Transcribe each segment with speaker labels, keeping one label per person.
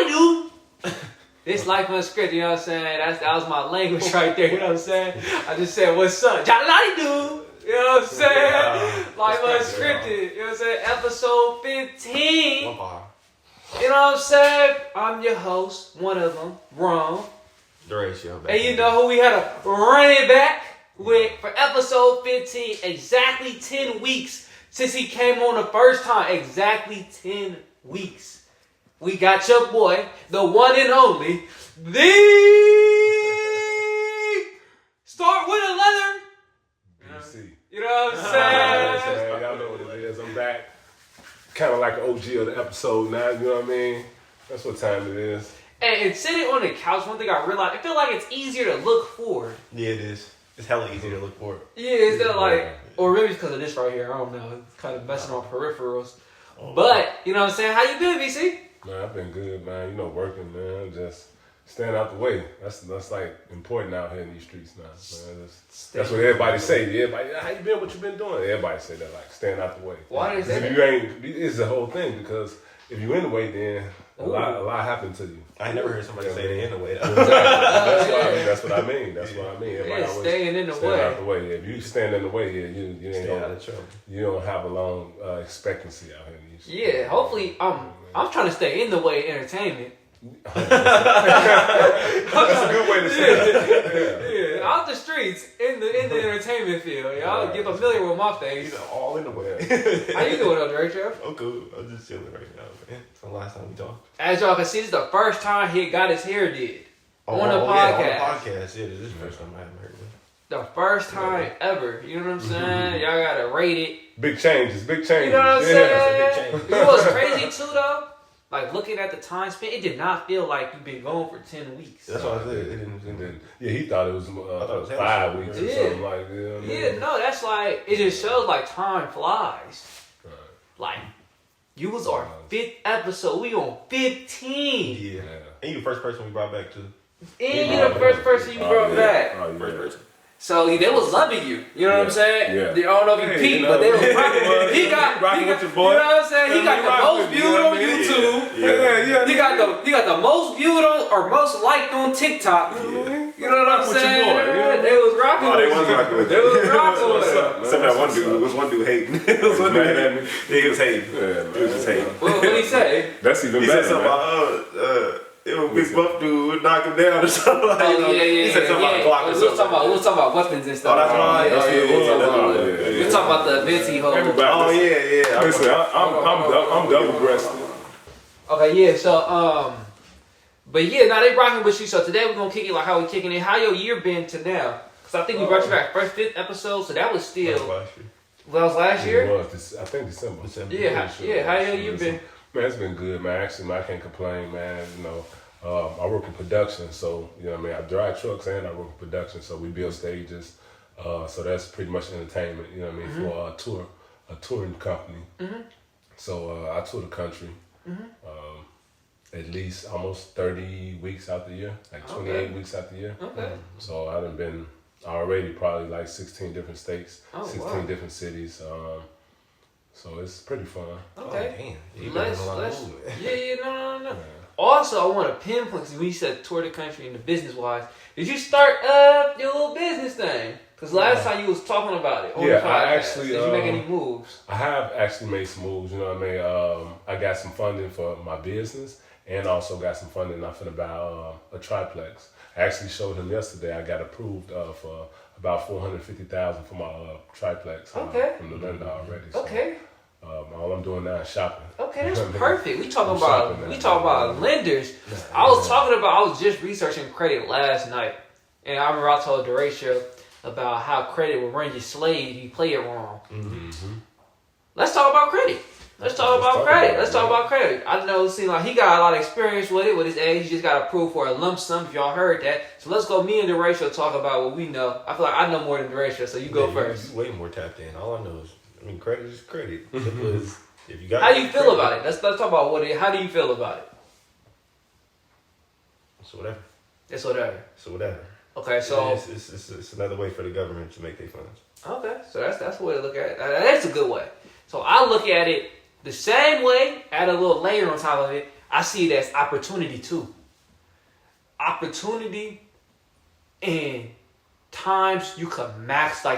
Speaker 1: do. This Life Unscrpted, you know what I'm saying? That was my language right there, you know what I'm saying? I just said, what's up? Do. You know what I'm saying? Life Unscrpted, you know what I'm saying? Episode 15. You know what I'm saying? I'm your host, one of them, Ron.
Speaker 2: The ratio.
Speaker 1: And you know who we had to run it back with for episode 15? Exactly 10 weeks since he came on the first time. Exactly 10 weeks. We got your boy, the one and only, the Start with a Leather. You know what I'm saying?
Speaker 3: Y'all know what it is. I'm back. Kind of like an OG of the episode now, you know what I mean? That's what time it is.
Speaker 1: And sitting on the couch, one thing I realized, I feel like it's easier to look forward.
Speaker 2: Yeah, it is. It's hella easier to look forward.
Speaker 1: Yeah, instead of like, or maybe it's because of this right here, I don't know. It's kind of messing on peripherals. But, you know what I'm saying? How you been, VC?
Speaker 3: Man, I've been good, man. You know, working, man. Just staying out the way. That's like important out here in these streets now. Man. That's what everybody say. Everybody, how you been? What you been doing? Everybody say that, like staying out the way.
Speaker 1: Why they say that?
Speaker 3: If you ain't, it's the whole thing because if you in the way, then a lot happened to you.
Speaker 2: I never heard somebody say they in the way.
Speaker 3: Exactly. That's what I mean. Everybody always
Speaker 1: staying in the
Speaker 3: stand
Speaker 1: way.
Speaker 3: out the way. If you stand in the way, you ain't
Speaker 2: Stay out of trouble.
Speaker 3: You don't have a long expectancy out here. In these
Speaker 1: Yeah, hopefully, I'm trying to stay in the way entertainment.
Speaker 3: That's a good way to say it.
Speaker 1: Yeah, out the streets, in the entertainment field. Y'all get familiar with my face.
Speaker 3: All in the way.
Speaker 1: How you doing, Rachel?
Speaker 2: I'm cool. I'm just chilling right now, man. It's the last time we talked.
Speaker 1: As y'all can see, this is the first time he got his hair did. On the podcast.
Speaker 2: Yeah, on the podcast. Yeah, this is the first time I haven't heard of it.
Speaker 1: The first time ever. You know what I'm saying? Y'all gotta rate it.
Speaker 3: Big changes.
Speaker 1: You know what I'm saying?
Speaker 2: Big change.
Speaker 1: You know what's crazy too though? Like looking at the time spent, it did not feel like you've been gone for 10 weeks.
Speaker 2: That's what I said. It didn't.
Speaker 3: Yeah, he thought it was 5 weeks or something like that. You know what I mean?
Speaker 1: Yeah, no, that's like, it just shows like time flies.
Speaker 3: Right.
Speaker 1: Like, you was our 5th episode. We on 15.
Speaker 2: Yeah. And you the first person we brought back too.
Speaker 1: And you the first person you brought back.
Speaker 3: Oh, yeah.
Speaker 2: First person.
Speaker 1: So they was loving you. You know what I'm saying?
Speaker 3: Yeah.
Speaker 1: I don't know if you peeped, but they was rocking. He got
Speaker 3: with your boy.
Speaker 1: You know what I'm saying? He got the most viewed on YouTube.
Speaker 3: Yeah.
Speaker 1: He got the most viewed on or most liked on TikTok. You know what I'm
Speaker 3: With your
Speaker 1: saying?
Speaker 3: boy, you know?
Speaker 1: They was rocking.
Speaker 2: Oh, they
Speaker 1: with
Speaker 2: was
Speaker 1: you.
Speaker 2: rocking with
Speaker 1: They was rocking with
Speaker 3: What's
Speaker 1: you.
Speaker 3: up, man?
Speaker 2: Except that one dude. It was one dude hating. It was one dude hating. Yeah, he was hating.
Speaker 3: Yeah,
Speaker 2: He was just hating.
Speaker 1: What did he say?
Speaker 3: That's even
Speaker 2: He
Speaker 3: better,
Speaker 2: said something
Speaker 3: man.
Speaker 2: about, it was big buff dude would knock him down or something like that.
Speaker 1: Oh, yeah.
Speaker 2: He said something about the clock or
Speaker 1: We was
Speaker 2: something.
Speaker 1: talking about weapons and stuff.
Speaker 2: Oh, that's right.
Speaker 1: We talking about the Vinci hole.
Speaker 2: Oh, yeah.
Speaker 3: Listen, I'm double-breasted.
Speaker 1: Okay, yeah, so, but yeah, now they rocking with you, so today we're gonna kick it like how we kicking it. How your year been to now? Because I think we brought you back first 5th episode, so that was still, that was last year?
Speaker 3: It was, I think December.
Speaker 1: Yeah, how your year been?
Speaker 3: Man, it's been good, man. Actually, man, I can't complain, man. You know, I work in production, so, you know what I mean? I drive trucks and I work in production, so we build stages. So that's pretty much entertainment, you know what I mean, for a touring company. So I tour the country at least almost 30 weeks out the year, like 28 weeks out the year.
Speaker 1: Okay.
Speaker 3: So I done been already probably like 16 different states, 16 different cities. So it's pretty fun.
Speaker 1: Okay.
Speaker 2: Oh, damn.
Speaker 1: Let's no. Also, I want to pinpoint, because when you said tour the country and the business-wise, did you start your little business thing? Because last time you was talking about it on the podcast.
Speaker 3: I actually...
Speaker 1: Did you make any moves?
Speaker 3: I have actually made some moves, you know what I mean? I got some funding for my business and also got some funding I'm finna buy a triplex. I actually showed him yesterday. I got approved for about $450,000 for my triplex from the lender already. So, all I'm doing now is shopping.
Speaker 1: Okay, that's perfect. We talking about lenders. I was just researching credit last night, and I remember I told Derecho about how credit will run you slave if you play it wrong. Let's talk about credit. Let's talk about credit. I know it seems like he got a lot of experience with it with his age. He just got approved for a lump sum, if y'all heard that. So let's go, me and Derecho talk about what we know. I feel like I know more than Derecho, so you go first.
Speaker 2: You way more tapped in. All I know is, credit is credit. If you got
Speaker 1: how do you feel about it? Let's talk about how do you feel about it?
Speaker 2: It's whatever.
Speaker 1: It's whatever.
Speaker 2: So whatever.
Speaker 1: Okay, so
Speaker 2: it's another way for the government to make their funds.
Speaker 1: Okay, so that's the way to look at it. That's a good way. So I look at it the same way, add a little layer on top of it. I see it as opportunity too. Opportunity and times you could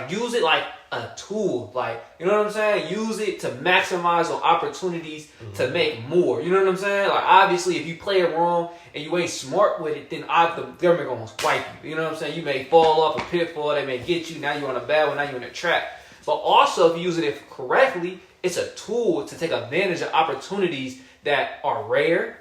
Speaker 1: use it like a tool, like, you know what I'm saying? Use it to maximize on opportunities to make more. You know what I'm saying? Like, obviously, if you play it wrong and you ain't smart with it, then the government gonna wipe you. You know what I'm saying? You may fall off a pitfall, they may get you. Now you're on a bad one. Now you're in a trap. But also, if you use it correctly, it's a tool to take advantage of opportunities that are rare.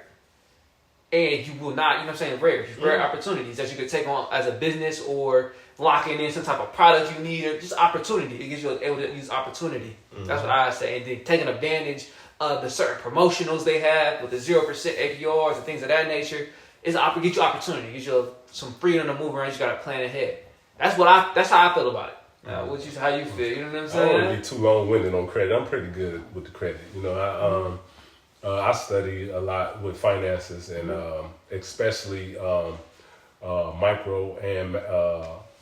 Speaker 1: And you will not, you know what I'm saying, rare opportunities that you could take on as a business or locking in some type of product you need, or just opportunity. It gives you able to use opportunity. That's what I say. And then taking advantage of the certain promotionals they have with the 0% APRs and things of that nature is gives you opportunity. Gives you some freedom to move around. You just gotta plan ahead. That's how I feel about it. How you feel? You know what I'm saying?
Speaker 3: I don't want to be too long-winded on credit. I'm pretty good with the credit. You know, I study a lot with finances and especially micro and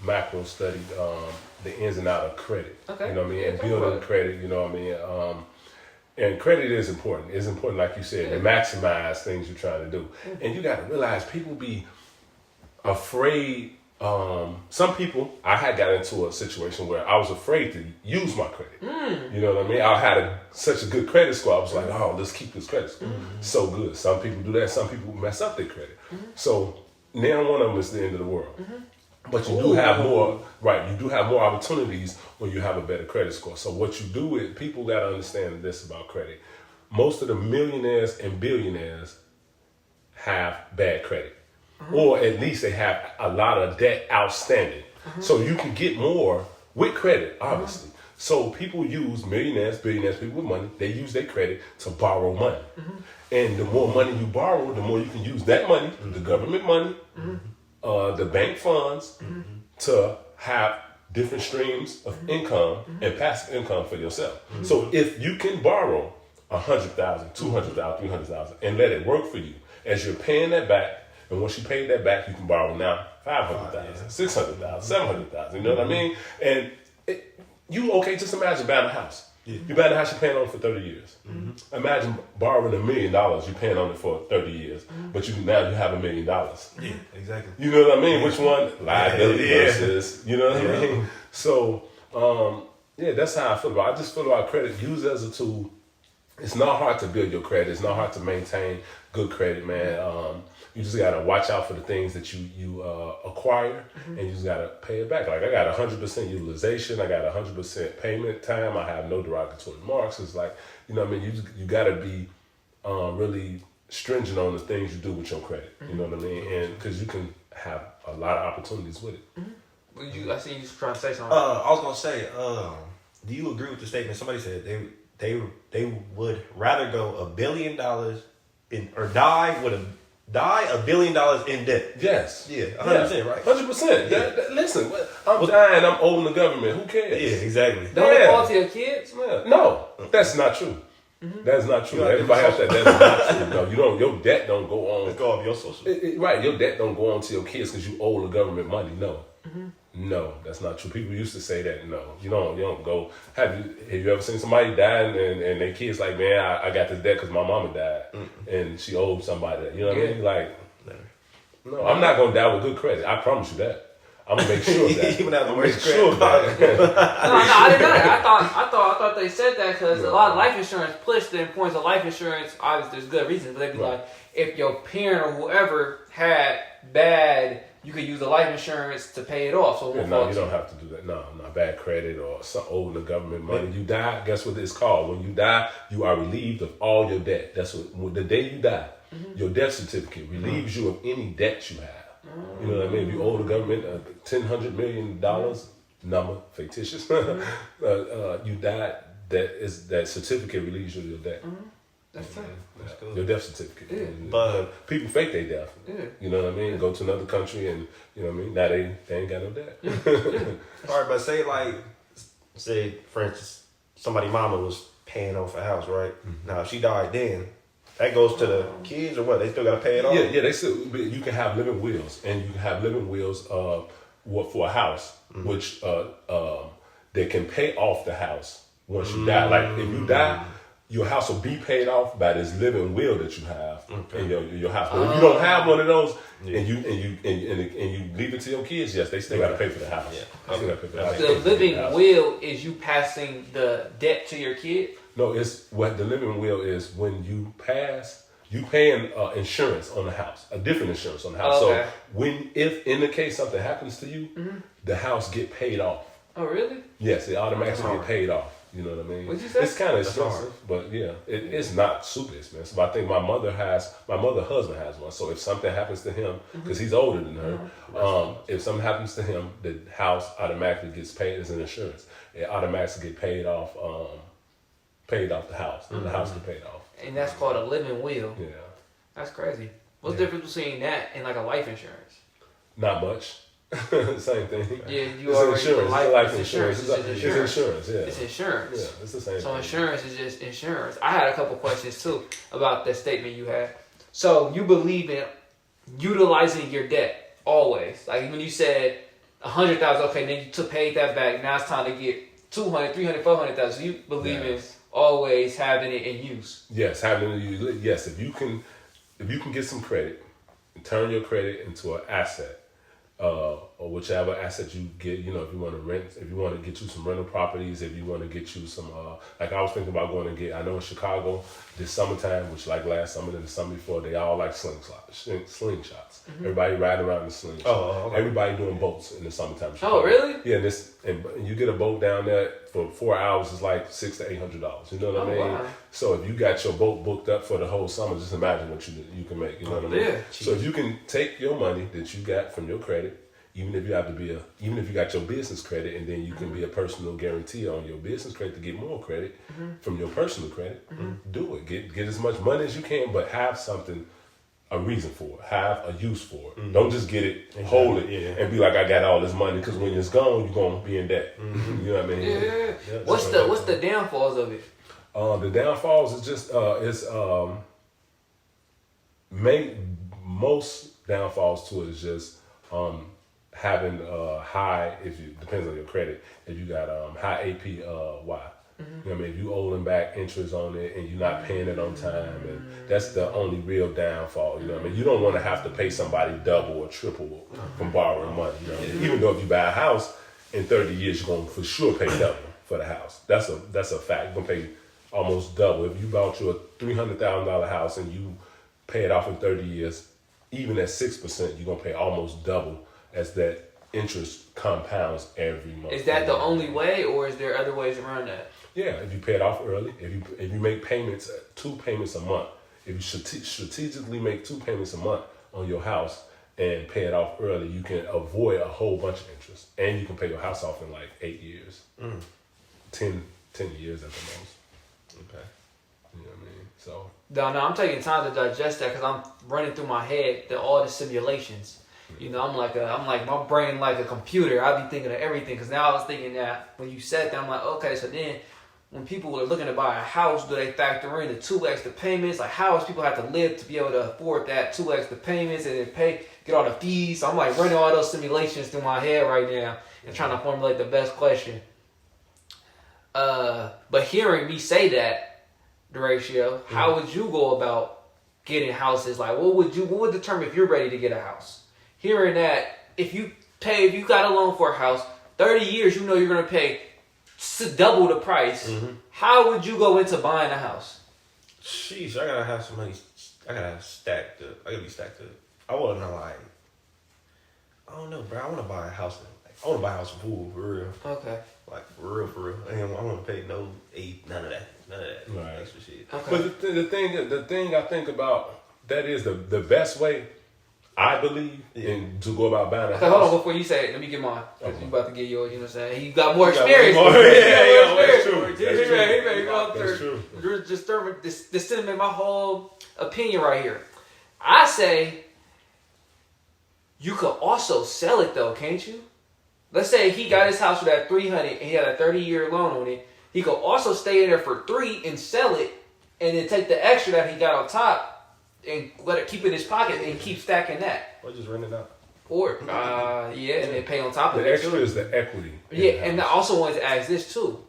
Speaker 3: macro study the ins and out of credit.
Speaker 1: Okay.
Speaker 3: You know what I mean? And building credit, you know what I mean? And credit is important. It's important, like you said, to maximize things you're trying to do. And you got to realize people be afraid. Some people, I had got into a situation where I was afraid to use my credit. You know what I mean? I had such a good credit score. I was like, oh, let's keep this credit score. So good. Some people do that. Some people mess up their credit. So now one of them is the end of the world. But you do have more, right? You do have more opportunities when you have a better credit score. So what you do is, people got to understand this about credit. Most of the millionaires and billionaires have bad credit. Or at least they have a lot of debt outstanding. So you can get more with credit, obviously. So people use millionaires, billionaires, people with money, they use their credit to borrow money. And the more money you borrow, the more you can use that money, the government money, the bank funds, to have different streams of income and passive income for yourself. So if you can borrow $100,000, $200,000, $300,000 and let it work for you, as you're paying that back, and once you pay that back, you can borrow now $500,000, $600,000, $700,000. You know what I mean? And just imagine buying a house. You buy a house, you're paying on it for 30 years. Imagine borrowing $1 million, you're paying on it for 30 years, but now you have $1 million.
Speaker 2: Yeah, exactly.
Speaker 3: You know what I mean? Which one? Liability versus, you know what I mean? So, that's how I feel about it. I just feel about credit, use it as a tool. It's not hard to build your credit. It's not hard to maintain good credit, man. You just gotta watch out for the things that you acquire, and you just gotta pay it back. Like, I got 100% utilization, I got 100% payment time, I have no derogatory marks. It's like, you know what I mean? You gotta be really stringent on the things you do with your credit. You know what I mean? And because you can have a lot of opportunities with it.
Speaker 1: I see you trying to say something.
Speaker 2: I was gonna say, do you agree with the statement? Somebody said they would rather go $1 billion or die $1 billion in debt.
Speaker 3: Yes.
Speaker 2: Yeah, 100%, right?
Speaker 3: 100%. Yeah. Listen, I'm dying, I'm owing the government. Who cares?
Speaker 2: Yeah, exactly.
Speaker 1: Don't it fall to your kids?
Speaker 3: Yeah. No, that's not true. That's not true. Everybody has that. That's not true. No, you don't. Your debt don't go on.
Speaker 2: Let's go off your social.
Speaker 3: Right, your debt don't go on to your kids because you owe the government money. No. No, that's not true. People used to say that. No, you don't go. Have you ever seen somebody die and their kids like, man, I got this debt because my mama died and she owed somebody that. You know what I mean? Like, no, I'm not gonna die with good credit. I promise you that. I'm gonna make sure of that.
Speaker 2: Even have the worst
Speaker 3: credit. Sure that.
Speaker 1: No, I didn't know that. I thought they said that because a lot of life insurance push the importance of life insurance. Obviously, there's good reasons, but they'd be like, if your parent or whoever had bad, you could use the life insurance to pay it off. So
Speaker 3: no, you don't have to do that. No, bad credit or some owing the government money. You die, guess what it's called? When you die, you are relieved of all your debt. That's what the day you die, your death certificate relieves you of any debt you have. You know what I mean? If you owe the government $100 million, number fictitious, you died. That certificate relieves you of your debt.
Speaker 1: That's fine.
Speaker 3: Cool. Your death certificate.
Speaker 1: Yeah.
Speaker 3: But people fake their death.
Speaker 1: Yeah.
Speaker 3: You know what I mean? Go to another country and, you know what I mean? Now they ain't got no debt.
Speaker 2: All right, but say, for instance, somebody mama was paying off a house, right? Now, if she died then, that goes to the kids or what? They still got to pay it off?
Speaker 3: Yeah, they still, you can have living wills, and you can have living wills for a house, which they can pay off the house once you die. Like, if you die, your house will be paid off by this living will that you have in your house. But if you don't have one of those and you leave it to your kids, yes, they still got to pay for the house.
Speaker 2: Yeah.
Speaker 1: The living will is you passing the debt to your kid?
Speaker 3: No, it's what the living will is when you pass. You paying insurance on the house, a different insurance on the house.
Speaker 1: Okay.
Speaker 3: So if in the case something happens to you, the house get paid off.
Speaker 1: Oh, really?
Speaker 3: Yes, it automatically get paid off. You know what I mean?
Speaker 1: What'd you say?
Speaker 3: It's kind of expensive, but yeah, it's not super expensive. I think my mother's husband has one. So if something happens to him, because he's older than her, if something happens to him, the house automatically gets paid as an insurance. It automatically get paid off the house. The house get paid off.
Speaker 1: And that's called a living will.
Speaker 3: Yeah.
Speaker 1: That's crazy. What's the difference between that and like a life insurance?
Speaker 3: Not much. Same thing.
Speaker 1: Yeah, you
Speaker 3: it's
Speaker 1: already
Speaker 3: insurance.
Speaker 1: life
Speaker 3: Insurance.
Speaker 1: It's insurance.
Speaker 3: Yeah.
Speaker 1: It's insurance.
Speaker 3: Yeah, it's the same.
Speaker 1: So
Speaker 3: thing.
Speaker 1: insurance is just insurance. I had a couple questions too about that statement you had. So you believe in utilizing your debt always. Like when you said 100,000, okay, then you paid that back. Now it's time to get 200, 300, 400,000. So you believe in always having it in use.
Speaker 3: Yes, having it in use. Yes, if you can get some credit and turn your credit into an asset. Or whichever asset you get, if you want to rent, if you want to get you some rental properties, if you want to get you some, like I was thinking about going to get, I know in Chicago, this summertime, which like last summer and the summer before, they all like slingshots. Everybody riding around in the slingshot.
Speaker 2: Okay.
Speaker 3: Everybody doing boats in the summertime.
Speaker 1: Oh, really?
Speaker 3: Yeah, and you get a boat down there for 4 hours, it's like $600 to $800. You know what I mean?
Speaker 1: Wow.
Speaker 3: So if you got your boat booked up for the whole summer, just imagine what you can make. You know what I mean?
Speaker 1: Yeah.
Speaker 3: So if you can take your money that you got from your credit, even if you got your business credit, and then you can be a personal guarantee on your business credit to get more credit from your personal credit, do it. Get as much money as you can, but have something, a reason for it. Have a use for it. Don't just get it, hold it, and be like, I got all this money, because when it's gone, you're gonna be in debt. You know what I mean?
Speaker 1: Yeah. What's the downfalls of it?
Speaker 3: The downfalls is just most downfalls to it is just having high, depends on your credit, if you got high APY. You know what I mean? If you owing back interest on it and you're not paying it on time, and that's the only real downfall. You know what I mean? You don't want to have to pay somebody double or triple from borrowing money. You know what I mean? Even though if you buy a house in 30 years, you're gonna for sure pay double for the house. That's a fact. You're gonna pay almost double. If you bought you a $300,000 house and you pay it off in 30 years, even at 6%, you're gonna pay almost double as that interest compounds every month.
Speaker 1: Is that the only way, or is there other ways around that?
Speaker 3: Yeah, if you pay it off early, if you make payments, 2 payments a month, if you strategically make 2 payments a month on your house and pay it off early, you can avoid a whole bunch of interest, and you can pay your house off in like 8 years, 10 years at the most.
Speaker 2: Okay.
Speaker 3: You know what I mean? So.
Speaker 1: No, I'm taking time to digest that because I'm running through my head all the simulations. I'm like my brain like a computer. I be thinking of everything, because now I was thinking that when you said that, I'm like, okay, so then when people are looking to buy a house, do they factor in the 2 extra payments? Like, how does people have to live to be able to afford that 2 extra payments and then get all the fees? So I'm like running all those simulations through my head right now and trying to formulate the best question. But hearing me say that, Horatio, how would you go about getting houses? Like, what would determine if you're ready to get a house? Hearing that, if you got a loan for a house, 30 years, you're going to pay double the price. How would you go into buying a house?
Speaker 2: Sheesh, I gotta have some money. I gotta have stacked up. I gotta be stacked up. I want to I don't know, bro. I want to buy a house. I want to buy a house for real.
Speaker 1: Okay.
Speaker 2: Like for real. I want to pay none of that
Speaker 3: Right.
Speaker 2: extra shit.
Speaker 1: Okay.
Speaker 3: But the thing I think about, that is the best way, I believe, to go about buying a house.
Speaker 1: Hold on, before you say it, let me get mine. Because you about to get yours, you know what I'm saying? You got more
Speaker 2: You got
Speaker 1: experience.
Speaker 2: more. Yeah, that's true.
Speaker 3: That's true.
Speaker 1: You're disturbing this cinnamon, my whole opinion right here. I say you could also sell it though, can't you? Let's say he got his house for that $300 and he had a 30-year loan on it. He could also stay in there for $300 and sell it, and then take the extra that he got on top and let it keep in his pocket and keep stacking that.
Speaker 2: Or just rent it out.
Speaker 1: Or and then pay on top of it.
Speaker 3: The extra is the equity.
Speaker 1: Yeah, and I also wanted to ask this too.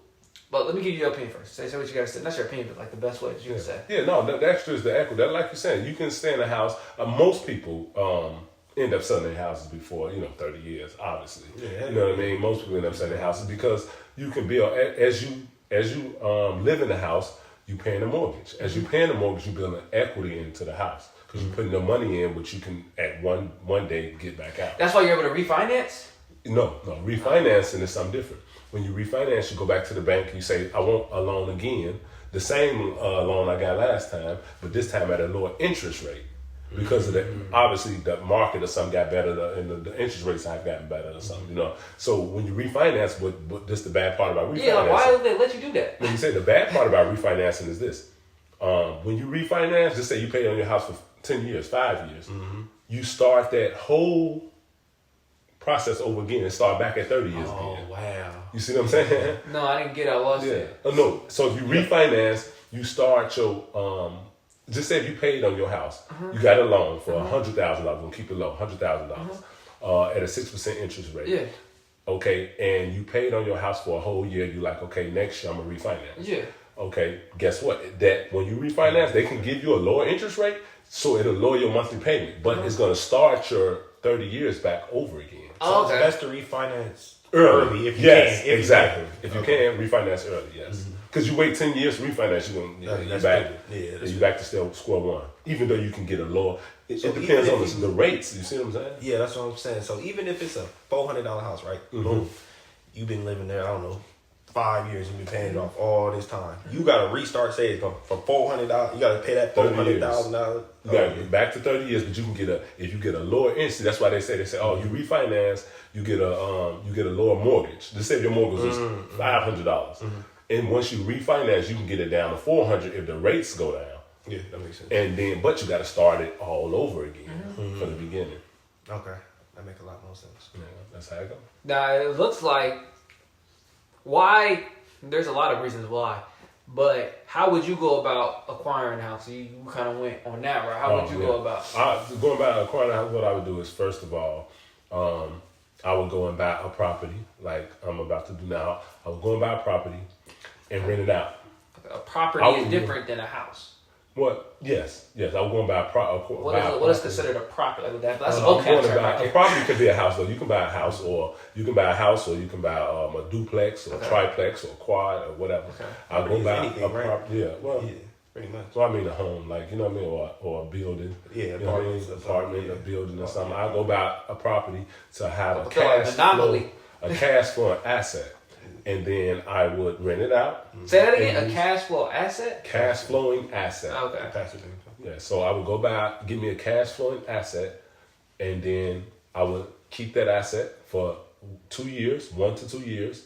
Speaker 1: But let me give you your opinion first. Say what you gotta say. Not your opinion, but like the best way that you can say.
Speaker 3: Yeah, no, the extra is the equity. Like you're saying, you can stay in a house. Most people end up selling their houses before 30 years. Obviously,
Speaker 2: Yeah,
Speaker 3: you know what I mean. Most people end up selling their houses because you can build as you live in the house. You paying a mortgage. As you paying the mortgage, you building equity into the house because you're putting the money in, which you can at one day get back out.
Speaker 1: That's why you're able to refinance.
Speaker 3: No, refinancing is something different. When you refinance, you go back to the bank and you say, I want a loan again, the same loan I got last time, but this time at a lower interest rate. Because of obviously the market or something got better and the interest rates have gotten better or something, So when you refinance, what this the bad part about refinancing.
Speaker 1: Yeah, like why would they let you do that?
Speaker 3: When you say the bad part about refinancing is this. When you refinance, just say you paid on your house for 10 years, 5 years, you start that whole process over again and start back at 30 years again.
Speaker 2: Oh, wow.
Speaker 3: You see what I'm saying?
Speaker 1: No, I didn't get it. I lost it.
Speaker 3: Oh, no. So if you refinance, you start your, just say if you paid on your house, you got a loan for $100,000, we'll keep it low, $100,000 at a 6% interest rate.
Speaker 1: Yeah.
Speaker 3: Okay, and you paid on your house for a whole year, you're like, okay, next year I'm going to refinance.
Speaker 1: Yeah.
Speaker 3: Okay, guess what? That when you refinance, they can give you a lower interest rate, so it'll lower your monthly payment, but it's going to start your 30 years back over again.
Speaker 2: So it's best to refinance
Speaker 3: early
Speaker 2: if you can.
Speaker 3: Exactly. If you can, refinance early, yes. Because you wait 10 years to refinance, you're back. You're back to still square one. Even though you can get a lower, it depends on the rates. You see what I'm saying?
Speaker 2: Yeah, that's what I'm saying. So even if it's a $400 house, right? Boom. You've been living there, I don't know, 5 years and you've been paying it off all this time. You got to restart, say, from $400. You got to pay that $400,000.
Speaker 3: You got to get back to 30 years, but you can if you get a lower interest. That's why they say, oh, you refinance, you get a lower mortgage. Just say your mortgage is $500, and once you refinance, you can get it down to $400 if the rates go down.
Speaker 2: Yeah, that makes sense.
Speaker 3: And then, but you got to start it all over again from the beginning.
Speaker 2: Okay, that makes a lot more sense.
Speaker 3: Yeah, that's how it goes.
Speaker 1: Now it looks like why. There's a lot of reasons why. But how would you go about acquiring a house? You kind of went on that, right? How would you go about?
Speaker 3: Going about acquiring a house, what I would do is, first of all, I would go and buy a property, like I'm about to do now. I would go and buy a property and rent it out.
Speaker 1: A property is different than a house.
Speaker 3: What? Yes. I would go and buy a property.
Speaker 1: What is considered a property? Like that? That's a vocab term.
Speaker 3: A property could be a house, though. You can buy a house, or you can buy a duplex, or a triplex, or a quad, or whatever. Okay. I'll go buy a property. Yeah. Well, yeah, pretty much. So I mean a home, like, you know what I mean, or a building. Yeah, apartment, a building, or something. I'll go buy a property to have a cash flow asset. And then I would rent it out.
Speaker 1: Say that again. A cash flow asset.
Speaker 3: Cash flowing asset.
Speaker 1: Okay.
Speaker 3: Yeah. So I would go buy, give me a cash flowing asset, and then I would keep that asset for 2 years, 1 to 2 years,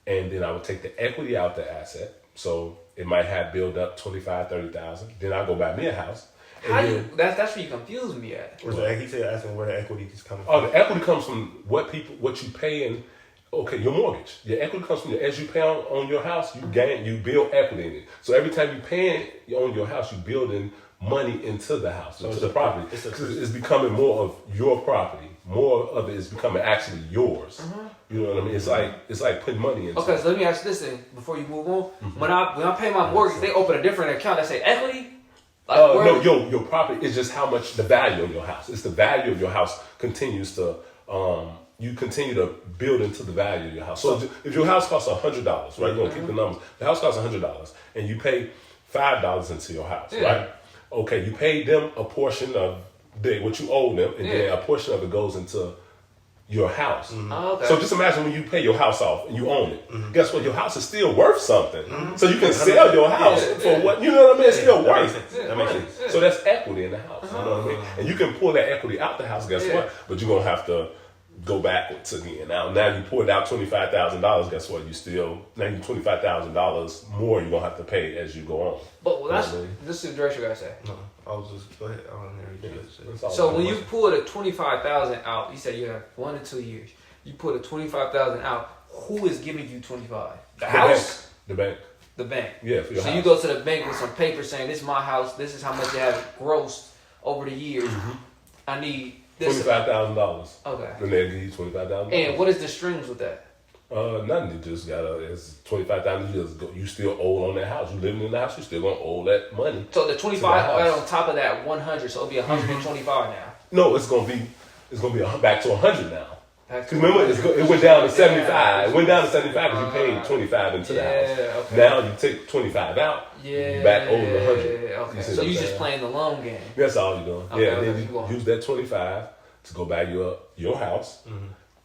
Speaker 3: and then I would take the equity out the asset. So it might have built up 25,000, 30,000. Then I go buy me a house.
Speaker 1: That's where you confuse me at.
Speaker 2: He said asking where the equity is coming from.
Speaker 3: Oh, the equity comes from what you pay in. Okay, your mortgage. Your equity comes from as you pay on your house, you build equity in it. So every time you pay on your house, you building money into the house, into the property. It's becoming more of your property. More of it is becoming actually yours. You know what I mean? It's like putting money into.
Speaker 1: Okay, so let me ask you this thing before you move on. When I pay my mortgage, they open a different account that say equity.
Speaker 3: No, your property is just how much the value of your house. It's the value of your house continues to. You continue to build into the value of your house. So if your house costs $100, right? You're gonna keep the numbers. The house costs $100, and you pay $5 into your house, right? Okay, you pay them a portion of what you owe them, and then a portion of it goes into your house. Okay. So just imagine when you pay your house off and you own it. Guess what? Your house is still worth something. So you can sell your house for what you know what I mean. It's still worth. That makes sense. So that's equity in the house. You know what I mean? And you can pull that equity out the house. Guess what? But you're gonna have to go backwards again. Now you pulled out $25,000. Guess what? You $25,000 more. You're gonna have to pay as you go on.
Speaker 1: But this is the direction you gotta say.
Speaker 2: No, I was just go ahead. I don't know.
Speaker 1: So when you pull the $25,000 out, you said you have 1 to 2 years. You pull the $25,000 out. Who is giving you $25,000? The house.
Speaker 3: The bank.
Speaker 1: The bank.
Speaker 3: Yeah. For your house.
Speaker 1: You go to the bank with some paper saying, "This is my house. This is how much I have grossed over the years. I need." $25,000.
Speaker 3: Okay. Then they'll give you $25,000.
Speaker 1: And what is the strings with that?
Speaker 3: Nothing. You just it's $25,000. You still owe on that house. You living in the house. You still gonna owe that money.
Speaker 1: So the 25 on top of that 100, so it'll be 125 now.
Speaker 3: No, it's gonna be back to 100 now. Remember, it went down to 75. It went down to 75 because you paid 25 into the house. Okay. Now you take 25 out. You back over 100.
Speaker 1: Okay. So you just playing the long game.
Speaker 3: That's all you're doing.
Speaker 1: Okay,
Speaker 3: Then you use that 25 to go buy your house,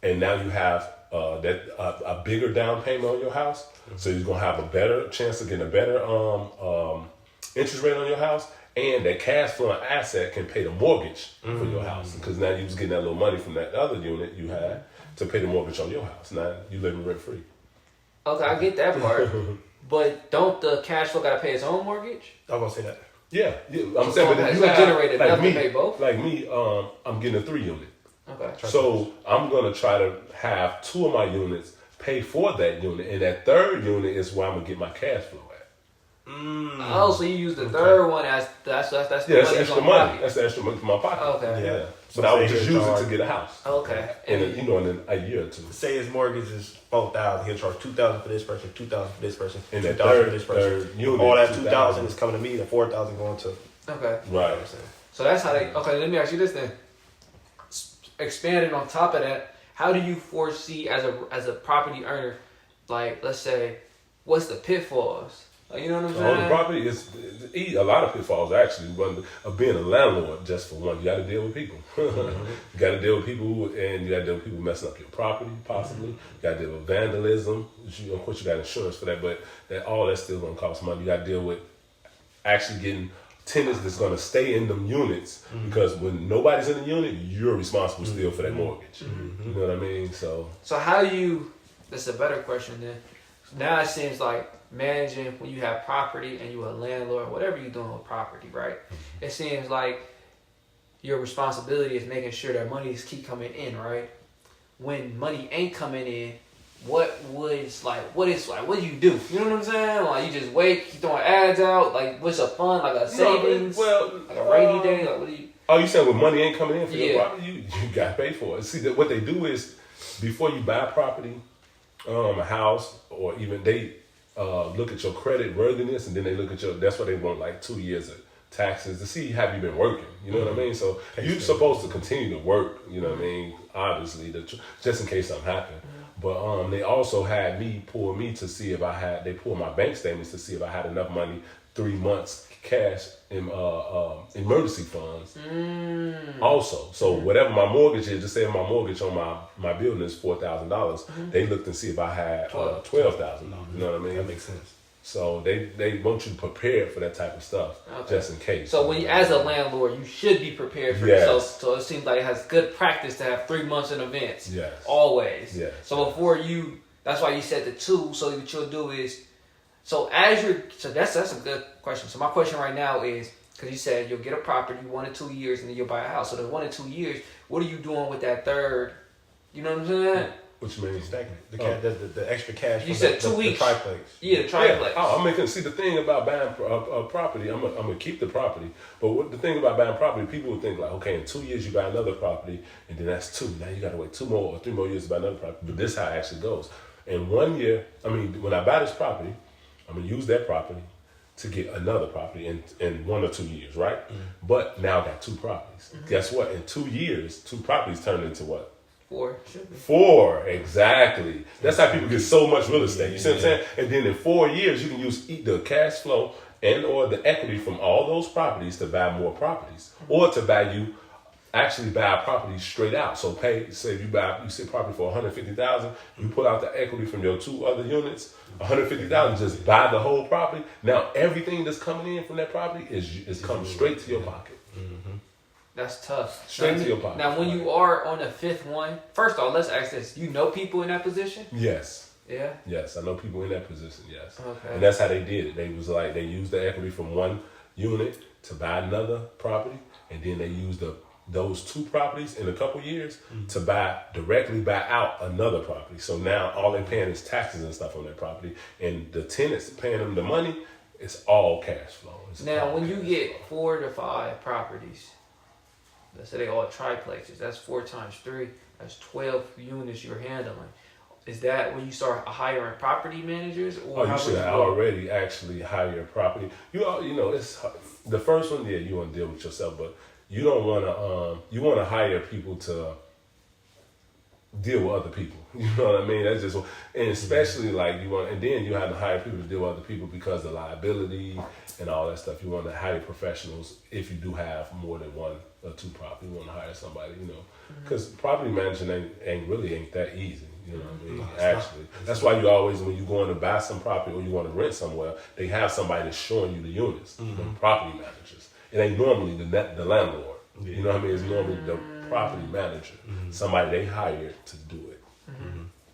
Speaker 3: and now you have a bigger down payment on your house. So you're gonna have a better chance of getting a better interest rate on your house. And that cash flowing asset can pay the mortgage for your house. Because now you was getting that little money from that other unit you had to pay the mortgage on your house. Now you living rent free.
Speaker 1: Okay, I get that part. But don't the cash flow gotta pay its own mortgage?
Speaker 2: I'm gonna say that.
Speaker 3: Yeah. I'm saying, but
Speaker 1: you generated enough to pay both.
Speaker 3: Like me, I'm getting a 3 unit.
Speaker 1: Okay.
Speaker 3: So I'm gonna try to have 2 of my units pay for that unit, and that 3rd unit is where I'm gonna get my cash flow at.
Speaker 1: Oh, so you use the 3rd one as that's the
Speaker 3: that's
Speaker 1: extra
Speaker 3: money. That's the extra money for my pocket.
Speaker 1: Okay.
Speaker 3: Yeah. But I would just use it to get a house.
Speaker 1: Okay.
Speaker 3: In a year or 2.
Speaker 2: Say his mortgage is $4,000. He'll charge $2,000 for this person, $2,000 for this person,
Speaker 3: and that
Speaker 2: $2,000 for this person.
Speaker 3: Third unit,
Speaker 2: all that $2,000 is coming to me. The $4,000 going to.
Speaker 1: Okay.
Speaker 3: Right.
Speaker 1: So that's how they. Okay. Let me ask you this then. Expanding on top of that, how do you foresee as a property owner, like let's say, what's the pitfalls? Like, you know what I'm saying?
Speaker 3: The property is a lot of pitfalls actually. Of being a landlord, just for one, you got to deal with people. You got to deal with people, and you got to deal with people messing up your property, possibly. You got to deal with vandalism. Of course, you got insurance for that, but all that's still gonna cost money. You got to deal with actually getting tenants that's gonna stay in them units, because when nobody's in the unit, you're responsible still for that mortgage. You know what I mean? So
Speaker 1: how do you? That's a better question then. Now it seems like managing when you have property and you're a landlord, whatever you're doing with property, right? It seems like your responsibility is making sure that money keep coming in, right? When money ain't coming in, what do you do? You know what I'm saying? Like, you just wait, keep throwing ads out, like what's a fund, like a savings, like a rainy day, like what do you?
Speaker 3: Oh, you saying when money ain't coming in for your property, you got to pay for it. See, what they do is, before you buy property, a house, or even they look at your credit worthiness, and then they look at that's why they want like 2 years of taxes to see have you been working. You know what I mean? So you're supposed to continue to work. You know what I mean? Obviously, just in case something happened. But they also had me pull to see if they pulled my bank statements to see if I had enough money, 3 months cash in emergency funds. Also, so whatever my mortgage is, just say my mortgage on my building is $4,000. They looked and see if I had $12,000. You know what I mean?
Speaker 2: That makes sense.
Speaker 3: So they want you prepared for that type of stuff, just in case.
Speaker 1: So when as a landlord, you should be prepared for this. So it seems like it has good practice to have 3 months in advance.
Speaker 3: Yes.
Speaker 1: Always.
Speaker 3: Yes.
Speaker 1: So before that's why you said the 2. So what you'll do is, so that's a good question. So my question right now is, because you said you'll get a property 1 or 2 years and then you'll buy a house. So the 1 or 2 years, what are you doing with that third? You know what I'm saying?
Speaker 3: Which means
Speaker 2: stacking the extra cash.
Speaker 1: You said 2 weeks.
Speaker 2: The triplex.
Speaker 1: Yeah, the triplex.
Speaker 3: I'm making. See, the thing about buying a property, I'm gonna keep the property. But the thing about buying property, people would think like, okay, in 2 years you buy another property, and then that's 2. Now you got to wait 2 more or 3 more years to buy another property. But this is how it actually goes. In 1 year, when I buy this property, I'm gonna use that property to get another property in 1 or 2 years, right? But now I got 2 properties. Guess what? In 2 years, 2 properties turn into what?
Speaker 1: 4.
Speaker 3: 4, exactly. That's how people get so much real estate. You see what I'm saying? And then in 4 years, you can use the cash flow and or the equity from all those properties to buy more properties, or to actually buy a property straight out. So say you see property for $150,000, you pull out the equity from your 2 other units, $150,000, just buy the whole property. Now everything that's coming in from that property is coming straight to your pocket.
Speaker 1: That's tough.
Speaker 3: Straight to your pocket.
Speaker 1: Now, when you are on the 5th one, first off, let's ask this: you know people in that position?
Speaker 3: Yes.
Speaker 1: Yeah.
Speaker 3: Yes, I know people in that position. Yes.
Speaker 1: Okay.
Speaker 3: And that's how they did it. They was like they used the equity from 1 unit to buy another property, and then they used those 2 properties in a couple years to directly buy out another property. So now all they're paying is taxes and stuff on that property, and the tenants paying them the money. It's all cash flow.
Speaker 1: Now, when you get 4 to 5 properties, let's say they all triplexes, that's 4 times 3, that's 12 units you're handling. is that when you start hiring property managers? Or
Speaker 3: You should already actually hire a property. You know, it's the first one. Yeah, you want to deal with yourself, but you don't want to. You want to hire people to deal with other people. You know what I mean? That's just, and especially like you want, and then you have to hire people to deal with other people because of liability and all that stuff. You want to hire professionals if you do have more than one or two property. You want to hire somebody, you know, because property management ain't that easy. You know what I mean? Actually, that's why you always, when you're going to buy some property or you want to rent somewhere, they have somebody that's showing you the units, the property managers. It ain't normally the landlord. You know what I mean? It's normally the property manager, somebody they hired to do it.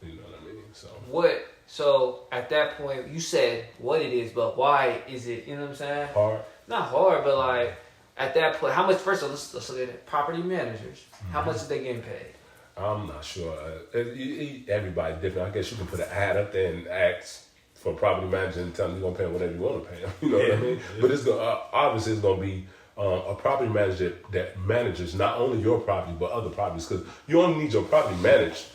Speaker 3: You know what I mean?
Speaker 1: So at that point, you said what it is, but why is it? You know what I'm saying?
Speaker 3: Hard.
Speaker 1: Not hard, but like at that point, how much? First, let's look at it. Property managers. How much is they getting paid?
Speaker 3: I'm not sure. Everybody's different. I guess you can put an ad up there and ask for a property manager and tell them you're gonna pay them whatever you want to pay them. You know what I mean? Yeah. But it's gonna obviously it's gonna be a property manager that manages not only your property but other properties, because you only need your property managed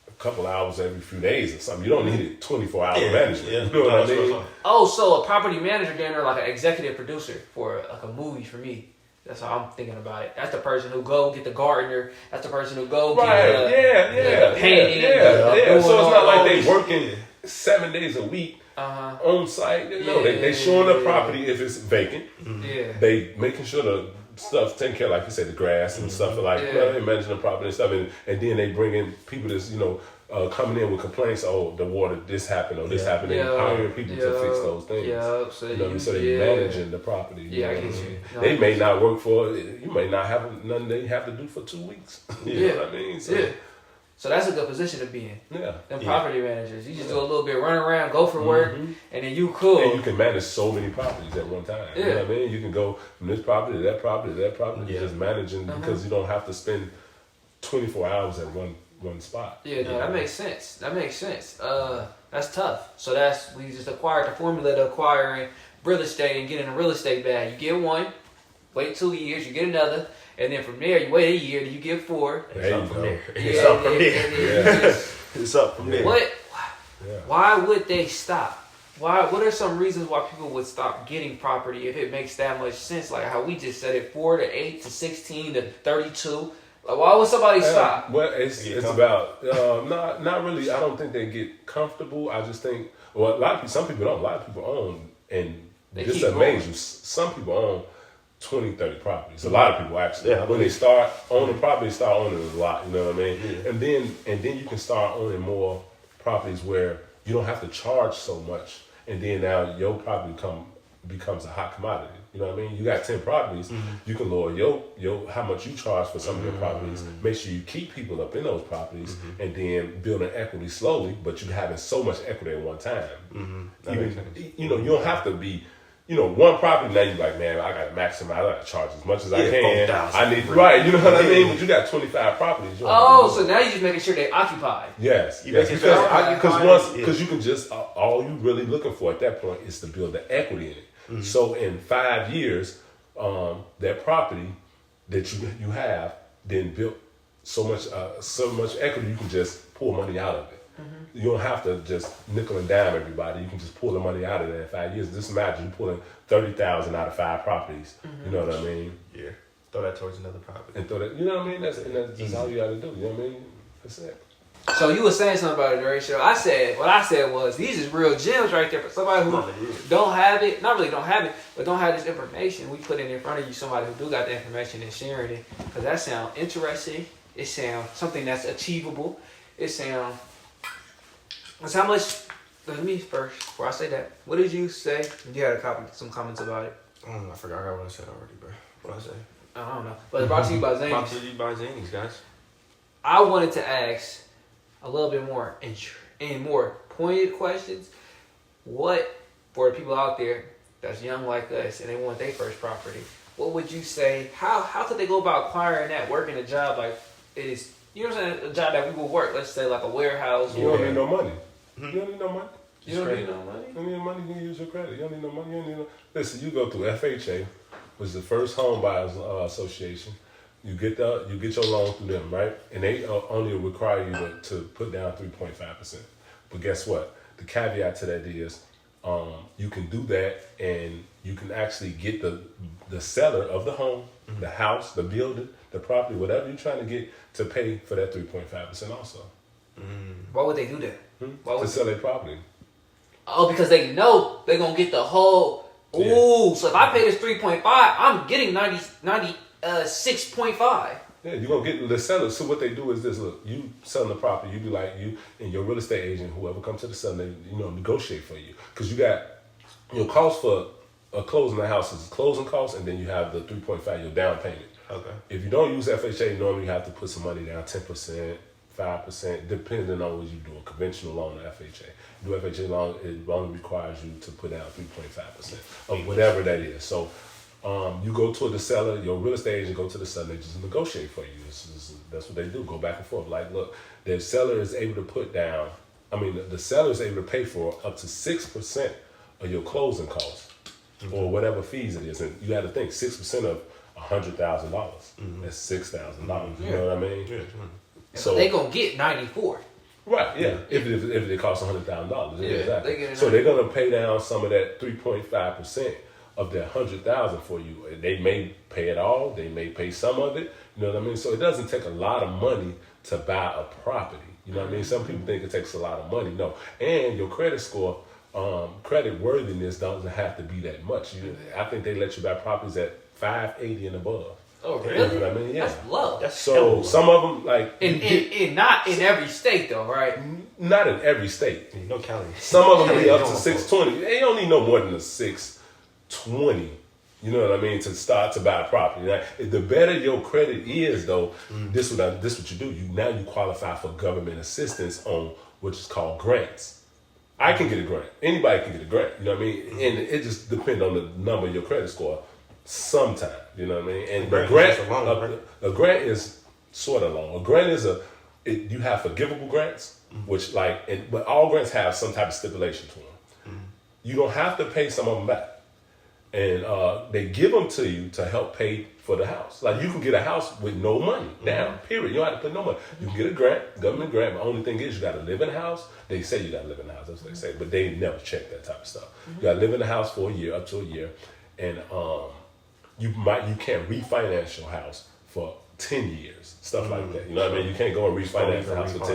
Speaker 3: a couple hours every few days or something. You don't need it 24-hour management. Yeah. You know what I mean?
Speaker 1: Oh, so a property manager then they're like an executive producer for like a movie for me. That's how I'm thinking about it. That's the person who go get the gardener. That's the person who go get the painting.
Speaker 3: Yeah. So it's not like they working 7 days a week on site. No, they showing the property if it's vacant.
Speaker 1: Yeah.
Speaker 3: They making sure the stuff taken care of, like you said, the grass and stuff like they managing the property and stuff, and then they bring in people that's coming in with complaints. Oh, the water, this happened or this happened, and hiring people to fix those things. So they managing the property.
Speaker 1: Yeah, I get you. No,
Speaker 3: they may not work for it. You may not have nothing they have to do for 2 weeks. You know what I mean?
Speaker 1: So that's a good position to be in.
Speaker 3: Yeah.
Speaker 1: Them property managers. You just do a little bit, run around, go for work, and then you cool.
Speaker 3: And you can manage so many properties at one time. You know what I mean? You can go from this property to that property to that property. You're just managing because you don't have to spend 24 hours at one spot.
Speaker 1: Yeah, no, that makes sense. That's tough. So we just acquired the formula to acquiring real estate and getting a real estate bag. You get one, wait 2 years, you get another. And then from there, you wait a year, then you get 4.
Speaker 2: It's up from there.
Speaker 1: It's up from there. Why would they stop? What are some reasons why people would stop getting property if it makes that much sense? Like how we just said it, 4 to 8 to 16 to 32. Like why would somebody stop?
Speaker 3: Well, it's about not really. I don't think they get comfortable. I just think some people don't. A lot of people own, and this amazes you. Some people own 20, 30 properties. A lot of people actually. When they start owning property, start owning a lot. You know what I mean? Yeah. And then you can start owning more properties where you don't have to charge so much. And then now your property becomes a hot commodity. You know what I mean? You got 10 properties. You can lower your how much you charge for some of your properties. Make sure you keep people up in those properties, and then build an equity slowly. But you having so much equity at one time. You don't have to be. One property, now you're like, man, I got to maximize, I got to charge as much as I can. I need, right, you know what I mean? But you got 25 properties.
Speaker 1: So now you're just making sure they occupy.
Speaker 3: Yes. Because you can just, all you really looking for at that point is to build the equity in it. So in 5 years, that property that you have then built so much equity, you can just pull money out of it. You don't have to just nickel and dime everybody. You can just pull the money out of there in 5 years. Just imagine you pulling $30,000 out of 5 properties. You know what I mean?
Speaker 2: Yeah. Throw that towards another property.
Speaker 3: And throw that. You know what I mean? That's all you got to do. You know what I mean? That's it.
Speaker 1: So you were saying something about it, Horatio. What I said was these is real gems right there for somebody who don't have it. Not really don't have it, but don't have this information. We put it in front of you. Somebody who do got the information and sharing it, because that sounds interesting. It sounds something that's achievable. It sounds. That's how much. Let me first before I say that. What did you say? You had some comments about it.
Speaker 2: I forgot what I said already, bro. What I say?
Speaker 1: I don't know. But it's brought to you by Zanies.
Speaker 2: Brought to you by Zanies, guys.
Speaker 1: I wanted to ask a little bit more and more pointed questions. What for the people out there that's young like us and they want their first property? What would you say? How could they go about acquiring that, working a job like it is? You know what I'm saying? A job that we will work. Let's say like a warehouse.
Speaker 3: You don't need no money. You don't need no money.
Speaker 1: You don't need no money?
Speaker 3: You don't need money, you can use your credit. You don't need no money. Listen, you go through FHA, which is the First Home Buyers Association. You get your loan through them, right? And they only require you to put down 3.5%. But guess what? The caveat to that is you can do that, and you can actually get the seller of the home, the house, the building, the property, whatever you're trying to get, to pay for that 3.5% also.
Speaker 1: Why would they do that?
Speaker 3: To sell their property.
Speaker 1: Oh, because they know they're going to get the whole... Ooh, so if I pay this 3.5, I'm getting 6.5.
Speaker 3: Yeah, you're going to get the seller. So what they do is this, look, you selling the property, you be like, you and your real estate agent, whoever comes to the seller, they, negotiate for you. Because you got your cost for closing the house is closing costs, and then you have the 3.5, your down payment.
Speaker 2: Okay. If
Speaker 3: you don't use FHA, normally you have to put some money down, 10%, 5%, depending on what you do. A conventional loan or FHA. Do FHA loan, it only requires you to put down 3.5% of whatever that is. So you go to the seller, your real estate agent go to the seller, they just negotiate for you. That's what they do, go back and forth. Like, look, the seller is able to put down, the seller is able to pay for up to 6% of your closing costs or whatever fees it is. And you have to think, 6% of $100,000, that's $6,000. You know what I mean? Yeah.
Speaker 1: So they gonna get 94.
Speaker 3: Right, yeah. If it costs $100,000,
Speaker 1: yeah,
Speaker 3: exactly. So they're gonna pay down some of that 3.5% of that $100,000 for you. They may pay it all. They may pay some of it. You know what I mean? So it doesn't take a lot of money to buy a property. You know what I mean? Some people think it takes a lot of money. No, and your credit score, credit worthiness doesn't have to be that much. I think they let you buy properties at 580 and above.
Speaker 1: Oh, really?
Speaker 3: You know what I mean? Yeah.
Speaker 1: That's low.
Speaker 3: So some of them, like...
Speaker 1: not in every state, though, right?
Speaker 3: Not in every state.
Speaker 2: No county.
Speaker 3: Some of them be up to 620. They don't need no more than a 620. You know what I mean? To start to buy a property. Like, the better your credit is, though, this what you do. You qualify for government assistance on which is called grants. I can get a grant. Anybody can get a grant. You know what I mean? And it just depends on the number of your credit score. Sometime, you know what I mean? And a grant is sort of long. A grant is you have forgivable grants, which but all grants have some type of stipulation to them. You don't have to pay some of them back. And they give them to you to help pay for the house. Like, you can get a house with no money down, period. You don't have to put no money. You can get a grant, government grant, but the only thing is you got to live in the house. They say you got to live in the house, that's what they say, but they never check that type of stuff. You got to live in the house for a year, up to a year, and you can't refinance your house for 10 years, stuff like that. You know what I mean? You can't go and refinance the house for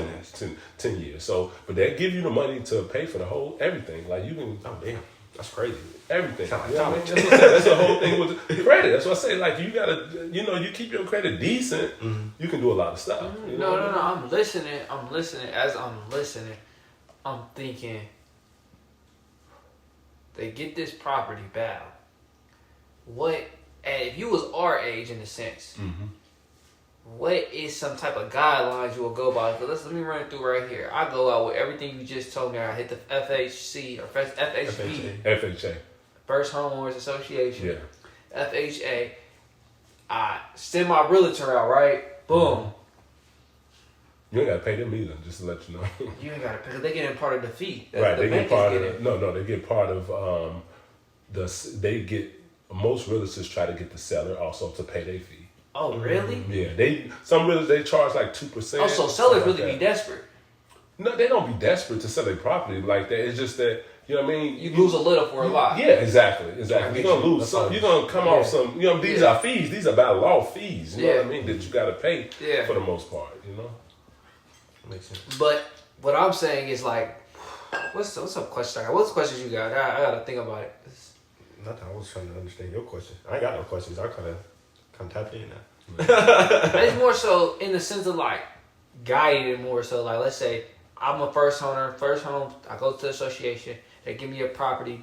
Speaker 3: 10 years. So, but they give you the money to pay for everything. Like, you can.
Speaker 2: Oh, damn. That's crazy.
Speaker 3: Everything. You know what I mean? That's the whole thing with credit. That's what I say. Like, you gotta, you keep your credit decent, you can do a lot of stuff.
Speaker 1: No. I'm listening. As I'm listening, I'm thinking, they get this property back. If you was our age, in a sense, what is some type of guidelines you will go by? Let me run it through right here. I go out with everything you just told me. I hit the FHC or
Speaker 3: FHA.
Speaker 1: First Homeowners Association.
Speaker 3: Yeah.
Speaker 1: FHA. I send my realtor out, right? Boom.
Speaker 3: You ain't got to pay them either, just to let you know.
Speaker 1: You ain't got to pay, because they get in part of the fee.
Speaker 3: Right, they get part of they get part of most realtors try to get the seller also to pay their fee.
Speaker 1: Oh, really?
Speaker 3: Yeah, some realtors, they charge like 2%.
Speaker 1: Oh, so sellers really be desperate.
Speaker 3: No, they don't be desperate to sell their property like that. It's just that, you know what I mean?
Speaker 1: You lose a little for a lot.
Speaker 3: Yeah, exactly. You're going to lose some. You're going to come off some, these are fees. These are by law fees, you know what I mean, that you got to pay for the most part,
Speaker 2: Makes sense.
Speaker 1: But what I'm saying is, like, what's up question? What's questions you got? I got to think about it.
Speaker 2: Nothing. I was trying to understand your question. I ain't got no questions. I kind of tapped in now.
Speaker 1: It's more so in the sense of, like, guided more so. Like, let's say I'm a first home. I go to the association. They give me a property.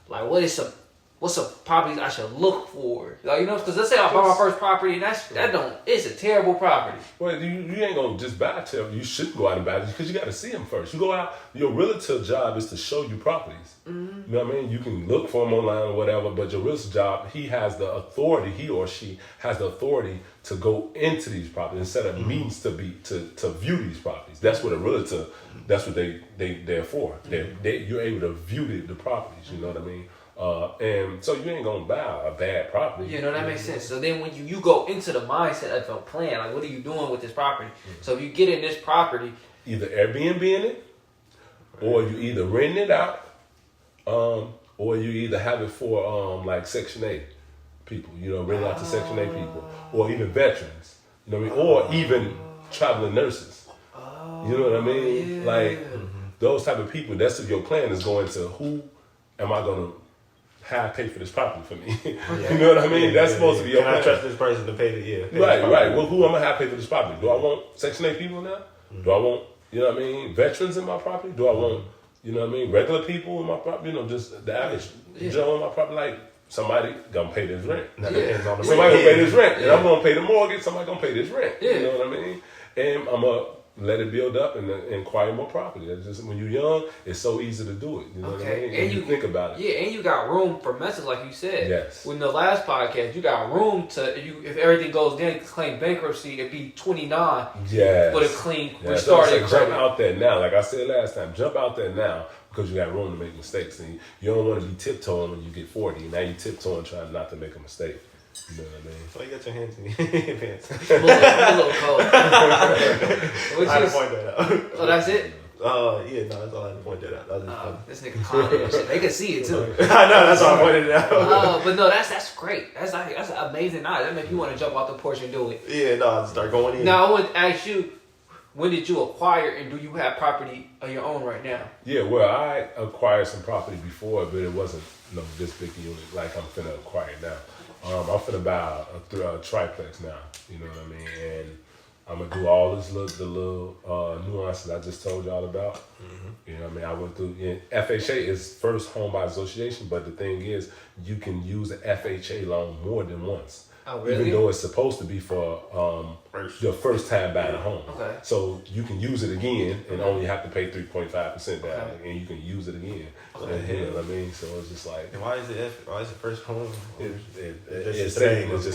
Speaker 1: Like, what's some properties I should look for? Like, because let's say I buy my first property and it's a terrible property.
Speaker 3: Well, you ain't gonna just buy it. You should go out and buy it because you got to see them first. You go out. Your realtor job is to show you properties. You know what I mean? You can look for them online or whatever, but your realtor job, he or she has the authority to go into these properties instead of means to view these properties. That's what a realtor. That's what they're for. You're able to view the properties. You know what I mean? And so you ain't gonna buy a bad property.
Speaker 1: You know, that makes sense. So then when you go into the mindset of a plan, like what are you doing with this property? So if you get in this property,
Speaker 3: either Airbnb in it, or you either rent it out, or you either have it for like Section 8 people, you know, rent it out to Section 8 people, or even veterans, you know what I mean, or even traveling nurses. You know what I mean?
Speaker 1: Yeah.
Speaker 3: Like those type of people. That's if your plan is going to who am I gonna have pay for this property for me? You know what I mean? That's supposed to be your plan.
Speaker 2: Can I trust this person to pay the
Speaker 3: Right. Well, who am I have pay for this property? Do I want Section 8 people now? Do I want, you know what I mean, veterans in my property? Do I want, you know what I mean, regular people in my property? You know, just the average Joe in my property. Like somebody gonna pay this rent.
Speaker 2: Depends on the
Speaker 3: Somebody gonna pay this rent, and I'm gonna pay the mortgage. Somebody gonna pay this rent. You know what I mean? And I'm gonna let it build up and acquire more property. It's just when you're young, it's so easy to do it. You know what I mean? And you think about it.
Speaker 1: Yeah, and you got room for message, like you said.
Speaker 3: Yes.
Speaker 1: With the last podcast, you got room to if everything goes down, you can claim bankruptcy. It'd be 29.
Speaker 3: Yes.
Speaker 1: For the clean
Speaker 3: restarted. So jump out there now. Like I said last time, jump out there now because you got room to make mistakes, and you don't want to be tiptoeing when you get 40. Now you tiptoeing trying not to make a mistake. You know what I mean?
Speaker 2: So you got your hands in your pants.
Speaker 1: I'm a little cold.
Speaker 2: I had to point that out.
Speaker 1: Oh, that's it?
Speaker 2: Yeah, no, that's all I had to point that out.
Speaker 1: This nigga clowning and shit. They can see it too.
Speaker 2: I know, that's why I pointed it out.
Speaker 1: But no, that's great. That's an amazing knowledge. That makes you want to jump off the porch and do it.
Speaker 2: Yeah, no, I start going in.
Speaker 1: Now I want to ask you, when did you acquire and do you have property of your own right now?
Speaker 3: Yeah, well, I acquired some property before, but it wasn't this big unit like I'm finna acquire now. I'm finna buy a triplex now. You know what I mean? And I'm gonna do all this little nuances I just told y'all about. Mm-hmm. You know what I mean? I went through. FHA is First Home Buyer Association, but the thing is, you can use an FHA loan more than once.
Speaker 1: Oh, really?
Speaker 3: Even though it's supposed to be for your first time buying a home.
Speaker 1: Okay.
Speaker 3: So you can use it again and only have to pay 3.5% down, and you can use it again.
Speaker 1: Okay.
Speaker 3: You know what I mean? So it's just like.
Speaker 2: And why is it First Home?
Speaker 3: It's just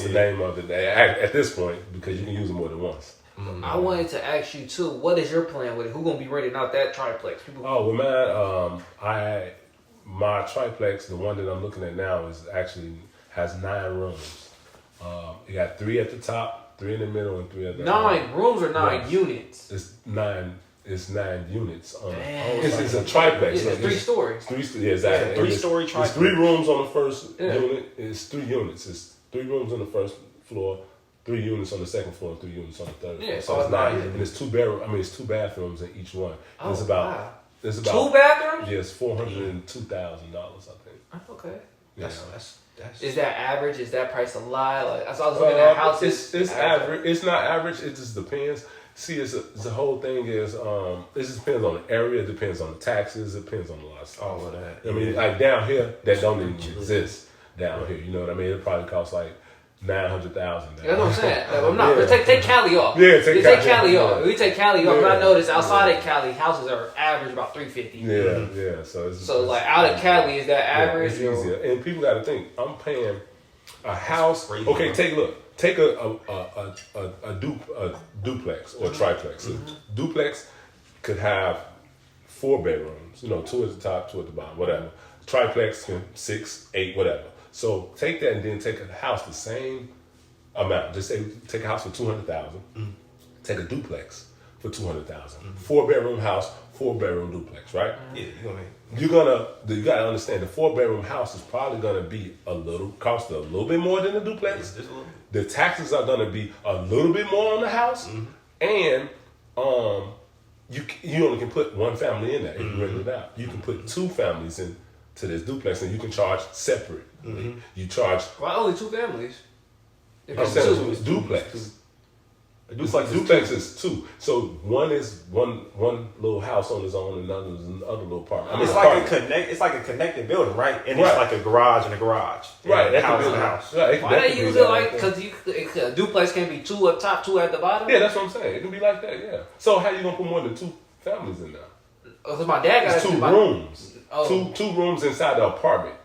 Speaker 3: the name of it at this point because you can use it more than once.
Speaker 1: Mm-hmm. I wanted to ask you too. What is your plan with it? Who gonna be renting out that triplex?
Speaker 3: Oh well, man. My triplex, the one that I'm looking at now, has 9 rooms. You got 3 at the top, 3 in the middle, and 3 at the
Speaker 1: 9 rooms or 9 units?
Speaker 3: It's 9. It's 9 units.
Speaker 1: It's
Speaker 3: a triplex.
Speaker 1: Yeah, it's 3 stories.
Speaker 3: 3 exactly.
Speaker 2: 3-story triplex.
Speaker 3: It's 3 rooms on the first unit. It's 3 units. It's 3 rooms on the first floor, 3 units on the second floor, and 3 units on the third floor.
Speaker 1: Yeah,
Speaker 3: so it's 9. And it's 2 bedroom. It's 2 bathrooms in each one.
Speaker 1: Oh,
Speaker 3: it's about.
Speaker 1: wow.
Speaker 3: It's about
Speaker 1: 2 bathrooms?
Speaker 3: Yes, $402,000. I think.
Speaker 1: Okay.
Speaker 3: Yeah.
Speaker 2: That's
Speaker 1: is that average? Is that price a lie? Like as I was looking at houses,
Speaker 3: it's average. It's not average. It just depends. See, the whole thing is it just depends on the area. It depends on the taxes. It depends on a lot of stuff.
Speaker 2: all of that.
Speaker 3: I mean, like down here, that don't even exist down here. You know what I mean? It probably costs like $900,000.
Speaker 1: That's what I'm saying. Like, I'm not. Yeah. Take Cali off.
Speaker 3: Yeah, take
Speaker 1: Cali off. We take Cali off. And I noticed outside of Cali, houses are average about $350.
Speaker 3: Yeah. So
Speaker 1: like out of Cali, is that average?
Speaker 3: It's easier. And people got to think. I'm paying a house. Okay, take a look. Take a duplex or triplex. Mm-hmm. Duplex could have 4 bedrooms. 2 at the top, 2 at the bottom, whatever. Triplex can 6, 8, whatever. So take that and then take a house the same amount. Just say take a house for $200,000. Mm-hmm. Take a duplex for $200,000. Mm-hmm. 4-bedroom house, 4-bedroom duplex, right?
Speaker 2: Yeah,
Speaker 3: you gotta understand the 4-bedroom house is probably gonna be cost a little bit more than the duplex. The taxes are gonna be a little bit more on the house, and you only can put 1 family in there if you rent it out. You can put 2 families into this duplex, and you can charge separate. Mm-hmm. You charge.
Speaker 1: Why only 2 families?
Speaker 3: It's duplex. Duplex is 2. So one is one little house on its own, and another is another little part. I mean,
Speaker 2: it's like a connected building, right? And it's like a garage and a garage.
Speaker 3: Right.
Speaker 2: That house and a house.
Speaker 3: Right.
Speaker 1: Why they use it like because a duplex can be 2 up top, 2 at the bottom?
Speaker 3: Yeah, that's what I'm saying. It can be like that. Yeah. So how you gonna put more than 2 families in there?
Speaker 1: Because my dad got
Speaker 3: 2 rooms. Oh. 2 rooms inside the apartment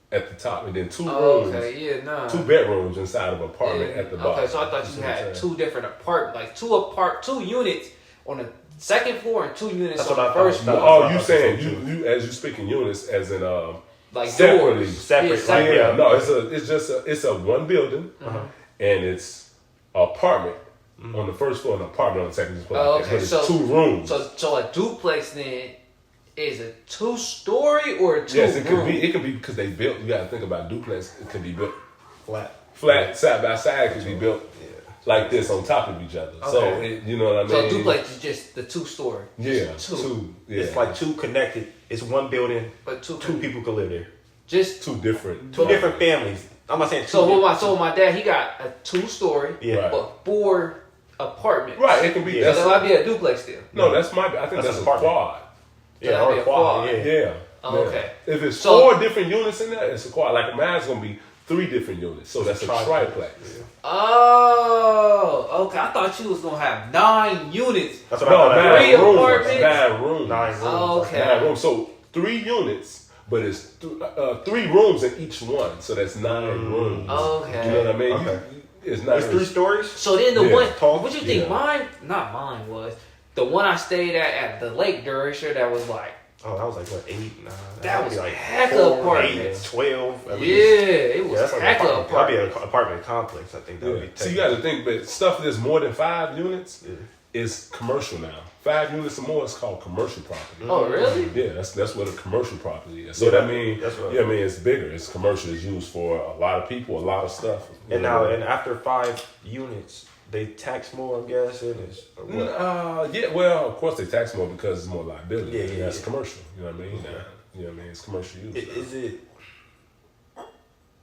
Speaker 3: at the top, and then 2 rooms.
Speaker 1: Okay, yeah, nah.
Speaker 3: 2 bedrooms inside of an apartment at the bottom.
Speaker 1: Okay, so I thought you had 2 different apartments, like 2 units on the second floor and 2 units on the first floor.
Speaker 3: Oh, you saying you as you speaking units as in
Speaker 1: like
Speaker 3: separately.
Speaker 1: doors.
Speaker 2: Separate.
Speaker 1: separate.
Speaker 3: Yeah, no, it's a one building, and it's an apartment on the first floor and an apartment on the second floor.
Speaker 1: Oh, okay.
Speaker 3: But it's 2 rooms.
Speaker 1: So a duplex then is a 2-story or a 2
Speaker 3: Yes,
Speaker 1: room?
Speaker 3: it could be because they built. You got to think about duplex. It can be built
Speaker 2: flat,
Speaker 3: side by side. It could be built like this on top of each other.
Speaker 1: Okay.
Speaker 3: So you know what I mean.
Speaker 1: So a duplex is just the 2-story.
Speaker 3: Yeah,
Speaker 1: Just
Speaker 3: 2. Yeah.
Speaker 2: It's like 2 connected. It's one building,
Speaker 1: But 2
Speaker 2: people can live there.
Speaker 1: Just
Speaker 3: 2 different.
Speaker 2: 2 different families. I'm not saying 2
Speaker 1: so
Speaker 2: different.
Speaker 1: my dad, he got a 2-story,
Speaker 2: Yeah.
Speaker 1: but 4 apartments.
Speaker 3: Right, it can be.
Speaker 2: Yeah.
Speaker 1: So that might be a duplex still.
Speaker 3: No, I think that's
Speaker 2: an
Speaker 3: a
Speaker 2: apartment.
Speaker 3: quad.
Speaker 2: Yeah,
Speaker 1: that'd
Speaker 2: or
Speaker 1: be
Speaker 2: a
Speaker 1: a
Speaker 2: quad.
Speaker 1: quad.
Speaker 2: Yeah.
Speaker 3: Yeah.
Speaker 1: Oh,
Speaker 3: yeah.
Speaker 1: okay.
Speaker 3: If it's
Speaker 1: So-
Speaker 3: 4 different units in there, it's a quad. Like mine's gonna be 3 different units, so that's a triplex.
Speaker 1: Oh, okay. I thought you was gonna have 9 units.
Speaker 2: That's what
Speaker 3: No,
Speaker 2: I thought.
Speaker 1: 9
Speaker 3: 9 rooms.
Speaker 1: apartments?
Speaker 3: 9 rooms.
Speaker 2: 9 rooms.
Speaker 1: Oh, okay.
Speaker 3: 9 rooms. So 3 units, but it's 3 rooms in each one, so that's 9 rooms.
Speaker 1: Okay.
Speaker 3: You know what I mean?
Speaker 2: Okay.
Speaker 3: It's not.
Speaker 2: It's 3 stories.
Speaker 1: So then the
Speaker 3: Yeah.
Speaker 1: one,
Speaker 2: Tall?
Speaker 1: what you think
Speaker 3: Yeah.
Speaker 1: not mine was, the one I stayed at the lake Durisha that was like,
Speaker 2: Oh, that was like what 8, 9.
Speaker 1: That
Speaker 2: would
Speaker 1: was
Speaker 2: be like
Speaker 1: heck
Speaker 2: 4,
Speaker 1: of apartment.
Speaker 2: 8, 12.
Speaker 1: yeah,
Speaker 2: at least.
Speaker 1: it was
Speaker 2: that's like
Speaker 1: heck
Speaker 2: an
Speaker 1: of
Speaker 2: apartment. That'd be
Speaker 1: apartment.
Speaker 2: an apartment complex. I think that would
Speaker 3: Yeah.
Speaker 2: be.
Speaker 3: So you got to think, but stuff that's more than 5 units
Speaker 2: Yeah.
Speaker 3: is commercial now. 5 units or more is called commercial property.
Speaker 1: Oh, really?
Speaker 3: Yeah, that's what a commercial property is. So
Speaker 2: Yeah,
Speaker 3: that means,
Speaker 2: that's what-
Speaker 3: I mean, it's bigger. It's commercial. It's used for a lot of people, a lot of stuff.
Speaker 2: And now, and after 5 units, they tax more. I'm guessing. Or what?
Speaker 3: Yeah, well, of course they tax more because it's more liability.
Speaker 2: Yeah, yeah,
Speaker 3: That's
Speaker 2: yeah.
Speaker 3: commercial. You know what I mean? You know what I mean? It's commercial use.
Speaker 2: Is it?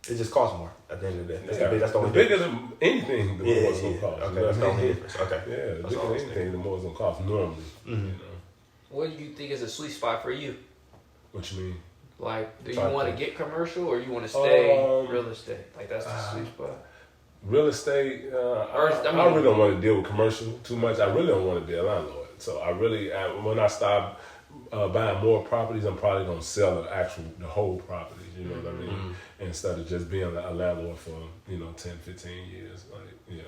Speaker 2: It just costs more at the end of the day.
Speaker 3: Yeah.
Speaker 2: That's the only
Speaker 3: bigger
Speaker 2: difference.
Speaker 3: than anything, the more it's gonna cost.
Speaker 2: Okay,
Speaker 3: You know
Speaker 2: that's
Speaker 3: what
Speaker 2: the
Speaker 3: I
Speaker 2: only
Speaker 3: mean?
Speaker 2: difference. Okay.
Speaker 3: Yeah, the
Speaker 2: That's
Speaker 3: bigger
Speaker 2: all I
Speaker 3: than
Speaker 2: was
Speaker 3: anything, the more it's gonna cost normally. You know,
Speaker 1: What do you think is a sweet spot for you?
Speaker 3: what you mean?
Speaker 1: Like, do you
Speaker 3: Try
Speaker 1: want to
Speaker 3: to-
Speaker 1: get commercial or you want to stay
Speaker 3: Um,
Speaker 1: real estate? Like, that's the sweet spot.
Speaker 3: Real estate, I
Speaker 1: mean-
Speaker 3: really don't want to deal with commercial too much. I really don't want to be a landlord. So I really, when I start buying more properties, I'm probably going to sell the whole property. You know what I mean? Instead of just being a landlord for 10, 15 years. Like,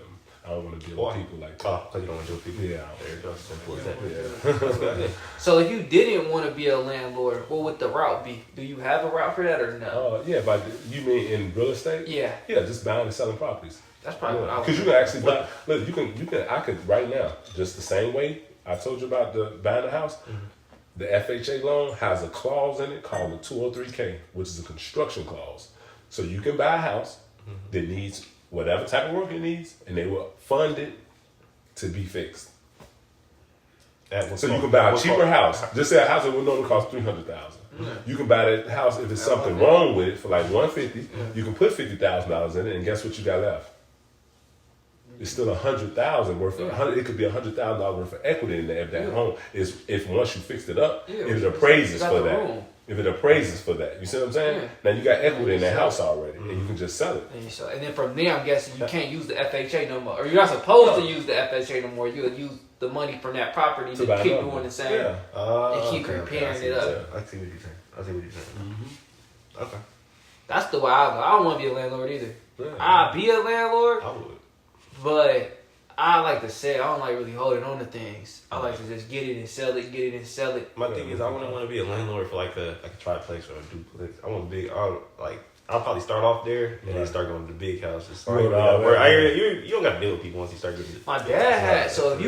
Speaker 3: I don't want to deal with people like that.
Speaker 2: Oh, because you don't want to deal with people.
Speaker 3: Yeah.
Speaker 2: There you go. Simple as that.
Speaker 3: Yeah.
Speaker 1: So if you didn't want to be a landlord, what would the route be? Do you have a route for that or no?
Speaker 3: Yeah, but you mean in real estate?
Speaker 1: Yeah,
Speaker 3: Yeah, just buying and selling properties.
Speaker 1: that's probably what I would
Speaker 3: Because you
Speaker 1: do.
Speaker 3: can actually buy. Look, I could right now, just the same way I told you about the buying a house. The FHA loan has a clause in it called the 203K, which is a construction clause. So you can buy a house that needs whatever type of work it needs, and they will fund it to be fixed. So you can buy a cheaper house. Just say a house that would normally cost $300,000. You can buy that house if there's something wrong with it for like $150. You can put $50,000 in it, and guess what you got left? It's still $100,000 worth of. It could be $100,000 worth of equity in there if that home is once you fixed it up.
Speaker 1: Yeah,
Speaker 3: if it appraises
Speaker 1: got
Speaker 3: for
Speaker 1: the
Speaker 3: that.
Speaker 1: room.
Speaker 3: If it appraises for that, you see what I'm saying?
Speaker 1: Yeah.
Speaker 3: Now you got equity in that house already, and you can just sell it.
Speaker 1: And then from there, I'm guessing you can't use the FHA no more, or you're not supposed to use the FHA no more. You'll use the money from that property to
Speaker 3: buy
Speaker 1: keep
Speaker 3: another
Speaker 1: doing
Speaker 3: one.
Speaker 1: the same.
Speaker 3: Yeah.
Speaker 1: And keep
Speaker 2: Okay,
Speaker 1: repairing
Speaker 2: I see
Speaker 1: it
Speaker 2: what
Speaker 1: up.
Speaker 2: you're saying. I see what you're saying. Okay.
Speaker 1: That's the way I go. I don't want to be a landlord either.
Speaker 3: Yeah.
Speaker 1: I'll be a landlord,
Speaker 2: I would.
Speaker 1: but I like to say I don't like really holding on to things. I like to just get it and sell it, get it and sell it.
Speaker 2: My thing is, I wouldn't want to be a landlord for like a triplex or a duplex. I want big. I'll probably start off there and then start going to the big houses. So you don't got to deal with people once you start getting.
Speaker 1: My dad had so if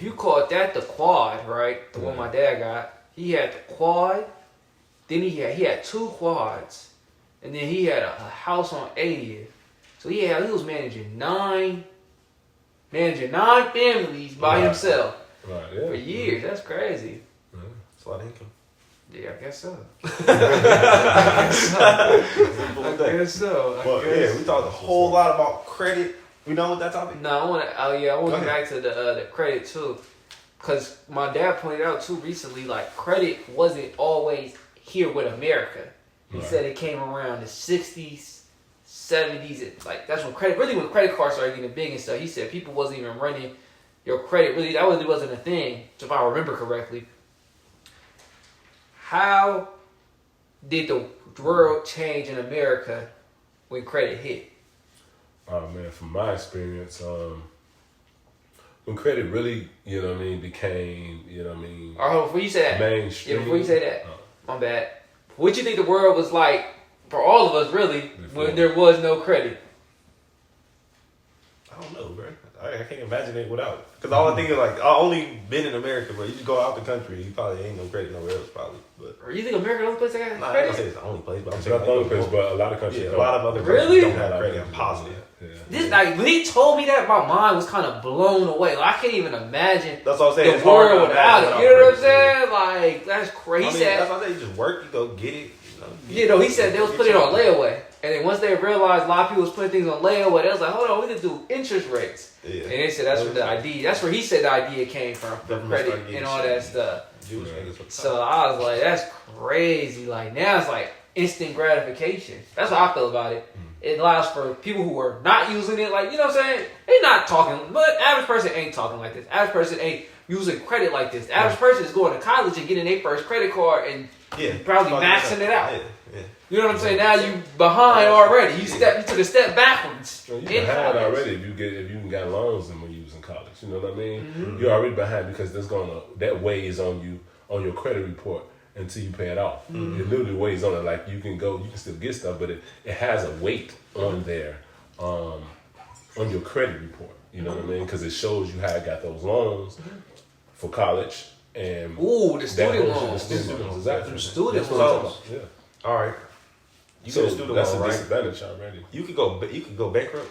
Speaker 1: you call that the quad, right? The one my dad got, he had the quad. Then he had 2 quads, and then he had a house on 80th. So he was managing 9 families by himself for years. That's crazy.
Speaker 2: It's a lot of income.
Speaker 1: Yeah, I guess so.
Speaker 2: I
Speaker 1: guess so.
Speaker 2: We talked a whole lot about credit. We done with that topic?
Speaker 1: No, I want to get back to the credit too, because my dad pointed out too recently, like credit wasn't always here with America. He said it came around the 60s, 70s, like that's when credit cards started getting big and stuff. He said people wasn't even running your credit, really, that really wasn't a thing, if I remember correctly. How did the world change in America when credit hit?
Speaker 3: Oh man, from my experience, when credit really,
Speaker 1: Or
Speaker 3: became,
Speaker 1: before you say that,
Speaker 3: mainstream.
Speaker 1: before you say that, my bad. what you think the world was like for all of us, really, when there was no credit?
Speaker 2: I don't know, bro. I can't imagine it without. Because all I think is like, I only been in America, but you just go out the country, you probably ain't no credit nowhere else, probably. But
Speaker 1: Or you think America the only place that got
Speaker 2: nah, I
Speaker 1: credit?
Speaker 2: don't say it's the only place, but I'm
Speaker 3: It's
Speaker 2: saying
Speaker 3: not the only place, but a lot of countries
Speaker 2: yeah, a
Speaker 3: don't.
Speaker 2: lot of other
Speaker 1: Really?
Speaker 2: countries don't have credit. I'm positive.
Speaker 3: Yeah.
Speaker 1: This like when he told me that, my mind was kind of blown away. Like, I can't even imagine
Speaker 2: That's what I'm saying.
Speaker 1: the
Speaker 2: It's hard to
Speaker 1: world without
Speaker 2: imagine
Speaker 1: it. You know what I'm
Speaker 2: credit.
Speaker 1: saying? Like, that's crazy.
Speaker 2: I mean, that's what I say. You just work, you go get it.
Speaker 1: You know, he said they was putting it on layaway. And then once they realized a lot of people was putting things on layaway, they was like, hold on, we could do interest rates.
Speaker 2: Yeah.
Speaker 1: And they said that's where the idea, that's where he said the idea came from, for
Speaker 2: Government
Speaker 1: credit
Speaker 2: started getting
Speaker 1: and all
Speaker 2: shit.
Speaker 1: that stuff.
Speaker 2: Jewish niggas with
Speaker 1: So I was like, that's crazy. Like, now it's like instant gratification. That's how I feel about it. It allows for people who are not using it, like, you know what I'm saying? They not talking, but average person ain't talking like this. Average person ain't using credit like this. The average person is going to college and getting their first credit card and probably maxing it out.
Speaker 2: Yeah.
Speaker 1: You know what I'm saying? Now you behind already. You took a step backwards.
Speaker 3: You
Speaker 1: in
Speaker 3: behind
Speaker 1: college.
Speaker 3: already if you got loans and when you was in college. You know what I mean? You're already behind because that weighs on you on your credit report until you pay it off. It literally weighs on it. Like you can still get stuff, but it has a weight on there, on your credit report. You know what I mean? Because it shows you how I got those loans for college and
Speaker 1: Ooh, the student loans.
Speaker 3: The student loans, exactly.
Speaker 1: The student
Speaker 3: loans. Yeah.
Speaker 2: All right. You
Speaker 3: So
Speaker 2: get a student
Speaker 3: that's
Speaker 2: loan,
Speaker 3: a
Speaker 2: right?
Speaker 3: disadvantage already.
Speaker 2: You could go bankrupt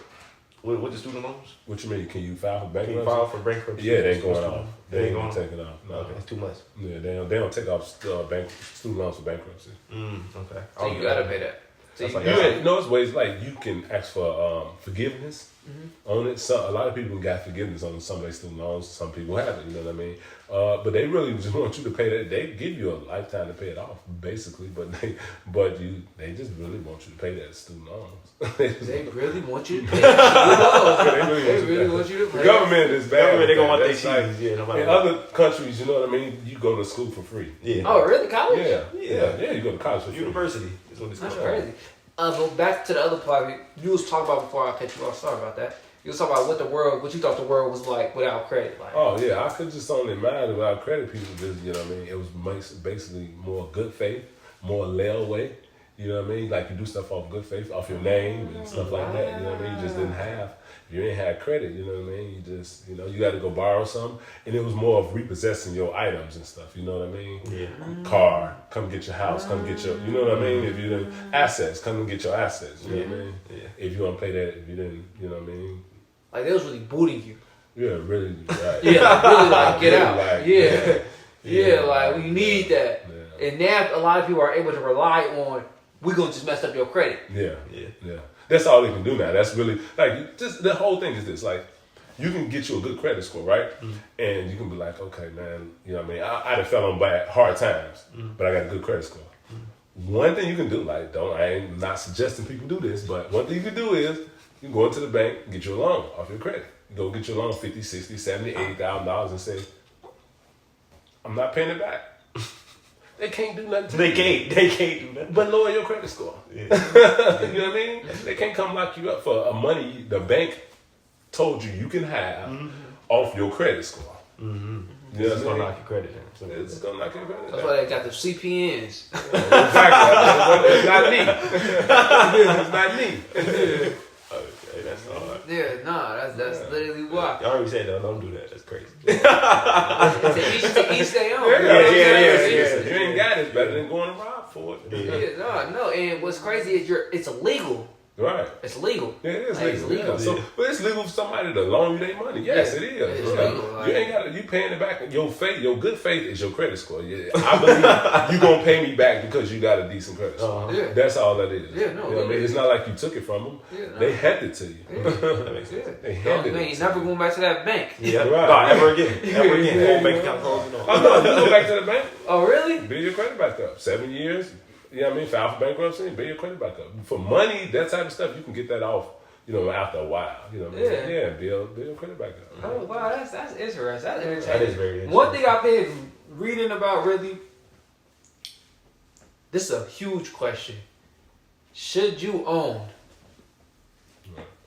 Speaker 2: with the student loans.
Speaker 3: What you mean? Can you file for
Speaker 2: Can
Speaker 3: bankruptcy?
Speaker 2: you file for bankruptcy?
Speaker 3: Yeah, they ain't going off. They ain't
Speaker 2: going
Speaker 3: gonna take it off. No,
Speaker 2: Okay, it's too much.
Speaker 3: yeah, they don't take off student loans for bankruptcy.
Speaker 2: Okay.
Speaker 1: So you gotta pay that. So
Speaker 2: That's
Speaker 1: you
Speaker 2: like-
Speaker 3: You know, it's ways like you can ask for forgiveness on it. So a lot of people got forgiveness on some of their student loans. Some people haven't. You know what I mean? But they really just want you to pay that. They give you a lifetime to pay it off, basically. But they just really want you to pay that student loans.
Speaker 1: They really want you to pay that. They really want you to pay
Speaker 3: The government is bad.
Speaker 2: Government, they gonna want
Speaker 3: That's
Speaker 2: their
Speaker 3: like-
Speaker 2: cheese. Yeah, nobody
Speaker 3: in
Speaker 2: want-
Speaker 3: other countries, you know what I mean? You go to school for free.
Speaker 2: Yeah.
Speaker 1: Oh, really? College?
Speaker 3: Yeah. You go to college for free.
Speaker 2: University is what it's
Speaker 1: That's
Speaker 2: called.
Speaker 1: crazy. But back to the other part you was talking about before I cut you off. Sorry about that. You was talking about what you thought the world was like without credit. Like,
Speaker 3: Oh yeah, I could just only imagine without credit people just, you know what I mean? It was basically more good faith, more layaway. You know what I mean? Like you do stuff off good faith, off your name and stuff like that. You know what I mean? You just didn't have, if you ain't had credit, you know what I mean? You just, you got to go borrow something. And it was more of repossessing your items and stuff. You know what I mean?
Speaker 2: Yeah.
Speaker 3: Car, come get your house, come get your, you know what I mean? If you didn't, assets, come and get your assets. You know what I mean?
Speaker 2: Yeah.
Speaker 3: If you want to pay that, if you didn't, you know what I mean?
Speaker 1: like they was really booting you.
Speaker 3: Yeah, really, right.
Speaker 1: Yeah, like, really like get
Speaker 3: Really,
Speaker 1: out.
Speaker 3: like,
Speaker 1: Yeah.
Speaker 3: yeah.
Speaker 1: Like we need that.
Speaker 3: Yeah.
Speaker 1: And now a lot of people are able to rely on, we're gonna just mess up your credit.
Speaker 3: Yeah. That's all they can do now. That's really like just the whole thing is this. Like you can get you a good credit score, right? And you can be like, okay, man, you know what I mean? I done fell on hard times, but I got a good credit score. One thing you can do, like, I ain't not suggesting people do this, but one thing you can do is you can go into the bank and get you a loan off your credit. You go get your loan $50,000, $60,000, $70,000, $80,000 and say, I'm not paying it back. They can't do nothing to
Speaker 2: They
Speaker 3: you.
Speaker 2: can't do that.
Speaker 3: But lower your credit score.
Speaker 2: Yeah.
Speaker 3: You know what I mean? They can't come lock you up for money the bank told you can have off your credit score. You know
Speaker 2: It's
Speaker 3: what I
Speaker 2: gonna
Speaker 3: mean?
Speaker 2: knock your creddet down.
Speaker 3: It's gonna knock your credit
Speaker 1: That's
Speaker 3: down.
Speaker 1: why they got the CPNs.
Speaker 3: Exactly. It's not me. It's not me.
Speaker 2: Okay, that's hard.
Speaker 1: Yeah, that's literally why.
Speaker 2: Y'all already said that. Don't do that. That's crazy.
Speaker 1: To each their own.
Speaker 3: You ain't got it. It's better than going to rob for it.
Speaker 1: Yeah, no. And what's crazy is it's illegal.
Speaker 3: Right.
Speaker 1: It's legal.
Speaker 3: Yeah, it is
Speaker 1: Like, it's
Speaker 3: legal.
Speaker 1: legal.
Speaker 3: Yeah. So, but it's legal for somebody to loan you their money. Yes,
Speaker 1: Yeah.
Speaker 3: it is.
Speaker 1: It's
Speaker 3: Yeah.
Speaker 1: legal, like-
Speaker 3: You ain't got you paying it back. Your faith, your good faith is your credit score. Yeah, I believe you gonna pay me back because you got a decent credit score.
Speaker 1: Yeah.
Speaker 3: That's all that is.
Speaker 1: Yeah, no,
Speaker 3: You know what I mean?
Speaker 1: really.
Speaker 3: It's not like you took it from them.
Speaker 1: Yeah, no.
Speaker 3: They handed it to you.
Speaker 2: That makes sense.
Speaker 3: They
Speaker 1: No,
Speaker 3: handed
Speaker 1: man,
Speaker 3: it.
Speaker 1: you're never going back to that bank.
Speaker 2: Yeah.
Speaker 3: Right.
Speaker 2: Nah, ever again. Ever again. Whole bank account closing
Speaker 3: Oh
Speaker 2: on.
Speaker 3: no, you go back to the bank,
Speaker 1: Oh, really?
Speaker 3: build your credit back up. 7 years. You know what I mean? File for bankruptcy and build your credit back up. For money, that type of stuff, you can get that off. After a while, you know what I mean?
Speaker 1: Yeah.
Speaker 3: Yeah, build your credit back up.
Speaker 1: Oh, wow, that's interesting. That's entertaining.
Speaker 2: That is very interesting.
Speaker 1: One thing I've been reading about really, this is a huge question. Should you own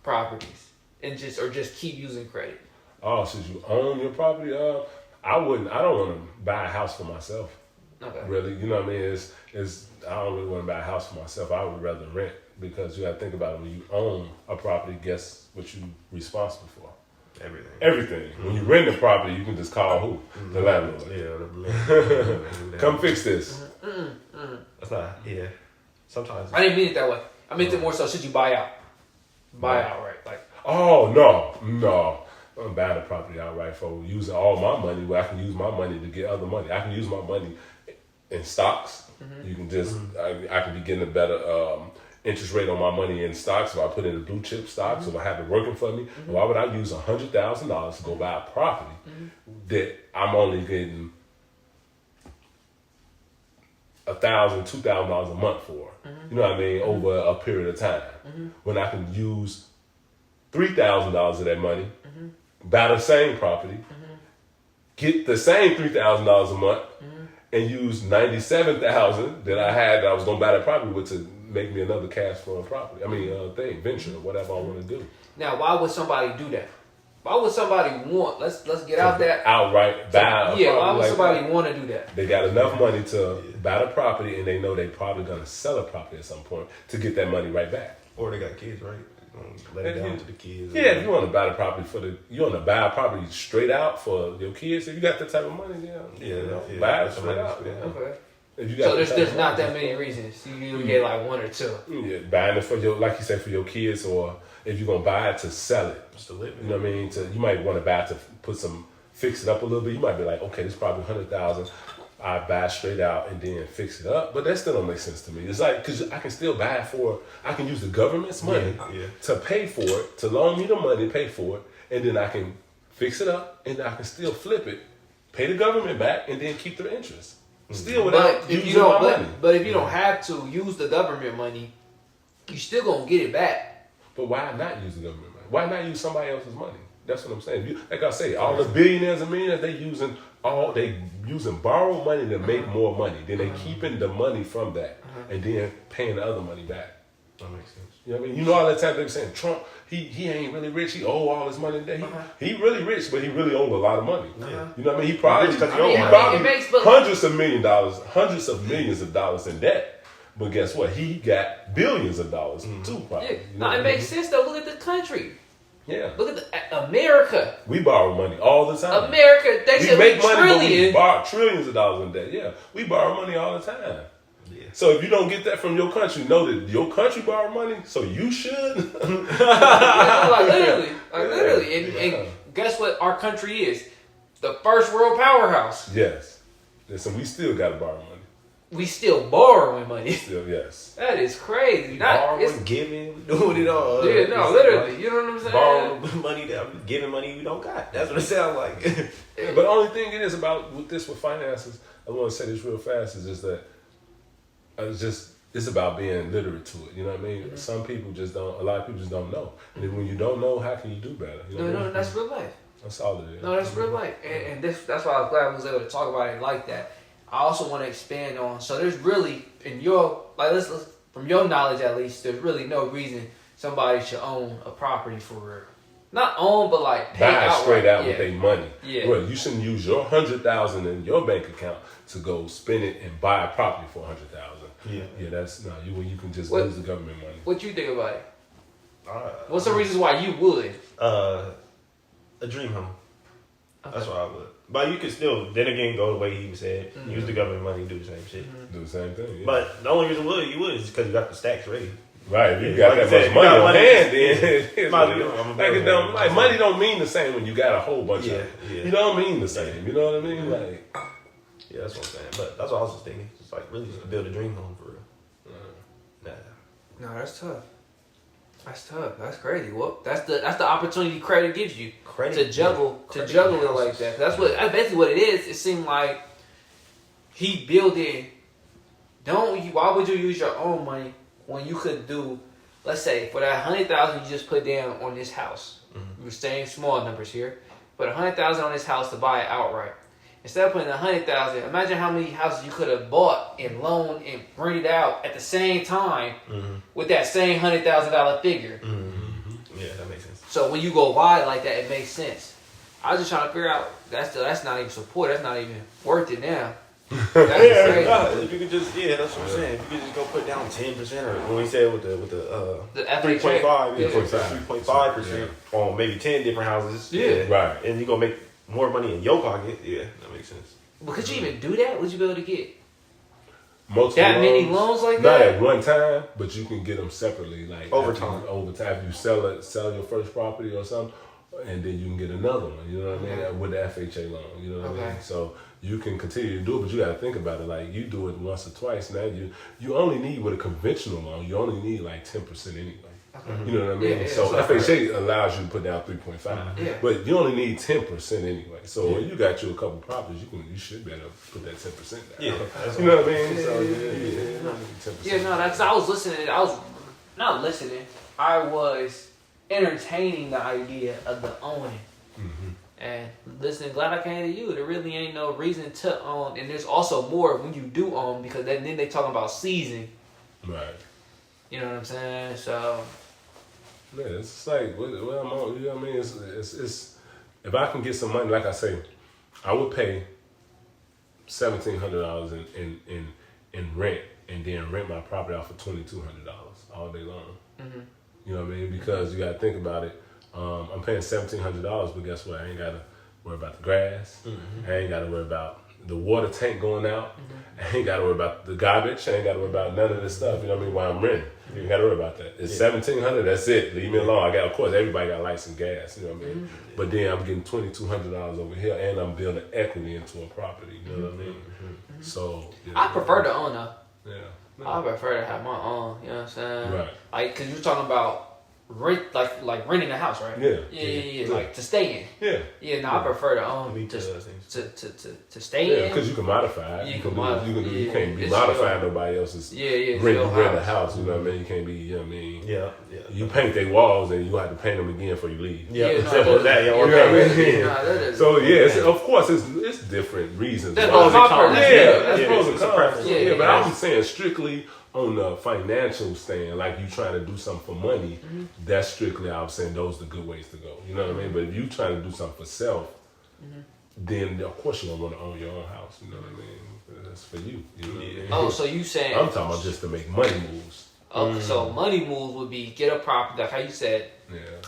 Speaker 1: properties and just keep using credit?
Speaker 3: Oh, should you own your property? I wouldn't. I don't want to buy a house for myself.
Speaker 1: Okay.
Speaker 3: Really, you know what I mean? It's I don't really want to buy a house for myself. I would rather rent because you got to think about it. When you own a property, guess what you responsible for? Everything. When you rent a property, you can just call who? The landlord.
Speaker 2: Yeah, the landlord.
Speaker 3: Come fix this.
Speaker 2: That's not. Yeah. Sometimes.
Speaker 1: I didn't mean it that way. I meant it more so. Should you buy out? Buy outright, like.
Speaker 3: Oh no. I'm buying a property outright for using all my money where I can use my money to get other money. I can use my money in stocks. You can just I can be getting a better interest rate on my money in stocks if I put in the blue chip stocks if I have it working for me. Why would I use $100,000 to go buy a property that I'm only getting $1,000, $2,000 a month for? You know what I mean? Over a period of time, when I can use $3,000 of that money, buy the same property, get the same $3,000 a month, and use $97,000 that I had that I was gonna buy that property with to make me another cash flow property. I mean, venture, whatever I want to do.
Speaker 1: Now, why would somebody do that? Why would somebody want? Let's get out that
Speaker 3: outright buy.
Speaker 1: Why would somebody want to do that?
Speaker 3: They got enough money to buy the property, and they know they probably gonna sell a property at some point to get that money right back.
Speaker 2: Or they got kids, right? Let it down to the kids.
Speaker 3: Yeah, if you want to buy the property you want to buy a property straight out for your kids. If you got that type of money, buy it straight out. Yeah.
Speaker 1: Okay.
Speaker 3: If you got
Speaker 1: there's not that many reasons. You get like one or two.
Speaker 3: Yeah, buying it for like you said, for your kids, or if you're gonna buy it to sell it,
Speaker 2: just to live.
Speaker 3: You know what I mean? You might want to buy it to fix it up a little bit. You might be like, okay, this is probably $100,000. I buy it straight out and then fix it up, but that still don't make sense to me. It's like, because I can still buy it I can use the government's money to pay for it, to loan me the money, pay for it, and then I can fix it up, and I can still flip it, pay the government back, and then keep the interest. Still without using my money.
Speaker 1: But if you don't have to use the government money, you still gonna get it back.
Speaker 3: But why not use the government money? Why not use somebody else's money? That's what I'm saying. Like I say, all the billionaires and millionaires, they using borrowed money to make more money. Then they keeping the money from that and then paying the other money back.
Speaker 2: That makes sense.
Speaker 3: You know what I mean? You know all the time they were saying Trump, he ain't really rich. He owe all his money today. He really rich, but he really owed a lot of money. You know what I mean? He probably hundreds of millions of dollars in debt. But guess what? He got billions of dollars too. Probably.
Speaker 1: Yeah. You know it makes sense though. Look at the country.
Speaker 3: Yeah.
Speaker 1: Look at America.
Speaker 3: We borrow money all the time.
Speaker 1: America, they should make money,
Speaker 3: but we borrow trillions of dollars in debt. Yeah, we borrow money all the time. Yeah. So if you don't get that from your country, know that your country borrow money, so you should.
Speaker 1: Literally. And guess what our country is? The first world powerhouse.
Speaker 3: Yes. Listen, we still got to borrow money.
Speaker 1: We still borrowing money.
Speaker 3: Still, yes.
Speaker 1: That is crazy.
Speaker 2: Borrowing, giving, doing it all.
Speaker 1: Yeah, no, literally. Like, you know what I'm saying?
Speaker 2: Borrowing money, giving money you don't got. That's what it sounds like.
Speaker 3: But the only thing it is about with finances, I want to say this real fast, is just that it's about being literate to it. You know what I mean? Some people a lot of people just don't know. And then when you don't know, how can you do better? You know
Speaker 1: no, that's real life.
Speaker 3: That's all it is.
Speaker 1: No, that's real life. And that's why I was glad I was able to talk about it like that. I also want to expand on, so there's really, let's from your knowledge at least, there's really no reason somebody should own a property for real. Not own, but like pay
Speaker 3: buy
Speaker 1: outright.
Speaker 3: Straight out with their money.
Speaker 1: Yeah.
Speaker 3: Well, you shouldn't use your $100,000 in your bank account to go spend it and buy a property for $100,000. Yeah, that's no. You can just use the government money.
Speaker 1: What you think about it? What's the reasons why you would?
Speaker 2: A dream home. Okay. That's what I would. But you could still, then again, go the way he said. Use the government money, do the same shit.
Speaker 3: Do the same thing. Yeah.
Speaker 2: But the only reason you would is because you got the stacks ready.
Speaker 3: Right, you got that much money on hand. Then money don't mean the same when you got a whole bunch of it. You don't mean the same. You know what I mean? Like,
Speaker 2: yeah, that's what I'm saying. But that's what I was just thinking. Just like really just build a dream home for real.
Speaker 1: No, that's tough. That's tough. That's crazy. Well, that's the opportunity credit gives you to juggle it like that. That's basically what it is. It seemed like he built it. Why would you use your own money when you could do, let's say, for that $100,000 you just put down on this house? We're saying small numbers here. Put $100,000 on this house to buy it outright. Instead of putting $100,000, imagine how many houses you could have bought and loaned and rented out at the same time with that same $100,000 figure.
Speaker 2: Yeah, that makes sense.
Speaker 1: So when you go wide like that, it makes sense. I was just trying to figure out that's not even support. That's not even worth it now. That's crazy.
Speaker 2: If you could just, that's what I'm saying. If you could just go put down 10%, or when we said with the
Speaker 1: The
Speaker 2: 3.5,
Speaker 3: 3.5%,
Speaker 2: 3.5% on maybe 10 different houses.
Speaker 3: Right.
Speaker 2: And you gonna make more money in your pocket. Yeah, that makes sense.
Speaker 1: But could you even do that? Would you be able to get
Speaker 3: multiple
Speaker 1: that many loans like
Speaker 3: not
Speaker 1: that?
Speaker 3: at one time, but you can get them separately, like
Speaker 2: over time.
Speaker 3: If you sell your first property or something, and then you can get another one. You know what I mean? With the FHA loan. You know what I mean? So you can continue to do it, but you got to think about it. Like you do it once or twice. Now you only need with a conventional loan, you only need like 10% anyway. You know what I mean? So FHA allows you to put down 3.5, but you only need 10% anyway. So when you got you a couple properties, you should be able to put that 10% down. You know what I mean? So
Speaker 1: I was listening. I was not listening. I was entertaining the idea of the owning. And listening, glad I came to you. There really ain't no reason to own, and there's also more when you do own, because then they talking about season.
Speaker 3: Right.
Speaker 1: You know what I'm saying? So
Speaker 3: yeah, it's like what I'm on. You know what I mean? It's if I can get some money, like I say, I would pay $1,700 in rent, and then rent my property out for $2,200 all day long. You know what I mean? Because you got to think about it. I'm paying $1,700, but guess what? I ain't got to worry about the grass. I ain't got to worry about the water tank going out. I ain't got to worry about the garbage. I ain't got to worry about none of this stuff. You know what I mean? While I'm renting, you ain't got to worry about that. It's $1,700. That's it. Leave me alone. Of course, everybody got lights and gas. You know what I mean? But then I'm getting $2,200 over here, and I'm building equity into a property. You know what I mean? So
Speaker 1: I prefer to own though.
Speaker 3: Yeah.
Speaker 1: I prefer to have my own. You know what I'm saying?
Speaker 3: Right.
Speaker 1: Like, cause you're talking about rent, like renting a house, right? Yeah. Like to stay in. I prefer to own to stay in.
Speaker 3: Because you can modify it. You can't be
Speaker 1: it's
Speaker 3: modifying nobody else's rent a house. You know what I mean? You can't be. You know what I mean?
Speaker 2: Yeah.
Speaker 3: You paint their walls, and you have to paint them again before you leave. So of course it's different reasons.
Speaker 1: That's
Speaker 3: pros and
Speaker 1: cons.
Speaker 3: That's pros and cons. But
Speaker 1: I'm
Speaker 3: I'm saying strictly on the financial stand, like you trying to do something for money, that's strictly, I'm saying those are the good ways to go. You know what I mean? But if you trying to do something for self, then of course you're going to want to own your own house. You know what I mean? That's for you. You know what I mean?
Speaker 1: Oh, so you saying...
Speaker 3: I'm talking about just to make money moves.
Speaker 1: Oh, so money moves would be get a property, like how you said,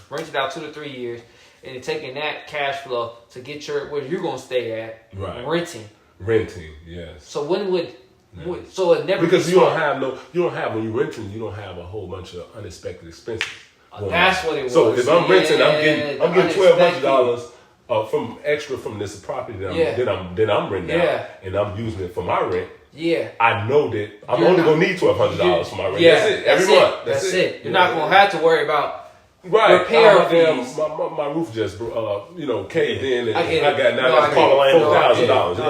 Speaker 1: rent it out 2 to 3 years, and then taking that cash flow to get where you're going to stay at, renting, yes. So when would... So it never
Speaker 3: because you don't have when you're renting, you don't have a whole bunch of unexpected expenses.
Speaker 1: That's what it was.
Speaker 3: So if I'm renting, I'm getting $1,200 from extra from this property that I'm renting out, and I'm using it for my rent. I know that I'm only gonna need $1,200 for my rent. That's it. Every month. That's it.
Speaker 1: You're not gonna have to worry about
Speaker 3: repair fees. My roof just caved in, and I just call $4,000.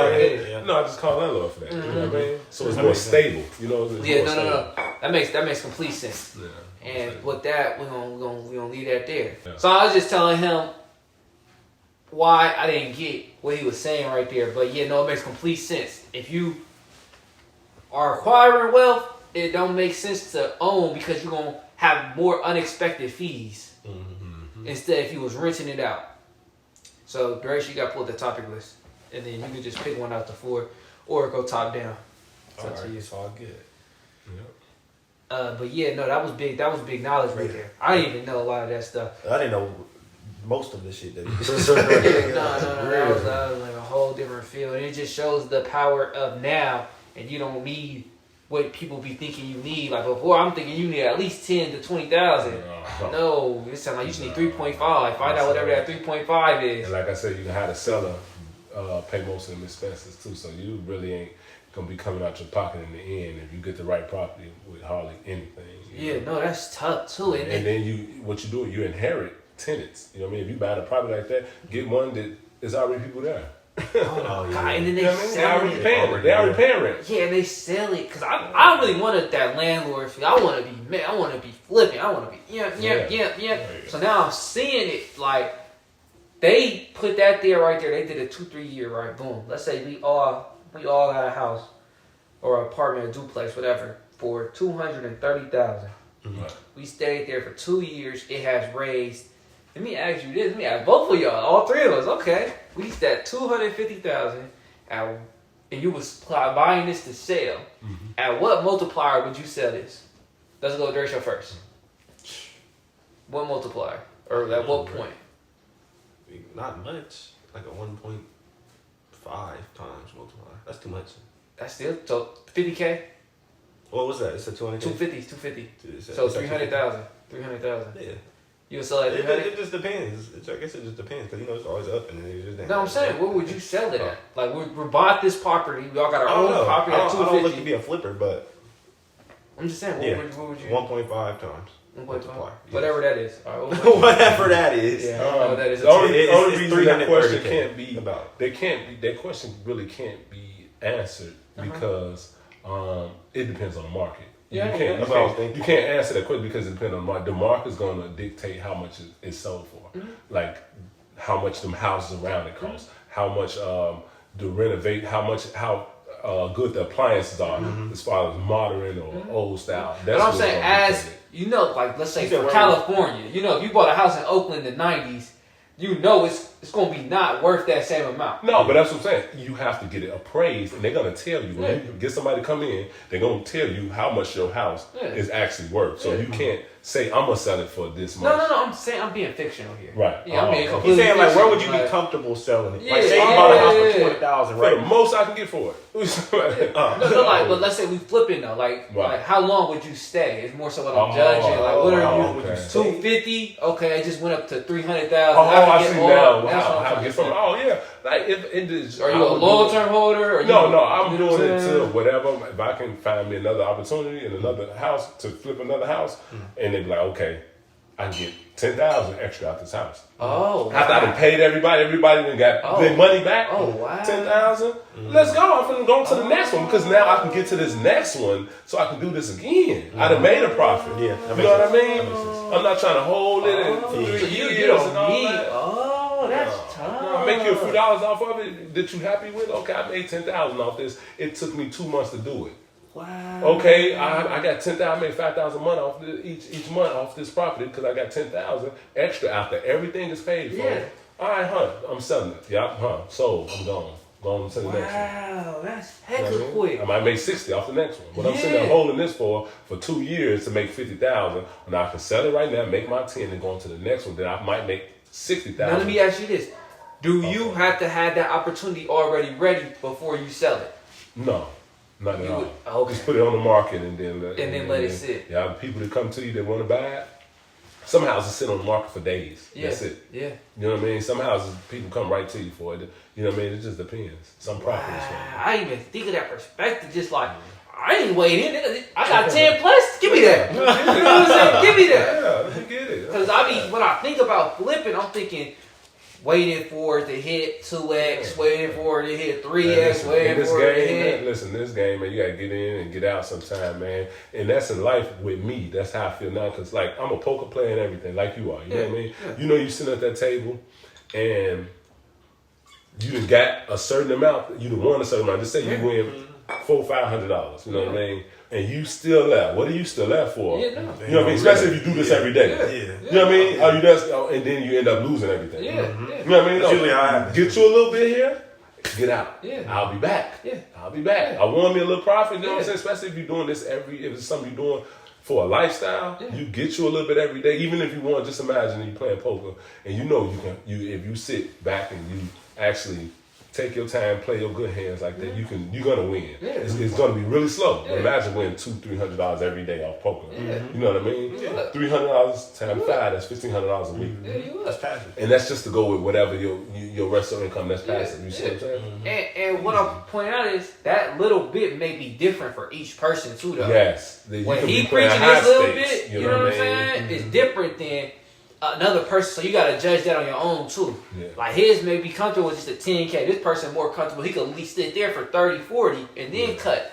Speaker 3: I just call landlord for that. You know what I mean? So it's more stable. You know?
Speaker 1: No. That makes complete sense. And with that, we're gonna leave that there. So I was just telling him why I didn't get what he was saying right there, but it makes complete sense. If you are acquiring wealth, it don't make sense to own because you're gonna have more unexpected fees instead if you was renting it out. So, Grace, you got to pull up the topic list, and then you can just pick one out the 4 or go top down.
Speaker 2: It's all good.
Speaker 1: But that was big. That was big knowledge right there. I didn't even know a lot of that stuff.
Speaker 2: I didn't know most of the shit that you
Speaker 1: said. No. That was like a whole different field. And it just shows the power of now, and you don't need what people be thinking you need. Like before, I'm thinking you need at least 10 to 20,000. No, it sounds like you just need 3.5. Find out whatever that 3.5 is.
Speaker 3: And like I said, you can have the seller pay most of them expenses too. So you really ain't gonna be coming out your pocket in the end if you get the right property with hardly anything.
Speaker 1: That's tough too.
Speaker 3: And then you inherit tenants. You know what I mean? If you buy a property like that, get one that is already people there.
Speaker 1: God, and then they sell it.
Speaker 3: They already paying rent.
Speaker 1: Yeah, and they sell it because I really wanted that landlord fee. I want to be flipping. I want to be yeah. So now I'm seeing it like they put that there right there. They did a 2-3 year right. Boom. Let's say we all got a house or an apartment, a duplex, whatever, for $230,000. We stayed there for 2 years. It has raised. Let me ask you this. Let me ask both of y'all, all 3 of us. Okay, we stayed at $250,000, and you was buying this to sell, at what multiplier would you sell this? Let's go with Derecho first. What multiplier? Or at what point?
Speaker 2: Not much. Like a 1.5 times multiplier. That's too much.
Speaker 1: That's still, so 50K?
Speaker 2: What was that? It's a 200K?
Speaker 1: 250.
Speaker 2: It's
Speaker 1: So 300,000. 300,000.
Speaker 2: Yeah.
Speaker 1: You would sell it at 300?
Speaker 2: It just depends. I guess it just depends because it's always up and then it just.
Speaker 1: No, I'm saying, what would you sell it at? Like, we bought this property. We all got our own property at 250.
Speaker 2: I don't look to be a flipper, but.
Speaker 1: I'm just saying, what would you?
Speaker 2: 1.5 times.
Speaker 1: 1.5. Whatever that is. All right,
Speaker 2: whatever that is.
Speaker 1: Yeah, I know what that is.
Speaker 3: The only reason that question
Speaker 2: 330K
Speaker 3: can't be that question really can't be answered because it depends on the market. You can't answer that question because it depends on the market. The market's going to dictate how much it's sold for, like how much them houses around it cost, how much to renovate, how good the appliances are as far as modern or old style. That's
Speaker 1: what I'm saying, as you know, like let's say for California, you know, if you bought a house in Oakland in the 90s, you know it's going to be not worth that same amount.
Speaker 3: No, but that's what I'm saying. You have to get it appraised, and they're going to tell you. When you get somebody to come in, they're going to tell you how much your house is actually worth. So you can't say, I'm going to sell it for this much.
Speaker 1: No, I'm saying I'm being fictional here.
Speaker 3: Right.
Speaker 1: Yeah, I'm being completely
Speaker 2: He's saying, like, where would you
Speaker 1: fictional,
Speaker 2: be comfortable selling it?
Speaker 1: Yeah,
Speaker 2: Like, say you bought a house for 20,000, right?
Speaker 3: For the most I can get for it.
Speaker 1: No, like, but let's say we flipping though. Like how long would you stay? It's more so what I'm judging. Like, what are you? 250? Okay, it just went up to 300,000.
Speaker 3: I see now. How I get from? Oh yeah, like if it is.
Speaker 1: Are you a long-term holder? Or
Speaker 3: No, I'm doing it till whatever. If I can find me another opportunity in another house to flip another house, and they be like, okay, I can get 10,000 extra out this house.
Speaker 1: Oh,
Speaker 3: after I done paid everybody done got their money back.
Speaker 1: Oh wow,
Speaker 3: 10,000. Let's go. I'm finna go to the next one because now I can get to this next one, so I can do this again. I done made a profit.
Speaker 2: Yeah,
Speaker 3: you know what I mean. I'm not trying to hold it in 3 years
Speaker 1: you don't
Speaker 3: and all
Speaker 1: need.
Speaker 3: that.
Speaker 1: Oh, that's tough.
Speaker 3: I make you a few dollars off of it that you happy with. Okay, I made 10,000 off this. It took me 2 months to do it.
Speaker 1: Wow. Okay,
Speaker 3: I got 10,000. I made 5,000 a month off each month off this property because I got 10,000 extra after everything is paid for.
Speaker 1: Yeah.
Speaker 3: All right, I'm selling it. Sold. I'm gone. Going to the next one.
Speaker 1: Wow, that's hecka quick.
Speaker 3: I might make 60 off the next one. But I'm sitting there holding this for 2 years to make 50,000. And I can sell it right now, make my 10, and go on to the next one. Then I might make 60,000.
Speaker 1: Now let me ask you this: do you have to have that opportunity already ready before you sell it?
Speaker 3: No. Not at all.
Speaker 1: Okay.
Speaker 3: Just put it on the market and then
Speaker 1: let it sit.
Speaker 3: Yeah, people that come to you that want to buy it. Some houses sit on the market for days.
Speaker 1: Yeah.
Speaker 3: That's it.
Speaker 1: Yeah.
Speaker 3: You know what I mean? Some houses people come right to you for it. You know what I mean? It just depends. Some properties.
Speaker 1: I didn't even think of that perspective. Just like I ain't waiting. I got 10 plus. Give me that. You know what I'm saying? Give me that.
Speaker 3: Yeah, let me get it.
Speaker 1: Because when I think about flipping, I'm thinking waiting for it to hit 2x, waiting for it to hit 3x, waiting for it to hit.
Speaker 3: Listen, this game, man, you gotta get in and get out sometime, man. And that's in life with me. That's how I feel now. Because, like, I'm a poker player and everything, like you are. You know what I mean? Yeah. You know, you sitting at that table and you done got a certain amount. You done won a certain amount. Just say you win $400-500. You know what I mean? And you still left. What are you still left for?
Speaker 1: Yeah, no.
Speaker 3: You know what I mean? Especially if you do this every day.
Speaker 2: Yeah.
Speaker 3: You know what I mean? Are you just, and then you end up losing everything.
Speaker 1: Yeah.
Speaker 3: You know what I mean?
Speaker 2: Usually how it happens.
Speaker 3: Get you a little bit here, get out.
Speaker 1: Yeah.
Speaker 3: I'll be back.
Speaker 1: Yeah.
Speaker 3: I'll be back. I want me a little profit. You know what I'm saying? Especially if you're doing this if it's something you're doing for a lifestyle, you get you a little bit every day. Even if you want, just imagine you playing poker and you know if you sit back and you actually take your time, play your good hands like that, you're gonna win. Yeah. It's gonna be really slow. But imagine winning $200-300 every day off poker. Yeah. You know what I mean? Yeah. $300 times 5, that's $1,500 a week.
Speaker 1: Yeah,
Speaker 2: that's passive.
Speaker 3: And that's just to go with whatever your rest of income. That's passive. You see what I'm saying?
Speaker 1: And what I'm pointing out is that little bit may be different for each person too, though.
Speaker 3: Yes.
Speaker 1: When he preaching this little bit, you know what I'm saying? It's different than another person, so you gotta judge that on your own too. Yeah. Like his may be comfortable with just a 10K. This person more comfortable. He could at least sit there for 30, 40 and then cut.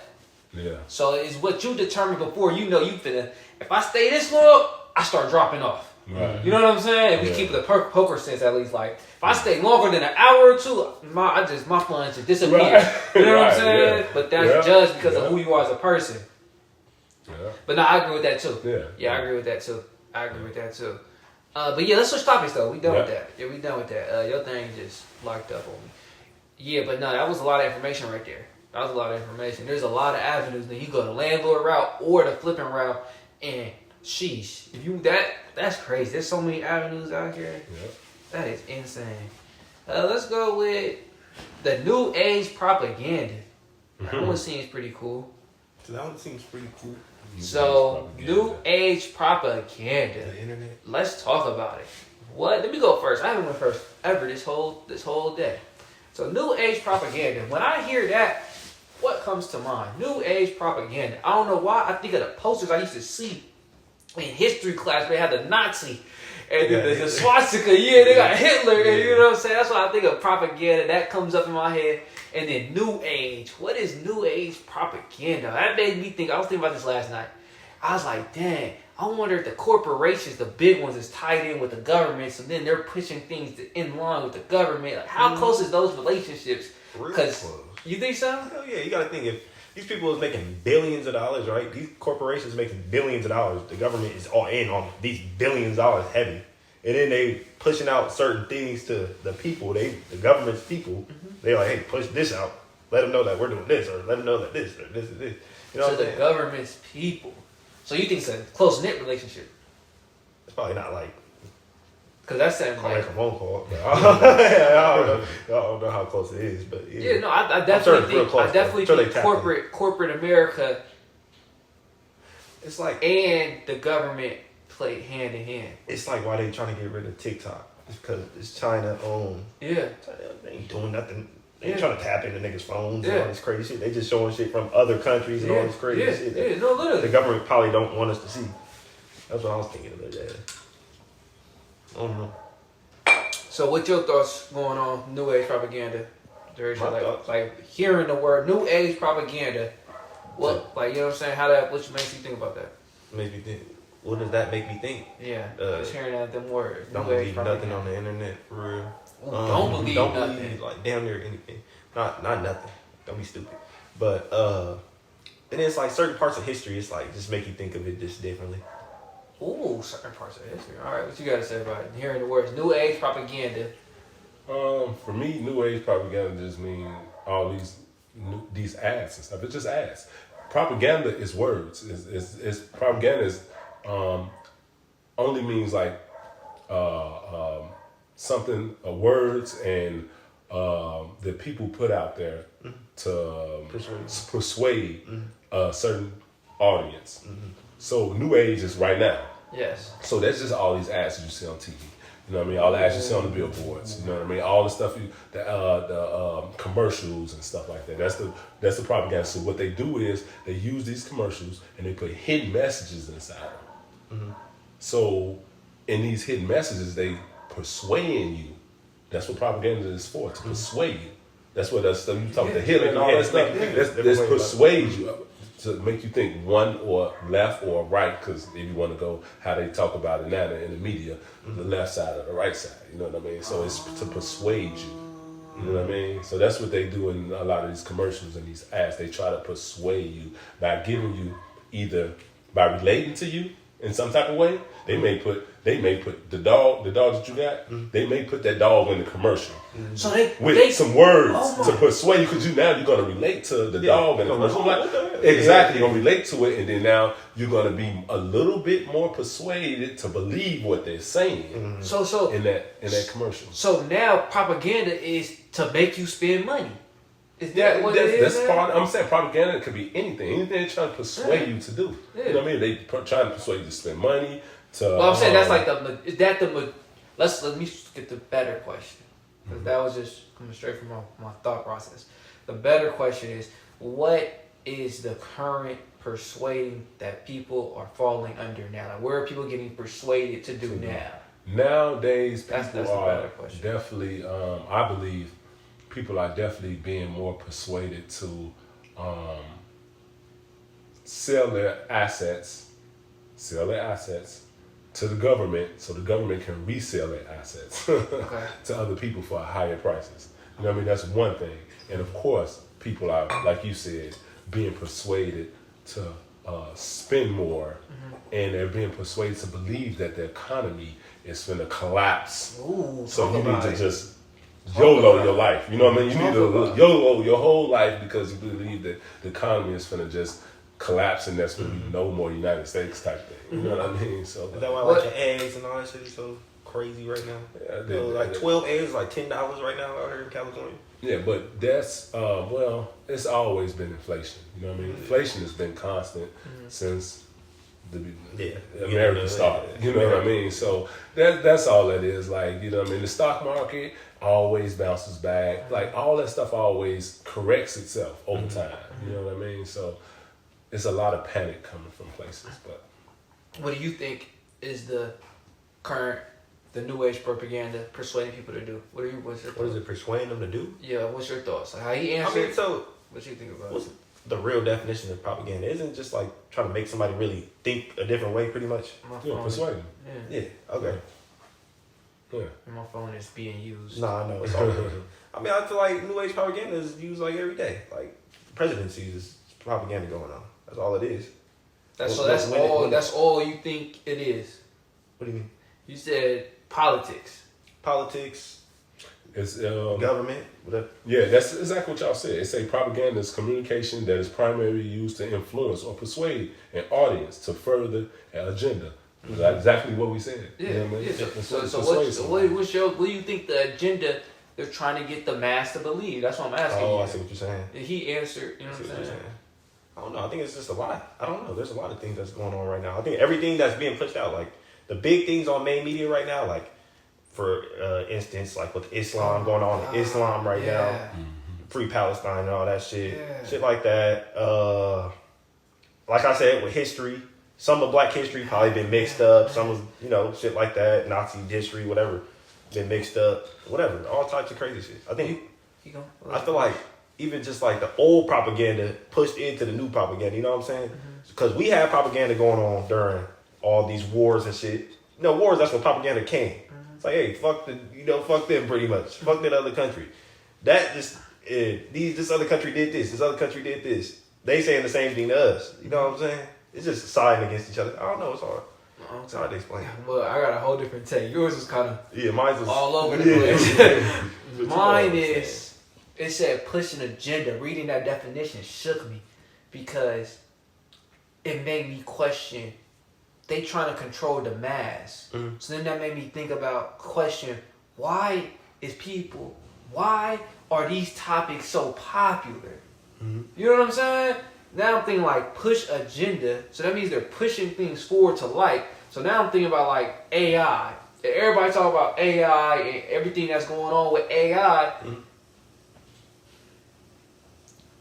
Speaker 3: Yeah.
Speaker 1: So it's what you determine before you know you finna. If I stay this long, I start dropping off.
Speaker 3: Right.
Speaker 1: You know what I'm saying? If we keep the poker sense at least, like if I stay longer than an hour or two, my funds just disappear.
Speaker 3: Right.
Speaker 1: You know what I'm saying?
Speaker 3: Yeah.
Speaker 1: But that's judged because of who you are as a person.
Speaker 3: Yeah.
Speaker 1: But no, I agree with that too.
Speaker 3: Yeah.
Speaker 1: I agree with that too. But yeah, let's switch topics though. We done with that. Yeah, we done with that. Your thing just locked up on me. Yeah, but no, that was a lot of information right there. That was a lot of information. There's a lot of avenues. Then you go the landlord route or the flipping route, and sheesh, if you that's crazy. There's so many avenues out here.
Speaker 3: Yep.
Speaker 1: That is insane. Let's go with the new age propaganda. That one seems pretty cool.
Speaker 2: That one seems pretty cool.
Speaker 1: So, new age propaganda.
Speaker 2: The internet.
Speaker 1: Let's talk about it. What? Let me go first. I haven't went first ever this whole day. So, new age propaganda. When I hear that, what comes to mind? New age propaganda. I don't know why. I think of the posters I used to see in history class. They had the Nazi and the swastika. Yeah, they got Hitler. And you know what I'm saying? That's why I think of propaganda. That comes up in my head. And then new age. What is new age propaganda? That made me think. I was thinking about this last night. I was like, dang, I wonder if the corporations, the big ones, is tied in with the government. So then they're pushing things in line with the government. Like, how close is those relationships? Because you think so?
Speaker 2: Hell yeah. You got to think, if these people is making billions of dollars, right? These corporations making billions of dollars. The government is all in on these billions of dollars heavy. And then they pushing out certain things to the people. The government's people. They're like, hey, push this out. Let them know that we're doing this, or let them know that this, or this is this. You know
Speaker 1: so the government's people. So you think it's a close-knit relationship?
Speaker 2: It's probably not like,
Speaker 1: because that sounds
Speaker 2: I'll
Speaker 1: like
Speaker 2: make a phone call. But I don't know how close it is, but
Speaker 1: yeah, no, I definitely think
Speaker 2: close,
Speaker 1: I definitely think corporate America,
Speaker 2: it's like,
Speaker 1: and the government play hand in hand.
Speaker 2: It's like why they trying to get rid of TikTok. It's because it's China owned.
Speaker 1: Yeah,
Speaker 2: they ain't doing nothing. They ain't trying to tap into niggas' phones
Speaker 1: Yeah.
Speaker 2: and all this crazy shit. They just showing shit from other countries and all this crazy shit.
Speaker 1: Yeah, no, literally.
Speaker 2: The government probably don't want us to see. That's what I was thinking of that. I don't know.
Speaker 1: So, what's your thoughts going on new age propaganda?
Speaker 2: Thoughts?
Speaker 1: Like hearing the word new age propaganda. What, like, you know what I'm saying? What makes you think about that?
Speaker 2: Makes me think. What does that make me think?
Speaker 1: Yeah, just hearing them words.
Speaker 2: Don't believe nothing on the internet, for real.
Speaker 1: Don't believe nothing.
Speaker 2: Like damn near anything. Not nothing. Don't be stupid. But and it's like certain parts of history. It's like just make you think of it just differently.
Speaker 1: Ooh, certain parts of history. All right, what you got to say about it? Hearing the words new age propaganda.
Speaker 3: For me, new age propaganda just means all these ads and stuff. It's just ads. Propaganda is words. It's propaganda is only means like something, words and that people put out there to persuade a certain audience. So new age is right now.
Speaker 1: Yes.
Speaker 3: So that's just all these ads that you see on TV. You know what I mean? All the ads you see on the billboards. You know what I mean? All the stuff, the commercials and stuff like that. That's the propaganda. So what they do is they use these commercials and they put hidden messages inside them. So in these hidden messages, they persuading you. That's what propaganda is for, to persuade you. That's what that's you talk the Hitler and all that stuff. That's persuade you to make you think one or left or right, because if you want to go how they talk about it now in the media, the left side or the right side. You know what I mean? So it's to persuade you. You know what I mean? So that's what they do in a lot of these commercials and these ads. They try to persuade you by giving you either by relating to you in some type of way. They may put the dog that you got. They may put that dog in the commercial.
Speaker 1: So
Speaker 3: with some words to persuade you, because you're going to relate to the dog in the commercial. Exactly, you're going to relate to it, and then now you're going to be a little bit more persuaded to believe what they're saying. So in that commercial.
Speaker 1: So now propaganda is to make you spend money. Is that what it is?
Speaker 3: That's part. I'm saying propaganda could be anything. Anything they're trying to persuade you to do. Yeah. You know what I mean? They trying to persuade you to spend money.
Speaker 1: Well, I'm saying that's like let me get the better question. Because that was just coming straight from my thought process. The better question is, what is the current persuading that people are falling under now? Like, where are people getting persuaded to do now?
Speaker 3: Nowadays, people
Speaker 1: that's
Speaker 3: are definitely, I believe, people are definitely being more persuaded to sell their assets to the government, so the government can resell their assets to other people for higher prices. You know what I mean? That's one thing. And of course, people are, like you said, being persuaded to spend more, and they're being persuaded to believe that the economy is going to collapse.
Speaker 1: Ooh,
Speaker 3: so you need to just YOLO your life. You know what I mean? You need to YOLO your whole life because you believe that the economy is finna just collapse and that's gonna be no more United States type thing. You know what I mean? So
Speaker 2: is that why like the eggs and all that shit is so crazy right now? Yeah, like 12 eggs, like $10 right now out here in California.
Speaker 3: Yeah, but that's well, it's always been inflation. You know what I mean? Inflation has been constant since the American started. You know what I mean? So that's all that is. Like, you know what I mean? The stock market always bounces back. Like all that stuff always corrects itself over time. You know what I mean? So it's a lot of panic coming from places. But
Speaker 1: what do you think is the new age propaganda persuading people to do? What's your thoughts?
Speaker 2: What is it persuading them to do?
Speaker 1: Yeah, what's your thoughts? Like how he answered.
Speaker 2: I mean, so
Speaker 1: what you think about
Speaker 2: what's the real definition of propaganda? Isn't it just like trying to make somebody really think a different way, pretty much?
Speaker 3: Persuading.
Speaker 2: Yeah. Okay.
Speaker 3: Yeah.
Speaker 1: My phone is being used.
Speaker 2: Nah, I know it's all good. I mean, I feel like new age propaganda is used like every day. Like presidencies is propaganda going on. That's all it is.
Speaker 1: That's all you think it is.
Speaker 2: What do you mean?
Speaker 1: You said politics.
Speaker 3: It's
Speaker 2: government. Whatever.
Speaker 3: Yeah, that's exactly what y'all said. It's a propaganda is communication that is primarily used to influence or persuade an audience to further an agenda. That's exactly what we said.
Speaker 1: Yeah.
Speaker 3: You know what I mean?
Speaker 1: So what do you think the agenda they're trying to get the mass to believe? That's what I'm asking you.
Speaker 2: I see what you're saying.
Speaker 1: He answered, you know what I'm saying?
Speaker 2: I don't know. I think it's just a lot. I don't know. There's a lot of things that's going on right now. I think everything that's being pushed out, like the big things on main media right now, like for instance, like with Islam going on in Islam right now, Free Palestine and all that shit, shit like that. Like I said, with history, some of Black history probably been mixed up. Some of shit like that, Nazi history, whatever, been mixed up, whatever, all types of crazy shit. I think I feel like even just like the old propaganda pushed into the new propaganda. You know what I'm saying? Because we had propaganda going on during all these wars and shit. Wars, that's when propaganda came. It's like, hey, fuck them pretty much. Fuck that other country. That just, this other country did this. This other country did this. They saying the same thing to us. You know what I'm saying? It's just siding against each other. I don't know. It's hard. It's hard to explain.
Speaker 1: Well, I got a whole different take. Yours is kind of
Speaker 2: mine was
Speaker 1: all over the place. Mine is, it said push an agenda. Reading that definition shook me because it made me question. They trying to control the mass. So then that made me think about why are these topics so popular? You know what I'm saying? Now I'm thinking like push agenda. So that means they're pushing things forward to light. So now I'm thinking about like AI. Everybody talk about AI and everything that's going on with AI.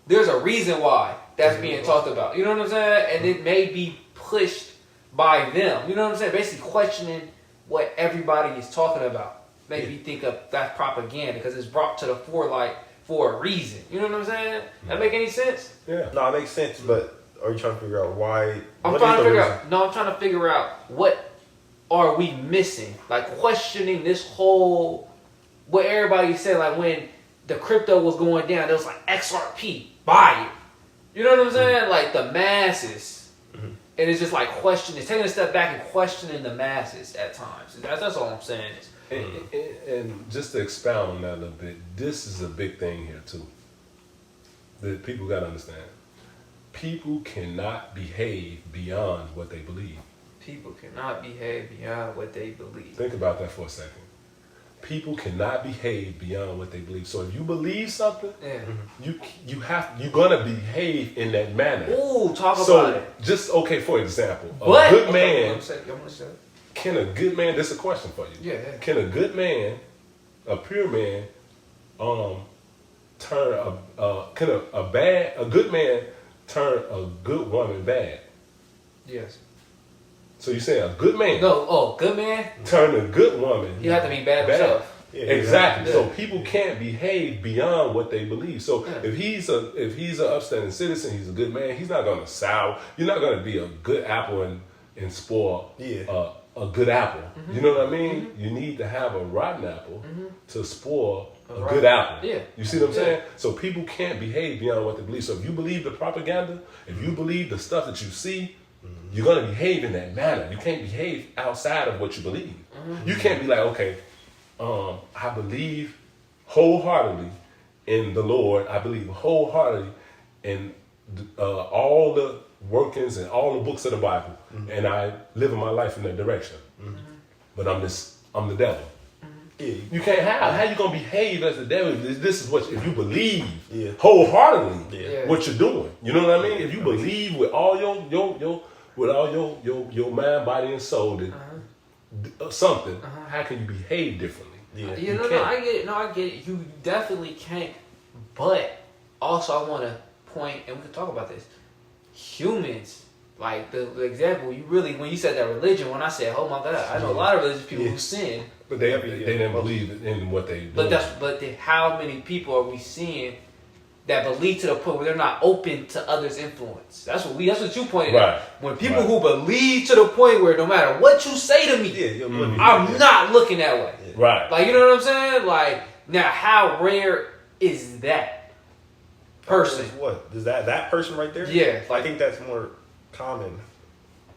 Speaker 1: There's a reason why that's being talked about. You know what I'm saying? And it may be pushed by them. You know what I'm saying? Basically questioning what everybody is talking about. Made me think of that propaganda because it's brought to the forelight for a reason. You know what I'm saying? That make any sense?
Speaker 3: Yeah.
Speaker 2: No, it makes sense, but are you trying to figure out why?
Speaker 1: I'm trying to figure out what are we missing? Like questioning this whole, what everybody said, like when the crypto was going down, there was like XRP, buy it. You know what I'm saying? Like the masses. And it's just like questioning, taking a step back and questioning the masses at times. That's all I'm saying.
Speaker 3: And just to expound on that a little bit, this is a big thing here too. That people got to understand. People cannot behave beyond what they believe.
Speaker 1: People cannot behave beyond what they believe.
Speaker 3: Think about that for a second. People cannot behave beyond what they believe. So if you believe something, you're gonna behave in that manner.
Speaker 1: Ooh, talk about it.
Speaker 3: Just for example, a good man. Can a good man? This is a question for you.
Speaker 1: Yeah.
Speaker 3: Can a good man, a pure man, turn a good man turn a good woman bad?
Speaker 1: Yes.
Speaker 3: So you say a good man?
Speaker 1: No, good man
Speaker 3: turn a good woman.
Speaker 1: You have to be bad himself.
Speaker 3: Yeah, exactly. So people can't behave beyond what they believe. So if he's an upstanding citizen, he's a good man. He's not going to sour. You're not going to be a good apple and spoil a good apple. You know what I mean? You need to have a rotten apple to spoil a good apple. Yeah. You see what I'm saying? So people can't behave beyond what they believe. So if you believe the propaganda, if you believe the stuff that you see, you're going to behave in that manner. You can't behave outside of what you believe. You can't be like, okay, I believe wholeheartedly in the Lord. I believe wholeheartedly in all the workings and all the books of the Bible, and I live in my life in that direction. But I'm the devil.
Speaker 2: Yeah.
Speaker 3: You can't have. How you gonna behave as the devil? This is what if you believe wholeheartedly what you're doing. You know what I mean? If you believe with all your mind, body, and soul that something, how can you behave differently?
Speaker 1: Yeah. I get it. No, I get it. You definitely can't. But also, I want to point, and we can talk about this. Humans, like the example, you really, when you said that religion, when I said, oh my God, I know a lot of religious people who sin.
Speaker 3: But they didn't believe in what they do.
Speaker 1: But how many people are we seeing that believe to the point where they're not open to others' influence? That's what you pointed out. When people who believe to the point where no matter what you say to me, I'm not looking that way.
Speaker 3: Right.
Speaker 1: Like, you know what I'm saying? Like, now how rare is that person?
Speaker 2: What? Is that person right there?
Speaker 1: Yeah.
Speaker 2: I think that's more common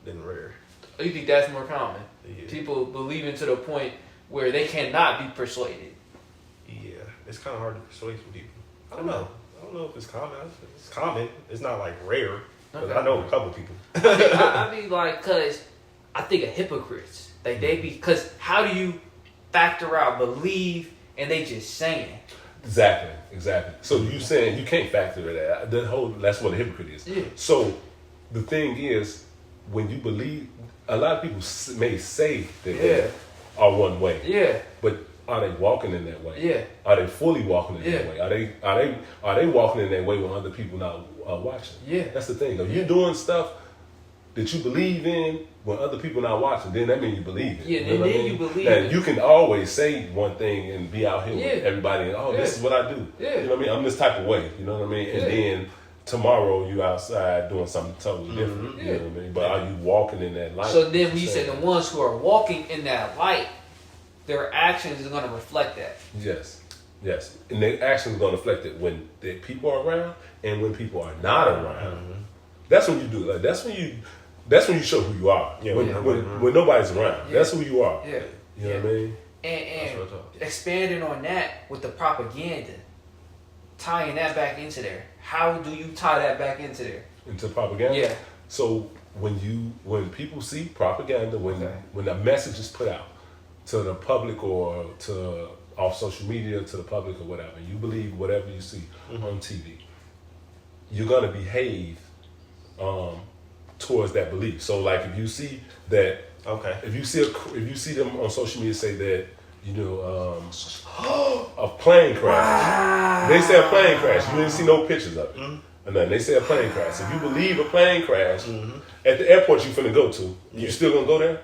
Speaker 2: than rare.
Speaker 1: You think that's more common?
Speaker 2: Yeah.
Speaker 1: People believing to the point where they cannot be persuaded.
Speaker 2: Yeah. It's kind of hard to persuade some people. I don't know if it's common. It's common. It's not like rare. But I know a couple people.
Speaker 1: I mean, like, because I think of hypocrites. Like, because how do you factor out believe and they just saying?
Speaker 3: Exactly. So you saying you can't factor that. That's what a hypocrite is.
Speaker 1: Yeah.
Speaker 3: So the thing is, when you believe, a lot of people may say that they are one way.
Speaker 1: Yeah.
Speaker 3: But are they walking in that way?
Speaker 1: Yeah.
Speaker 3: Are they fully walking in that way? Are they walking in that way when other people not watching?
Speaker 1: Yeah.
Speaker 3: That's the thing. If you're doing stuff that you believe in when other people not watching, then that means you believe it.
Speaker 1: Yeah,
Speaker 3: you know
Speaker 1: then you believe
Speaker 3: now,
Speaker 1: it.
Speaker 3: You can always say one thing and be out here with everybody and this is what I do.
Speaker 1: Yeah.
Speaker 3: You know what I mean? I'm this type of way. You know what I mean? And then tomorrow you outside doing something totally different. You know what I mean? But are you walking in that light?
Speaker 1: So then when you said the ones who are walking in that light, their actions are going to reflect that.
Speaker 3: Yes. And their actions are going to reflect it when the people are around and when people are not around. That's when you do. Like that's when you show who you are. Yeah, when nobody's around. Yeah. That's who you are.
Speaker 1: Yeah.
Speaker 3: You know what I mean?
Speaker 1: And expanding on that with the propaganda, tying that back into there. How do you tie that back into there?
Speaker 3: Into propaganda?
Speaker 1: Yeah.
Speaker 3: So when people see propaganda, when a message is put out to the public or to off social media to the public or whatever, you believe whatever you see on TV, you're gonna behave towards that belief. So like if you see that, if you see them on social media say that, you know, a plane crash. They say a plane crash. You didn't see no pictures of it. And then they say a plane crash. If you believe a plane crash at the airport you finna go to, you still gonna go there?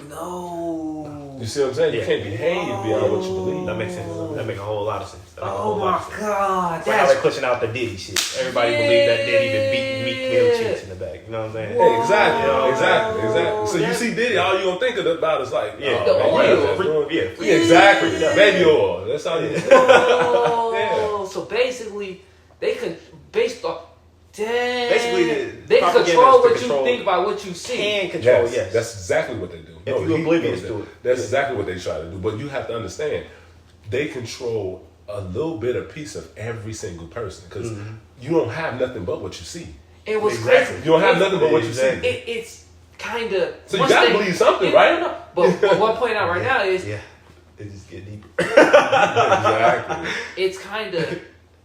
Speaker 1: No.
Speaker 3: You see what I'm saying? You can't behave beyond what you believe.
Speaker 2: That makes sense. That makes a whole lot of sense.
Speaker 1: Oh my God.
Speaker 2: That's like how they're pushing out the Diddy shit. Everybody believe that Diddy been beating Meek Mill cheeks in the back. You know what I'm saying?
Speaker 3: Hey, exactly. So you see Diddy, all you gonna think about is like,
Speaker 1: the oil.
Speaker 3: Exactly. Baby oil. That's all you
Speaker 1: So basically, they could, based off,
Speaker 2: basically,
Speaker 1: they control what you think by what you see.
Speaker 2: Can control, yes.
Speaker 3: That's exactly what they do.
Speaker 2: If you're oblivious to it.
Speaker 3: That's exactly what they try to do. But you have to understand, they control a little bit of piece of every single person because you don't have nothing but what you see.
Speaker 1: It was crazy.
Speaker 3: You don't have nothing but what you see.
Speaker 1: It's kind of...
Speaker 3: So you got to believe something, right?
Speaker 1: No. But what I'm pointing out right now is...
Speaker 2: Yeah, it just get deeper.
Speaker 3: Exactly.
Speaker 1: It's kind of...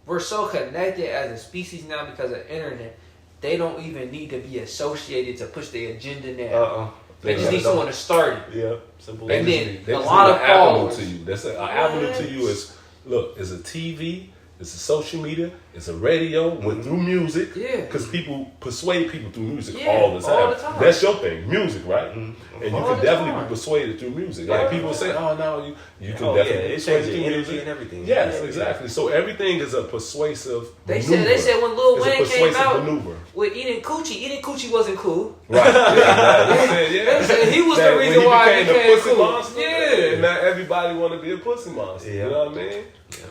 Speaker 1: We're so connected as a species now because of the internet. They don't even need to be associated to push their agenda now. They just need someone to start it.
Speaker 2: Yeah, simple.
Speaker 1: And then
Speaker 3: a
Speaker 1: lot of followers.
Speaker 3: to you. That's an avenue to you. Is look, it's a TV, it's a social media, it's a radio through music. Yeah. Because people persuade people through music all the time. That's your thing, music, right? And you can definitely be persuaded through music. Like people say, "Oh no, you can definitely
Speaker 2: it changes your energy and everything."
Speaker 3: Yes, exactly. So everything is a persuasive.
Speaker 1: They said when Lil Wayne came out
Speaker 3: maneuver.
Speaker 1: with eating coochie wasn't cool.
Speaker 3: Right.
Speaker 1: They said he was the reason why he became
Speaker 3: pussy
Speaker 1: cool.
Speaker 3: Monster,
Speaker 1: Yeah.
Speaker 3: And now everybody want to be a pussy monster. You know what I mean?
Speaker 2: Yeah.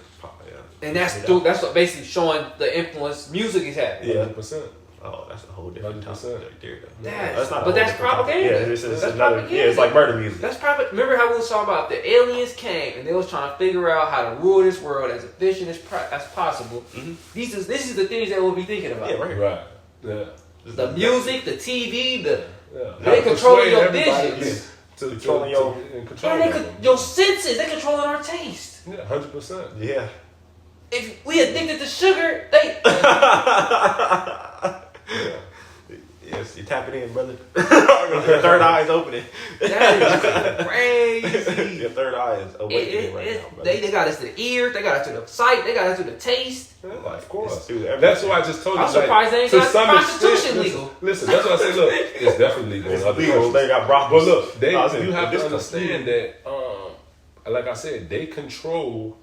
Speaker 1: And that's what basically showing the influence music is having.
Speaker 3: Yeah, 100%.
Speaker 2: Oh, that's a whole different topic right there, though.
Speaker 1: That's
Speaker 2: not.
Speaker 1: But that's propaganda.
Speaker 2: Yeah, it's
Speaker 1: That's
Speaker 2: another.
Speaker 1: propaganda.
Speaker 2: Yeah, it's like murder music.
Speaker 1: That's Remember how we was talking about the aliens came and they was trying to figure out how to rule this world as efficient as possible. Mm-hmm. This is the things that we'll be thinking about.
Speaker 2: Yeah, right.
Speaker 3: Right. Yeah.
Speaker 1: The music, the TV,
Speaker 3: Yeah.
Speaker 1: they controlling your visions.
Speaker 2: Controlling
Speaker 1: your senses. They controlling our taste.
Speaker 3: Yeah, 100%.
Speaker 2: Yeah.
Speaker 1: If we addicted to sugar, they.
Speaker 2: Yes, you tap it in, brother. Your third eye is opening.
Speaker 1: That is crazy.
Speaker 2: Your third eye is awakening right now, brother.
Speaker 1: They got us to the ear, they got us to the sight, they got us to the taste.
Speaker 3: Yeah, of course.
Speaker 2: That's
Speaker 3: why I just told you.
Speaker 1: I'm surprised they ain't got prostitution legal.
Speaker 3: Listen, that's what I say. Look, it's definitely legal.
Speaker 2: It's legal. They got brothels.
Speaker 3: But look, you have to understand that, like I said, they control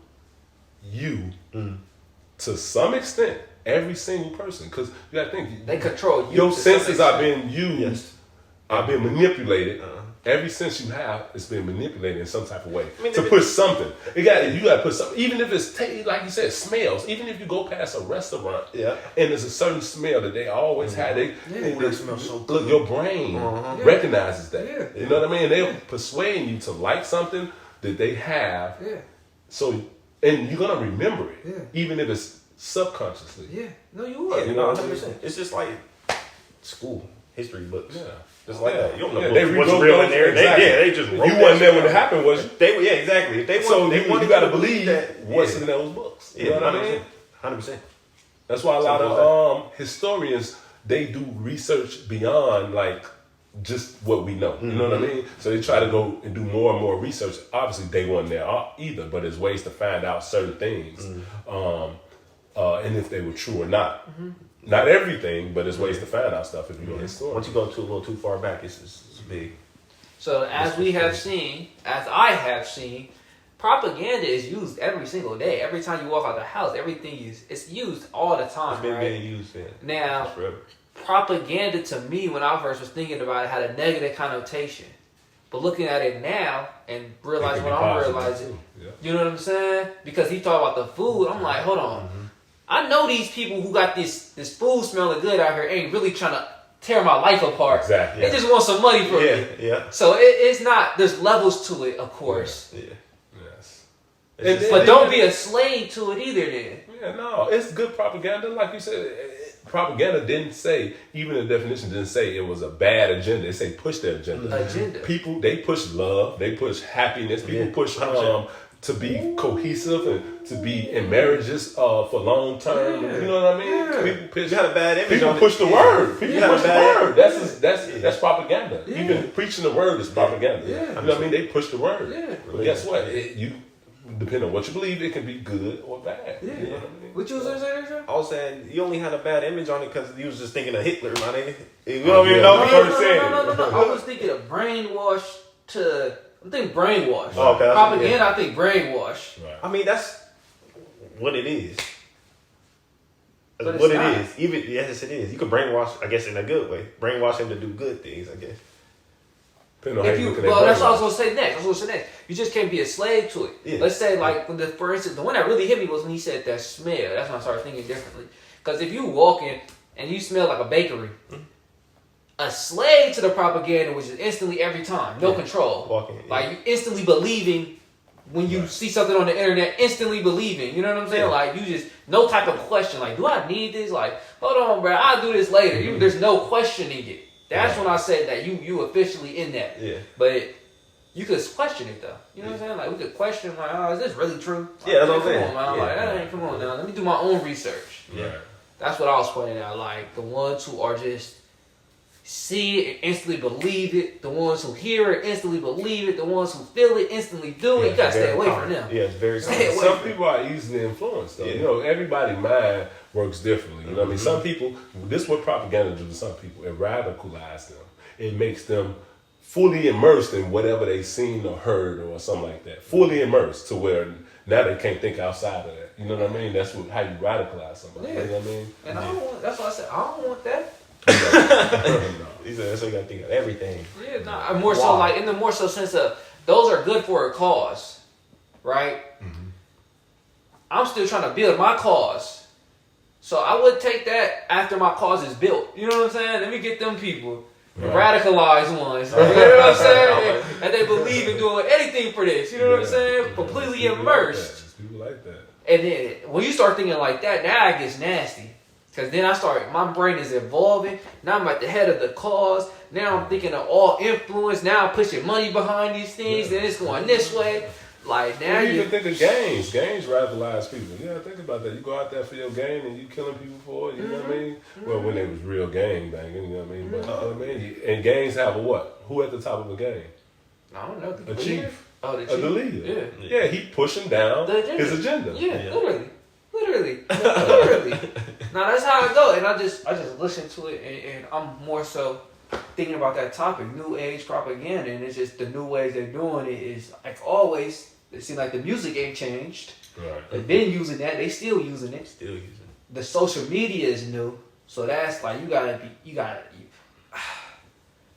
Speaker 3: you to some extent. Every single person, because you got to think
Speaker 1: they control you.
Speaker 3: Your senses are being used, are being manipulated.
Speaker 2: Uh-huh.
Speaker 3: Every sense you have is being manipulated in some type of way to push something. You got to put something, even if it's like you said, smells. Even if you go past a restaurant, and there's a certain smell that they always have.
Speaker 2: That smells so good.
Speaker 3: Look, your brain recognizes that. Yeah. You know what I mean? They're persuading you to like something that they have. Yeah. So, and you're gonna remember it, even if it's subconsciously.
Speaker 1: Yeah. No, you are.
Speaker 2: You know, 100%. It's just like school history books. Yeah. Just like that. You don't know
Speaker 3: what's
Speaker 2: real in there.
Speaker 3: Exactly.
Speaker 2: They just wrote
Speaker 3: you wasn't there when it happened, was you?
Speaker 2: Exactly. If they
Speaker 3: you got to believe that what's in those books. You know what I mean?
Speaker 2: 100%.
Speaker 3: That's why a lot of historians, they do research beyond like just what we know. You know what I mean? So they try to go and do more and more research. Obviously, they weren't there either, but there's ways to find out certain things. And if they were true or not. Not everything, but there's ways to find out stuff if you're a historian.
Speaker 2: Once you go a little too far back, it's big.
Speaker 1: So as I have seen, propaganda is used every single day. Every time you walk out the house, it's used all the time.
Speaker 2: It's been being used.
Speaker 1: Now, propaganda to me, when I first was thinking about it, had a negative connotation. But looking at it now and realizing what I'm realizing, you know what I'm saying? Because he talked about the food, I'm like, hold on. I know these people who got this food smelling good out here ain't really trying to tear my life apart.
Speaker 3: Exactly.
Speaker 1: They just want some money from me.
Speaker 2: Yeah.
Speaker 1: So it's not, there's levels to it, of course.
Speaker 2: Yeah.
Speaker 3: Yes.
Speaker 1: But don't be a slave to it either then.
Speaker 3: Yeah, no. It's good propaganda. Like you said, propaganda didn't say, even the definition didn't say it was a bad agenda. It say push their agenda. People, they push love. They push happiness. People push to be cohesive and to be in marriages for long term. You know what I mean?
Speaker 2: Yeah.
Speaker 3: People push.
Speaker 2: You got a bad image.
Speaker 3: People push the word. People push the word. That's propaganda.
Speaker 1: Yeah.
Speaker 3: Even preaching the word is propaganda.
Speaker 1: Yeah.
Speaker 3: You know what I mean? They push the word.
Speaker 1: Yeah.
Speaker 3: But guess what? Depending on what you believe, it can be good or bad.
Speaker 1: Yeah.
Speaker 3: You know what I mean?
Speaker 1: What you was saying, sir?
Speaker 2: I was saying you only had a bad image on it because you was just thinking of Hitler, my nigga. You know what I mean?
Speaker 1: No. I was thinking of brainwash to. I'm thinking brainwash.
Speaker 2: Oh, okay.
Speaker 1: Propaganda, I think brainwash.
Speaker 2: Right. I mean, that's what it is.
Speaker 1: But
Speaker 2: what
Speaker 1: it's
Speaker 2: it
Speaker 1: not.
Speaker 2: is. Yes, it is. You could brainwash, I guess, in a good way. Brainwash him to do good things, I guess.
Speaker 1: That's what I was gonna say next. You just can't be a slave to it. Yeah. Let's say, like, for instance, the one that really hit me was when he said that smell. That's when I started thinking differently. Because if you walk in and you smell like a bakery, a slave to the propaganda, which is instantly every time, no control.
Speaker 2: Walking,
Speaker 1: like you instantly believing when you see something on the internet, instantly believing. You know what I'm saying? Like you just no type of question. Like, do I need this? Like, hold on, bro, I'll do this later. There's no questioning it. That's when I said that you officially in that. Yeah. But you could question it though. You know what I'm saying? Like we could question like, oh, is this really true? Like,
Speaker 2: that's what I'm saying.
Speaker 1: Come on now. Let me do my own research.
Speaker 3: Yeah.
Speaker 1: That's what I was pointing out. Like the ones who are just see it and instantly believe it. The ones who hear it instantly believe it. The ones who feel it instantly do it. You gotta stay away from them.
Speaker 2: Yeah, it's very
Speaker 3: common. Some people are easily influenced though. You know, everybody's mind works differently. You know what I mean? Some people, this is what propaganda does to some people. It radicalizes them. It makes them fully immersed in whatever they've seen or heard or something like that. Fully immersed to where now they can't think outside of that. You know what I mean? That's how you radicalize somebody.
Speaker 1: Yeah.
Speaker 3: You know what I mean?
Speaker 1: And I don't want, that's why I said, I don't want that.
Speaker 2: No. He said, that's what you gotta think of everything.
Speaker 1: Yeah, no, more so like in the more so sense of those are good for a cause, right? I'm still trying to build my cause. So I would take that after my cause is built. You know what I'm saying? Let me get them people. The radicalized ones. You know what I'm saying? And they believe in doing anything for this. You know what I'm saying? Completely immersed.
Speaker 3: People like that.
Speaker 1: And then when you start thinking like that, now it gets nasty. Because then my brain is evolving. Now I'm at the head of the cause. Now I'm thinking of all influence. Now I'm pushing money behind these things. Then it's going this way. Like now
Speaker 3: you even think of games. Games radicalize people. Yeah, think about that. You go out there for your game and you killing people for it. You know what I mean? Well, when it was real game banging, you know what I mean? But, you know what I mean? And games have a what? Who at the top of the game?
Speaker 1: I don't know.
Speaker 3: A chief.
Speaker 1: Oh, the chief.
Speaker 3: The leader. Yeah, he pushing down his agenda.
Speaker 1: Yeah, literally. Now that's how I go, and I just listen to it, and I'm more so thinking about that topic, new age propaganda, and it's just the new ways they're doing it is like always. It seems like the music ain't changed.
Speaker 3: Right.
Speaker 1: They've been using that. They still using it. The social media is new, so that's like you gotta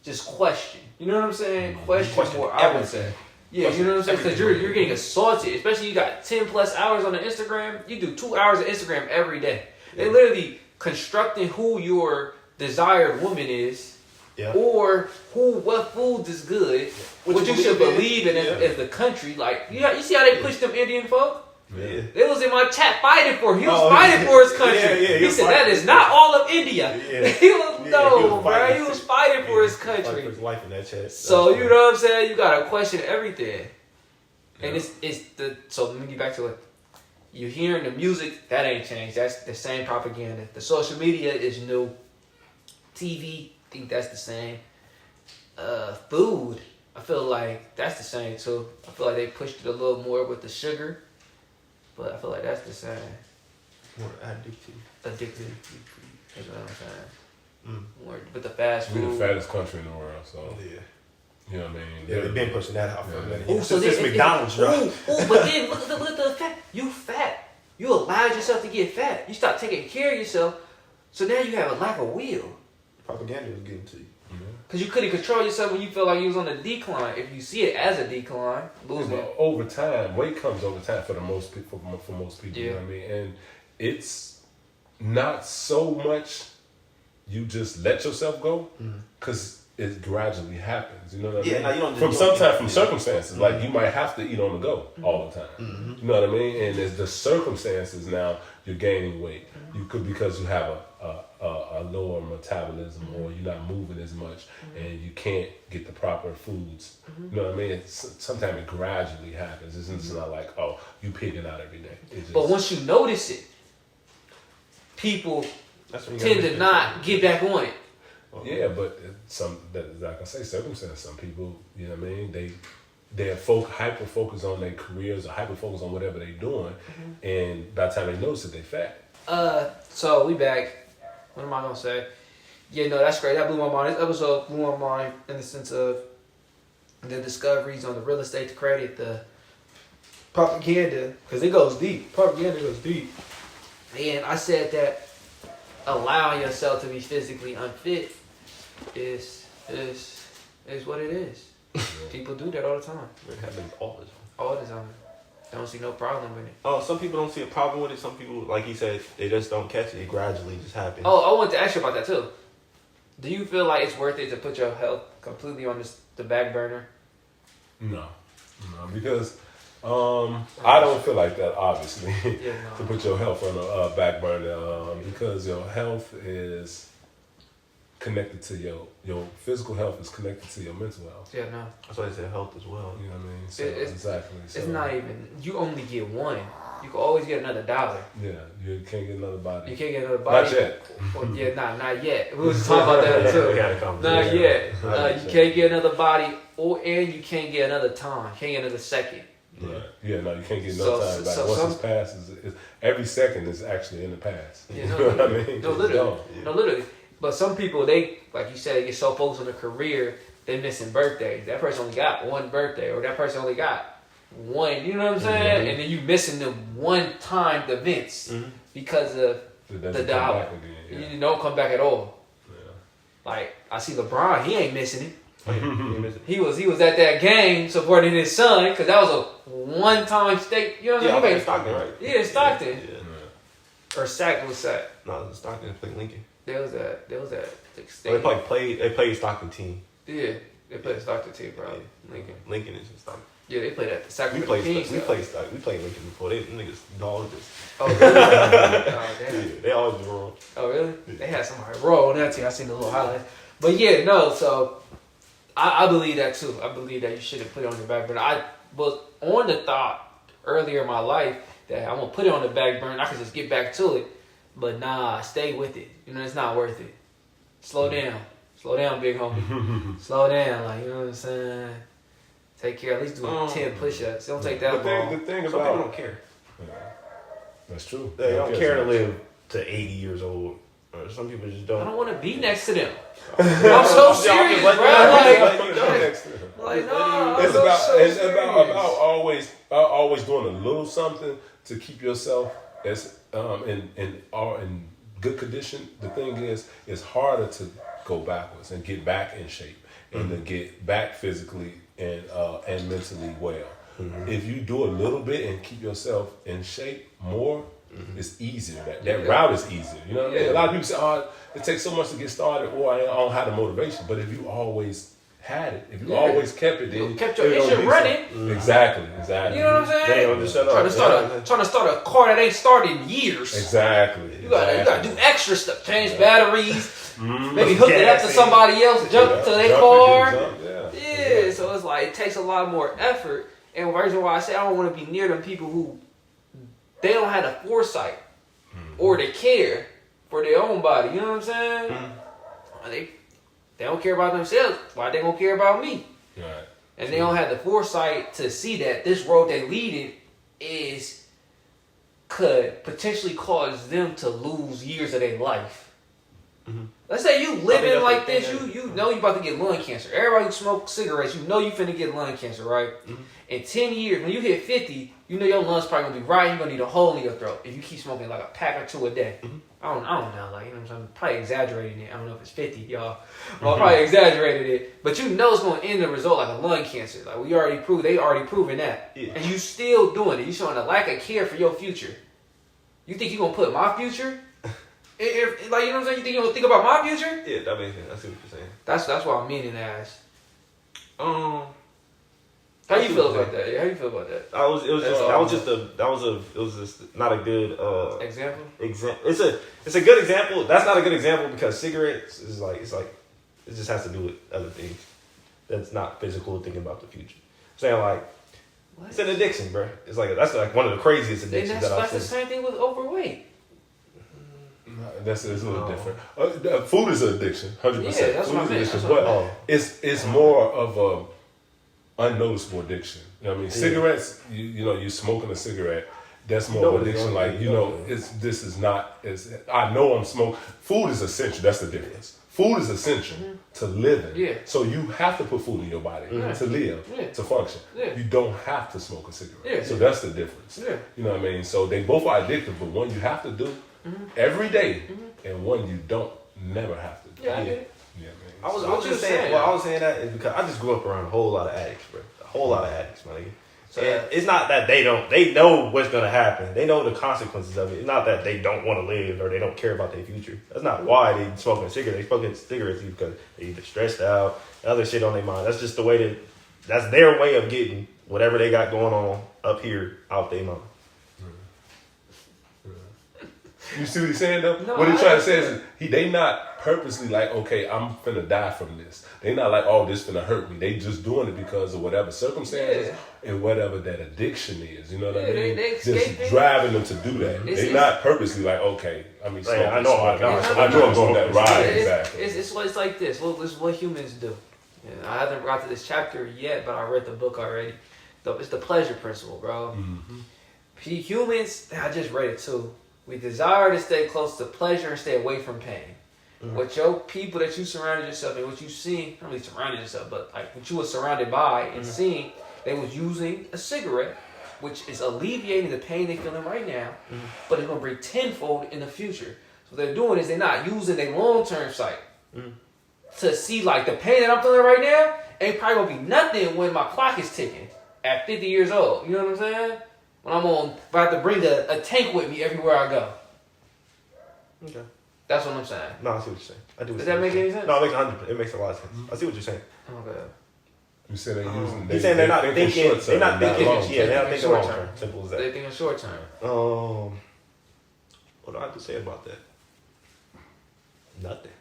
Speaker 1: just question. You know what I'm saying? Question more. I would say. Yeah, you know what I'm saying? Because you're getting assaulted. Especially you got 10 plus hours on the Instagram. You do 2 hours of Instagram every day. They're literally constructing who your desired woman is, or what foods is good, what you should believe in as the country. Like you see how they push them Indian folk?
Speaker 2: Yeah.
Speaker 1: They was in my chat fighting for. He was fighting for his country. He said that is not all of India. He was fighting for his country.
Speaker 2: Fighting for his life in that chat.
Speaker 1: So you know what I'm saying? You gotta question everything. And so let me get back to it. You're hearing the music, that ain't changed. That's the same propaganda. The social media is new. TV, I think that's the same. Food, I feel like that's the same too. I feel like they pushed it a little more with the sugar. But I feel like that's the same.
Speaker 2: More addictive.
Speaker 1: Addictive. That's what I'm saying. More with the fast food.
Speaker 3: We're the fattest country in the world, so.
Speaker 2: Yeah.
Speaker 3: You know what I mean?
Speaker 2: Yeah, they've been pushing that out for a minute.
Speaker 1: Ooh, so
Speaker 2: since McDonald's, right?
Speaker 1: But then look at the fact. You fat. You allowed yourself to get fat. You start taking care of yourself. So now you have a lack of will.
Speaker 2: Propaganda is getting to you.
Speaker 1: Because you couldn't control yourself when you felt like you was on a decline. If you see it as a decline, losing.
Speaker 3: Over time, weight comes over time for most people. You know what I mean? And it's not so much you just let yourself go, because it gradually happens. You know what I mean?
Speaker 2: Now you don't
Speaker 3: from circumstances. Like you might have to eat on the go all the time. You know what I mean? And it's the circumstances now you're gaining weight. You could because you have a lower metabolism, or you're not moving as much, and you can't get the proper foods. You know what I mean? Sometimes it gradually happens. It's not like, oh, you pick it out every day.
Speaker 1: But once you notice it, people tend to not get back on it.
Speaker 3: Yeah, but like I say, circumstances. Some people, you know what I mean? They're hyper focused on their careers, or hyper focused on whatever they're doing, and by the time they notice it, they fat.
Speaker 1: So we back. What am I gonna say? Yeah, no, that's great. That blew my mind. This episode blew my mind in the sense of the discoveries on the real estate to credit, the propaganda, because it goes deep. Propaganda goes deep. And I said that allowing yourself to be physically unfit is what it is. People do that all the time.
Speaker 2: It happens all the time.
Speaker 1: All the time. Don't see no problem with it.
Speaker 2: Oh, some people don't see a problem with it. Some people, like he said, they just don't catch it. It gradually just happens.
Speaker 1: Oh, I wanted to ask you about that too. Do you feel like it's worth it to put your health completely on the back burner?
Speaker 3: No, because I don't feel like that, obviously, to put your health on the back burner, because your health is connected to your physical health is connected to your mental health.
Speaker 1: Yeah, no.
Speaker 2: That's why they say health as well.
Speaker 3: You know what I mean? So, exactly. So,
Speaker 1: it's not even, you only get one. You can always get another $1.
Speaker 3: Yeah, you can't get another body.
Speaker 1: You can't get another body.
Speaker 3: Not yet.
Speaker 1: Well, yeah, not yet. We was talking about that too. Not yet. You can't get another body, and you can't get another time. You can't get another second.
Speaker 3: Right. Yeah, no, you can't get no time back. Once it's past, every second is actually in the past.
Speaker 1: Yeah, no,
Speaker 3: you know what I mean?
Speaker 1: No, literally. No, literally. But some people, they, like you said, they get so focused on their career, they're missing birthdays. That person only got one birthday, or that person only got one, you know what I'm saying? And then you missing the one-time events because of the dollar. You don't come back at all.
Speaker 3: Yeah.
Speaker 1: Like, I see LeBron, he ain't missing it. He was at that game supporting his son, because that was a one-time stake. You know what I'm saying?
Speaker 2: Stockton, right?
Speaker 1: Yeah, Stockton. Or Sack was Sack?
Speaker 2: No, it was Stockton. They played Lincoln.
Speaker 1: They was at.
Speaker 2: They played Stockton team.
Speaker 1: Yeah, they played Stockton team, probably. Lincoln.
Speaker 2: Lincoln is in Stockton.
Speaker 1: Yeah, they played at the Sack.
Speaker 2: We played Lincoln before. They niggas dogged us.
Speaker 1: Oh, really? Oh, damn.
Speaker 2: Yeah, they always do wrong.
Speaker 1: Oh, really? Yeah. They had somebody raw on that team. I seen the little highlights. But yeah, no. So I believe that too. I believe that you shouldn't put it on your back burner. I was on the thought earlier in my life that I'm gonna put it on the back burner. I could just get back to it, but nah, stay with it. You know, it's not worth it. Slow down, big homie. Slow down, like you know what I'm saying. Take care. At least do 10 push-ups. Don't take that long.
Speaker 2: The thing about people don't care.
Speaker 3: Yeah. That's true.
Speaker 2: They don't care to live to 80 years old. Or some people just don't.
Speaker 1: I don't want to be next to them. I'm so serious, bro. Like, no.
Speaker 3: It's about always doing a little something to keep yourself as in good condition. The thing is, it's harder to go backwards and get back in shape and to get back physically and mentally well. Mm-hmm. If you do a little bit and keep yourself in shape more, it's easier. That route is easier. You know what I mean? A lot of people say, "Oh, it takes so much to get started," or "I don't have the motivation." But if you always had it, if you always kept it, then
Speaker 1: you kept your engine running.
Speaker 3: Exactly.
Speaker 1: You know what I'm saying? Trying to start a car that ain't started in years.
Speaker 3: Exactly.
Speaker 1: You gotta do extra stuff. Change batteries. Maybe hook it up to somebody else. Jump to their car. Yeah. So it's like it takes a lot more effort. And the reason why I say I don't want to be near them people who they don't have the foresight or the care for their own body. You know what I'm saying? They don't care about themselves. Why they gonna care about me?
Speaker 3: Right.
Speaker 1: And they don't have the foresight to see that this road they leading could potentially cause them to lose years of their life. Let's say you living like this, you know you about to get lung cancer. Everybody who smokes cigarettes, you know you finna get lung cancer, right? In 10 years, when you hit 50, you know your lungs probably gonna be right. You're gonna need a hole in your throat if you keep smoking like a pack or two a day. I don't know, like you know what I'm saying? I'm probably exaggerating it. I don't know if it's 50, y'all. Well, I probably exaggerated it, but you know it's gonna end the result like a lung cancer. Like they already proven that, and you still doing it. You showing a lack of care for your future. You think you gonna put my future? If like you know what I'm saying, you think you gonna think about my future?
Speaker 2: Yeah, that makes sense. I see what you're saying.
Speaker 1: That's what I'm meaning as. How you feel about that? Yeah, how you feel about that?
Speaker 2: It was just not a good
Speaker 1: example.
Speaker 2: It's a good example. That's not a good example because cigarettes is like it just has to do with other things. That's not physical thinking about the future. Saying like it's an addiction, bro. It's like that's like one of the craziest addictions that I've seen.
Speaker 1: That's the same thing with overweight.
Speaker 3: It's a little different. Food is an addiction, 100%.
Speaker 1: Yeah, that's what I mean.
Speaker 3: But it's more of a unnoticeable addiction. You know what I mean? Cigarettes, you know, you smoking a cigarette, that's more of an addiction. Like, you know, I know I'm smoking. Food is essential. That's the difference. Food is essential to living. Yeah. So you have to put food in your body to live, to function. Yeah. You don't have to smoke a cigarette. Yeah. So that's the difference. Yeah. You know what I mean? So they both are addictive, but one you have to do every day, and one you don't never have to do.
Speaker 1: Yeah, I get it.
Speaker 3: Yeah, man.
Speaker 2: I was just saying. Well, I was saying that is because I just grew up around a whole lot of addicts, bro. A whole lot of addicts, my nigga. So it's not that they know what's gonna happen. They know the consequences of it. It's not that they don't want to live or they don't care about their future. That's not why they smoking cigarettes. They smoking cigarettes because they either stressed out, other shit on their mind. That's just the way that's their way of getting whatever they got going on up here out their mind.
Speaker 3: You see what he's saying though?
Speaker 1: No,
Speaker 3: what he's trying to say is they not purposely like, okay, I'm finna die from this. They not like, oh, this finna hurt me. They just doing it because of whatever circumstances and whatever that addiction is. You know what I mean?
Speaker 1: They
Speaker 3: just driving them to do that. They not purposely like, okay, I mean, I know I'm going that ride. Exactly.
Speaker 1: It's like this. This is what humans do. And I haven't got to this chapter yet, but I read the book already. It's the pleasure principle, bro. Humans, I just read it too. We desire to stay close to pleasure and stay away from pain. What your people that you surrounded yourself and what you seen, not really surrounded yourself, but like what you were surrounded by and seeing, they was using a cigarette, which is alleviating the pain they're feeling right now, but it's gonna bring tenfold in the future. So what they're doing is they're not using their long-term sight to see like the pain that I'm feeling right now ain't probably gonna be nothing when my clock is ticking at 50 years old. You know what I'm saying? When if I have to bring a tank with me everywhere I go.
Speaker 2: Okay.
Speaker 1: That's what I'm saying.
Speaker 2: No, I see what you're saying. I do.
Speaker 1: Does that make any sense?
Speaker 2: No, it makes 100%. It makes a lot of sense. I see what you're saying.
Speaker 1: Okay.
Speaker 3: You said they're using.
Speaker 2: He's saying they're not thinking. They're not thinking. Yeah, they're not thinking
Speaker 1: short
Speaker 2: long
Speaker 1: term.
Speaker 2: term. Simple as that.
Speaker 1: They thinking short term.
Speaker 2: What do I have to say about that? Nothing.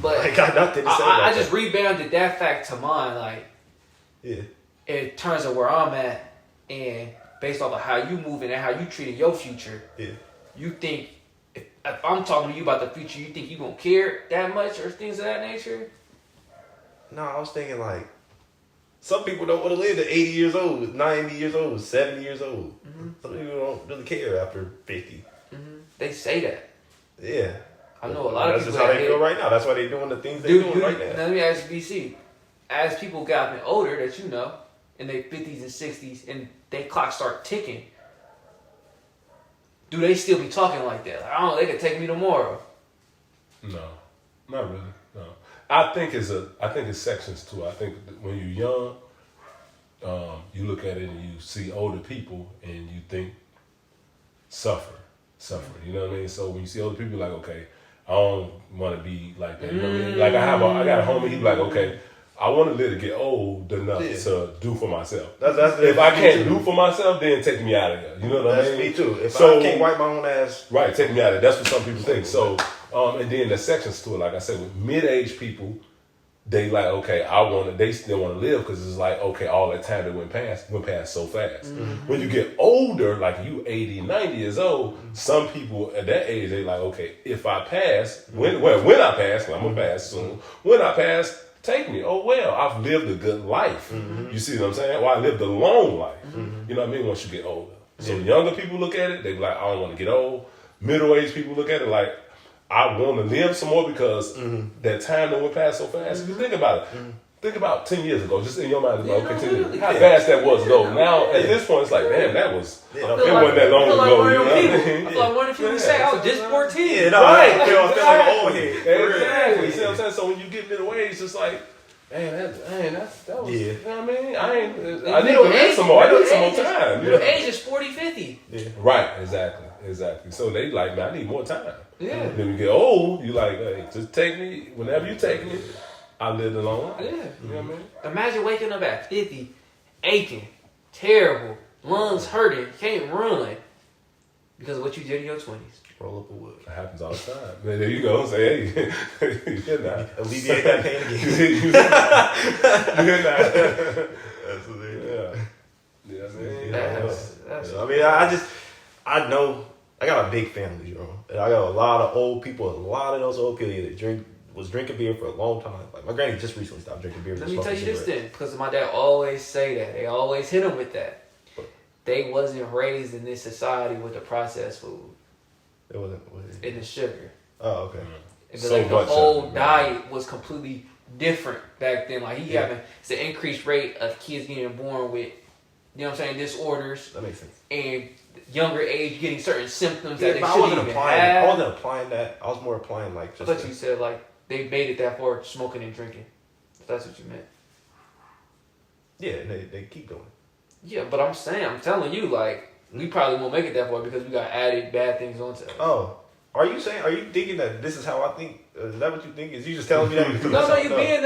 Speaker 1: But
Speaker 2: I got nothing to say.
Speaker 1: I just rebounded that fact to mine, like,
Speaker 2: yeah,
Speaker 1: in terms of where I'm at, and based off of how you moving and how you treating your future.
Speaker 2: Yeah.
Speaker 1: You think if I'm talking to you about the future, you think you gonna care that much or things of that nature?
Speaker 2: No, I was thinking like some people don't want to live to 80 years old, 90 years old, 70 years old.
Speaker 1: Mm-hmm.
Speaker 2: Some people don't really care after 50.
Speaker 1: Mm-hmm. They say that.
Speaker 2: Yeah.
Speaker 1: I know a lot of
Speaker 2: That's
Speaker 1: people.
Speaker 2: just how they feel right now. That's why they're doing the things they're doing right now.
Speaker 1: Let me ask you, BC. As people gotten older that you know, in their 50s and 60s, and their clocks start ticking, do they still be talking like that? Like, I don't know, they could take me tomorrow.
Speaker 3: No, not really. No, I think it's sections too. I think that when you're young, you look at it and you see older people and you think suffering. You know what I mean? So when you see older people, you're like, okay, I don't want to be like that. You know what I mean? Like I got a homie. He's like, okay, I want to live to get old enough to do for myself. That's if I can't do for myself, then take me out of there. You know what I mean?
Speaker 2: That's me too. If I can't wipe my own ass,
Speaker 3: right? Take me out of there. That's what some people think. So, and then there's sections to it. Like I said, with mid-age people, they like, okay, they still want to live because it's like, okay, all that time that went past so fast. Mm-hmm. When you get older, like you 80, 90 years old, some people at that age, they like, okay, if I pass, when I pass, I'm gonna pass soon. When I pass, take me. Oh well, I've lived a good life. Mm-hmm. You see what I'm saying? Well, I lived a long life. Mm-hmm. You know what I mean? Once you get older. So younger people look at it, they be like, I don't want to get old. Middle-aged people look at it like, I want to live some more because that time that went past so fast. Mm-hmm. Think about it. Mm-hmm. Think about 10 years ago, just in your mind, how fast that was though. Now, at this point, it's like, damn, that was, it wasn't that long ago.
Speaker 1: I feel like one of people say, I was just 14.
Speaker 2: Yeah, no, right. I feel like an old head.
Speaker 3: Exactly. You see what I'm saying? So when you get middle age, it's like, man, that was, you know what I mean? I need to live some more. I need some more time.
Speaker 1: Middle age is 40, 50.
Speaker 3: Yeah. Right, exactly. So they like, man, I need more time.
Speaker 1: Yeah.
Speaker 3: Then you get old, you like, hey, just take me, whenever you take me, I lived a long life.
Speaker 1: Yeah.
Speaker 3: You know what I mean?
Speaker 1: Imagine waking up at 50, aching, terrible, lungs hurting, can't run because of what you did in your 20s.
Speaker 2: Roll up a wood.
Speaker 3: That happens all the time. Man, there you go. Say, hey, you're not.
Speaker 2: Alleviate that pain again.
Speaker 3: You're not.
Speaker 2: Absolutely.
Speaker 3: Yeah, man.
Speaker 1: That's
Speaker 2: I mean, I know, I got a big family, you know. And I got a lot of old people, a lot of those old people that was drinking beer for a long time. Like my granny just recently stopped drinking beer.
Speaker 1: Let me tell you this then, because my dad always say that. They always hit him with that. They wasn't raised in this society with the processed food.
Speaker 2: It wasn't.
Speaker 1: And the sugar.
Speaker 2: Oh, okay.
Speaker 1: And so the whole diet was completely different back then. Like he having it's an increased rate of kids getting born with, you know what I'm saying, disorders.
Speaker 2: That makes sense.
Speaker 1: And younger age getting certain symptoms that they
Speaker 2: I
Speaker 1: shouldn't
Speaker 2: wasn't
Speaker 1: even
Speaker 2: applying
Speaker 1: have.
Speaker 2: I wasn't applying that. I was more applying like just.
Speaker 1: I thought you said like they made it that far smoking and drinking. If that's what you meant.
Speaker 2: Yeah, and they keep doing it.
Speaker 1: Yeah, but I'm telling you, like, we probably won't make it that far because we got added bad things onto it.
Speaker 2: Oh. Are you thinking that this is how I think? Is that what you think? Is you just telling me that?
Speaker 1: No, you being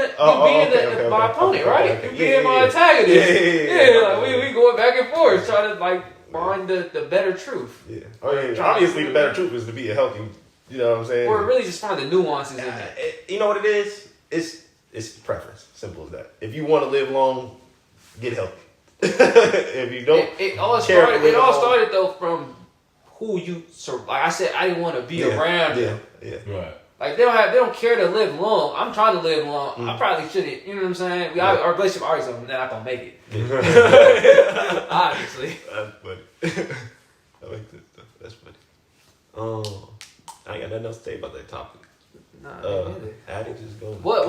Speaker 1: my opponent, right? You being my antagonist.
Speaker 2: Yeah,
Speaker 1: like we going back and forth, trying to like find the better truth.
Speaker 2: Yeah. Obviously, the better truth is to be a healthy. You know what I'm saying?
Speaker 1: Or really just find the nuances in it.
Speaker 2: You know what it is? It's preference. Simple as that. If you want to live long, get healthy. If you don't,
Speaker 1: it all started though from who you. Like I said, I didn't want to be around them.
Speaker 3: Yeah. Right.
Speaker 1: Like they don't care to live long. I'm trying to live long. I probably shouldn't. You know what I'm saying? Our relationship already is not gonna make it. Obviously.
Speaker 2: That's funny. I like this stuff. That's funny. I ain't got nothing else to say about that topic.
Speaker 1: Nah,
Speaker 2: addicts is going.
Speaker 1: What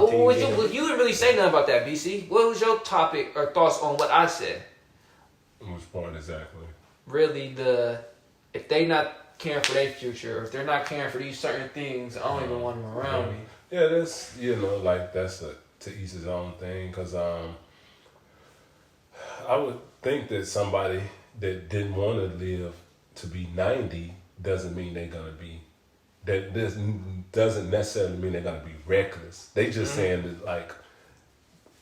Speaker 1: you didn't really say nothing about that, BC. What was your topic or thoughts on what I said?
Speaker 3: Which part exactly?
Speaker 1: Really, if they not caring for their future, or if they're not caring for these certain things, I don't even want them around me.
Speaker 3: Yeah, that's that's to each his own thing. Cause I would think that somebody that didn't want to live to be 90 doesn't mean they're gonna be that this doesn't necessarily mean they're gonna be reckless. They just saying that like,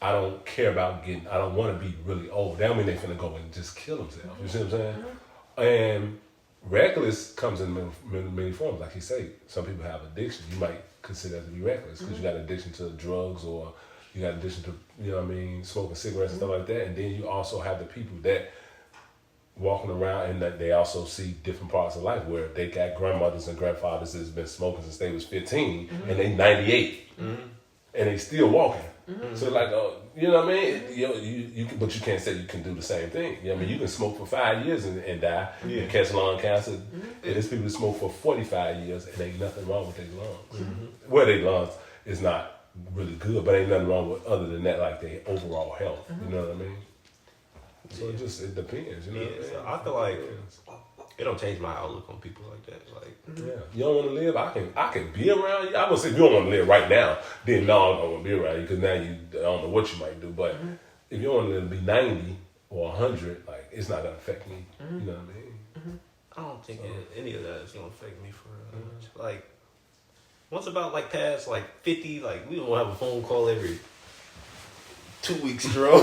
Speaker 3: I don't care about I don't want to be really old. That don't mean they're gonna go and just kill themselves. You see what I'm saying? And reckless comes in many forms. Like you say, some people have addiction. You might consider that to be reckless because you got addiction to drugs or you got addiction to, you know what I mean, smoking cigarettes and stuff like that. And then you also have the people that walking around and that they also see different parts of life where they got grandmothers and grandfathers that's been smoking since they was 15 and they 98 and they still walking. So like, you know what I mean? You can, but you can't say you can do the same thing. You know what I mean? You can smoke for 5 years and die and catch lung cancer. And there's people that smoke for 45 years and ain't nothing wrong with their lungs. Well, their lungs is not really good, but ain't nothing wrong with other than that, like their overall health. You know what I mean? So it depends. You know what I mean?
Speaker 2: So I feel like it don't change my outlook on people like that. Like,
Speaker 3: you don't want to live. I can be around you. I would say if you don't want to live right now, then no, I don't want to be around you because now I don't know what you might do. But if you don't want to live to be 90 or 100, like it's not gonna affect me. You know what I mean?
Speaker 2: I don't think any of that is gonna affect me for like. Once about like past like 50, like we don't have a phone call every 2 weeks in a row.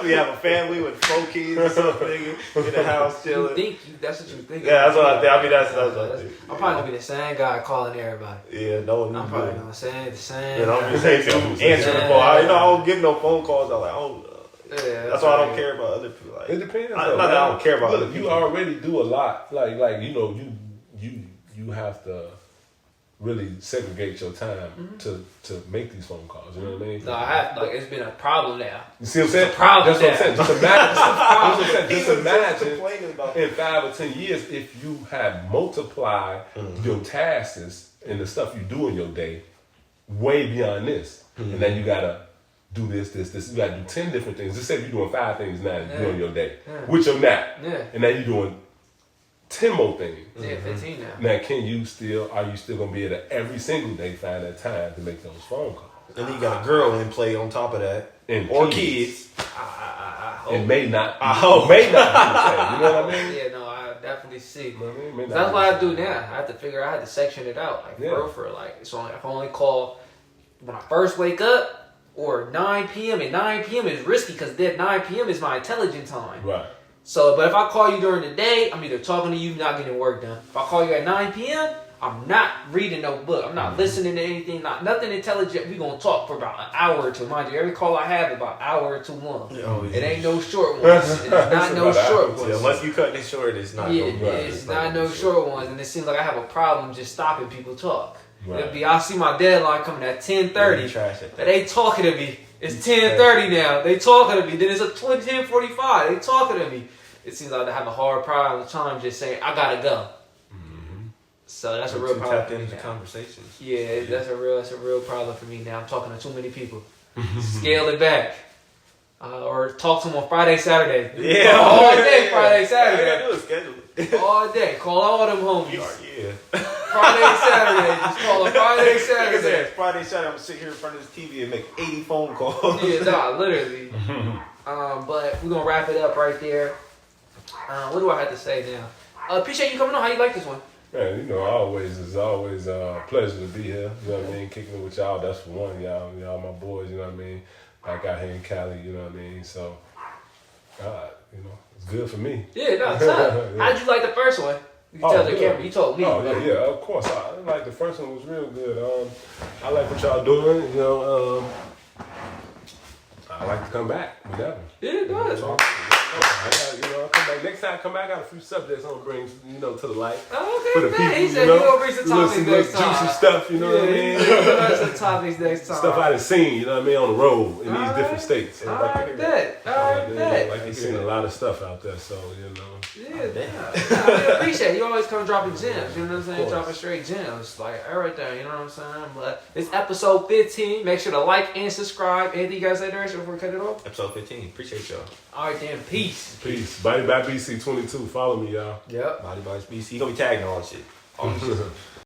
Speaker 2: We have a family with 4 kids or something, nigga, in the house chilling.
Speaker 1: That's what you think.
Speaker 2: Yeah, that's what I think. I mean, that's what I think.
Speaker 1: I'm probably gonna be the same guy calling everybody.
Speaker 2: Yeah, no one.
Speaker 1: I'm probably gonna say the same.
Speaker 2: And I'm just saying, answering the phone. I don't get no phone calls. I'm like, that's why I don't care about other people. Like,
Speaker 3: it depends.
Speaker 2: Not that I don't care about other people.
Speaker 3: You already do a lot. Like you know, you have to really segregate your time to make these phone calls. You know what I mean?
Speaker 1: No, I have. Like, it's been a problem now.
Speaker 3: You see what I'm saying?
Speaker 1: It's a problem.
Speaker 3: That's what I'm saying. Just imagine.
Speaker 2: Just imagine
Speaker 3: about in 5 or 10 years if you have multiplied your tasks and the stuff you do in your day way beyond this, and then you gotta do this. You gotta do 10 different things. Just say you're doing 5 things now during your day, which you're not, and now you're doing 10 more things.
Speaker 1: Yeah, 15 now.
Speaker 3: Now, are you still gonna be able to every single day find that time to make those phone calls?
Speaker 2: And then you got a girl in play on top of that,
Speaker 3: and
Speaker 2: or kids.
Speaker 1: I hope.
Speaker 3: It may not. I hope may not be the same. You know what I mean?
Speaker 1: Yeah, no, I definitely see.
Speaker 3: You know what I mean?
Speaker 1: That's what I do now. I have to figure. I had to section it out, like for like. So I can only call when I first wake up or 9 p.m. And 9 p.m. is risky because that 9 p.m. is my intelligent time.
Speaker 3: Right.
Speaker 1: So, but if I call you during the day, I'm either talking to you, not getting work done. If I call you at 9 p.m., I'm not reading no book. I'm not listening to anything, nothing intelligent. We gonna talk for about an hour or two. Mind you, every call I have about an hour or two long. It ain't no short ones. It's not no short ones.
Speaker 2: Yeah, unless you cut it short, it's not.
Speaker 1: It's not no short ones, and it seems like I have a problem just stopping people talk.
Speaker 3: Right.
Speaker 1: It'll be, I see my deadline coming at 10:30. But they talking to me. It's 10:30 now. They talking to me. Then it's a 10:45. They talking to me. It seems like I have a hard problem time just saying I gotta go. So that's a real problem.
Speaker 2: Tapped into conversations.
Speaker 1: Yeah, that's a real problem for me now. I'm talking to too many people. Scale it back. Or talk to them on Friday, Saturday.
Speaker 2: Yeah,
Speaker 1: all day Friday, Saturday.
Speaker 2: All you gotta do is schedule it.
Speaker 1: All day. Call all them homies.
Speaker 2: Yeah.
Speaker 1: Friday, Saturday. Just call them Friday, Saturday.
Speaker 2: Like I said, Friday, Saturday, I'm gonna sit here in front of this TV and make 80 phone calls.
Speaker 1: Yeah, nah, literally. But we're gonna wrap it up right there. What do I have to say now? Appreciate you coming on. How you like this one?
Speaker 3: Man, you know, it's always a pleasure to be here. You know what I mean? Kicking it with y'all, that's for one. Y'all my boys, you know what I mean? Like out here in Cali, you know what I mean? So, God, you know, it's good for me.
Speaker 1: Yeah, no, tough. How'd you like the first one? You can tell the camera. You told me.
Speaker 3: Oh, yeah, of course. I like the first one was real good. I like what y'all doing, you know. I like to come back, whatever.
Speaker 1: Yeah, it does.
Speaker 3: I'll come back. Next time I come back, I got a few subjects I'm going to bring, to the light.
Speaker 1: Oh, okay,
Speaker 3: for the people,
Speaker 1: he said you're going to bring some topics next time.
Speaker 3: Juicy stuff, you know what I mean?
Speaker 1: Yeah, some topics next time.
Speaker 3: Stuff I done seen, you know what I mean, on the road in these different states.
Speaker 1: I bet.
Speaker 3: Like you seen a lot of stuff out there, so,
Speaker 1: Yeah, I appreciate it. You always come dropping gems, you know what I'm saying? Dropping straight gems, like right there, you know what I'm saying? But it's episode 15. Make sure to like and subscribe. Anything you guys say there before we cut it off?
Speaker 2: Episode 15. Appreciate y'all.
Speaker 1: All right, then. Peace.
Speaker 3: Body by BC22. Follow me, y'all.
Speaker 1: Yep.
Speaker 2: Body by BC. He gonna be tagging all that shit. All this shit.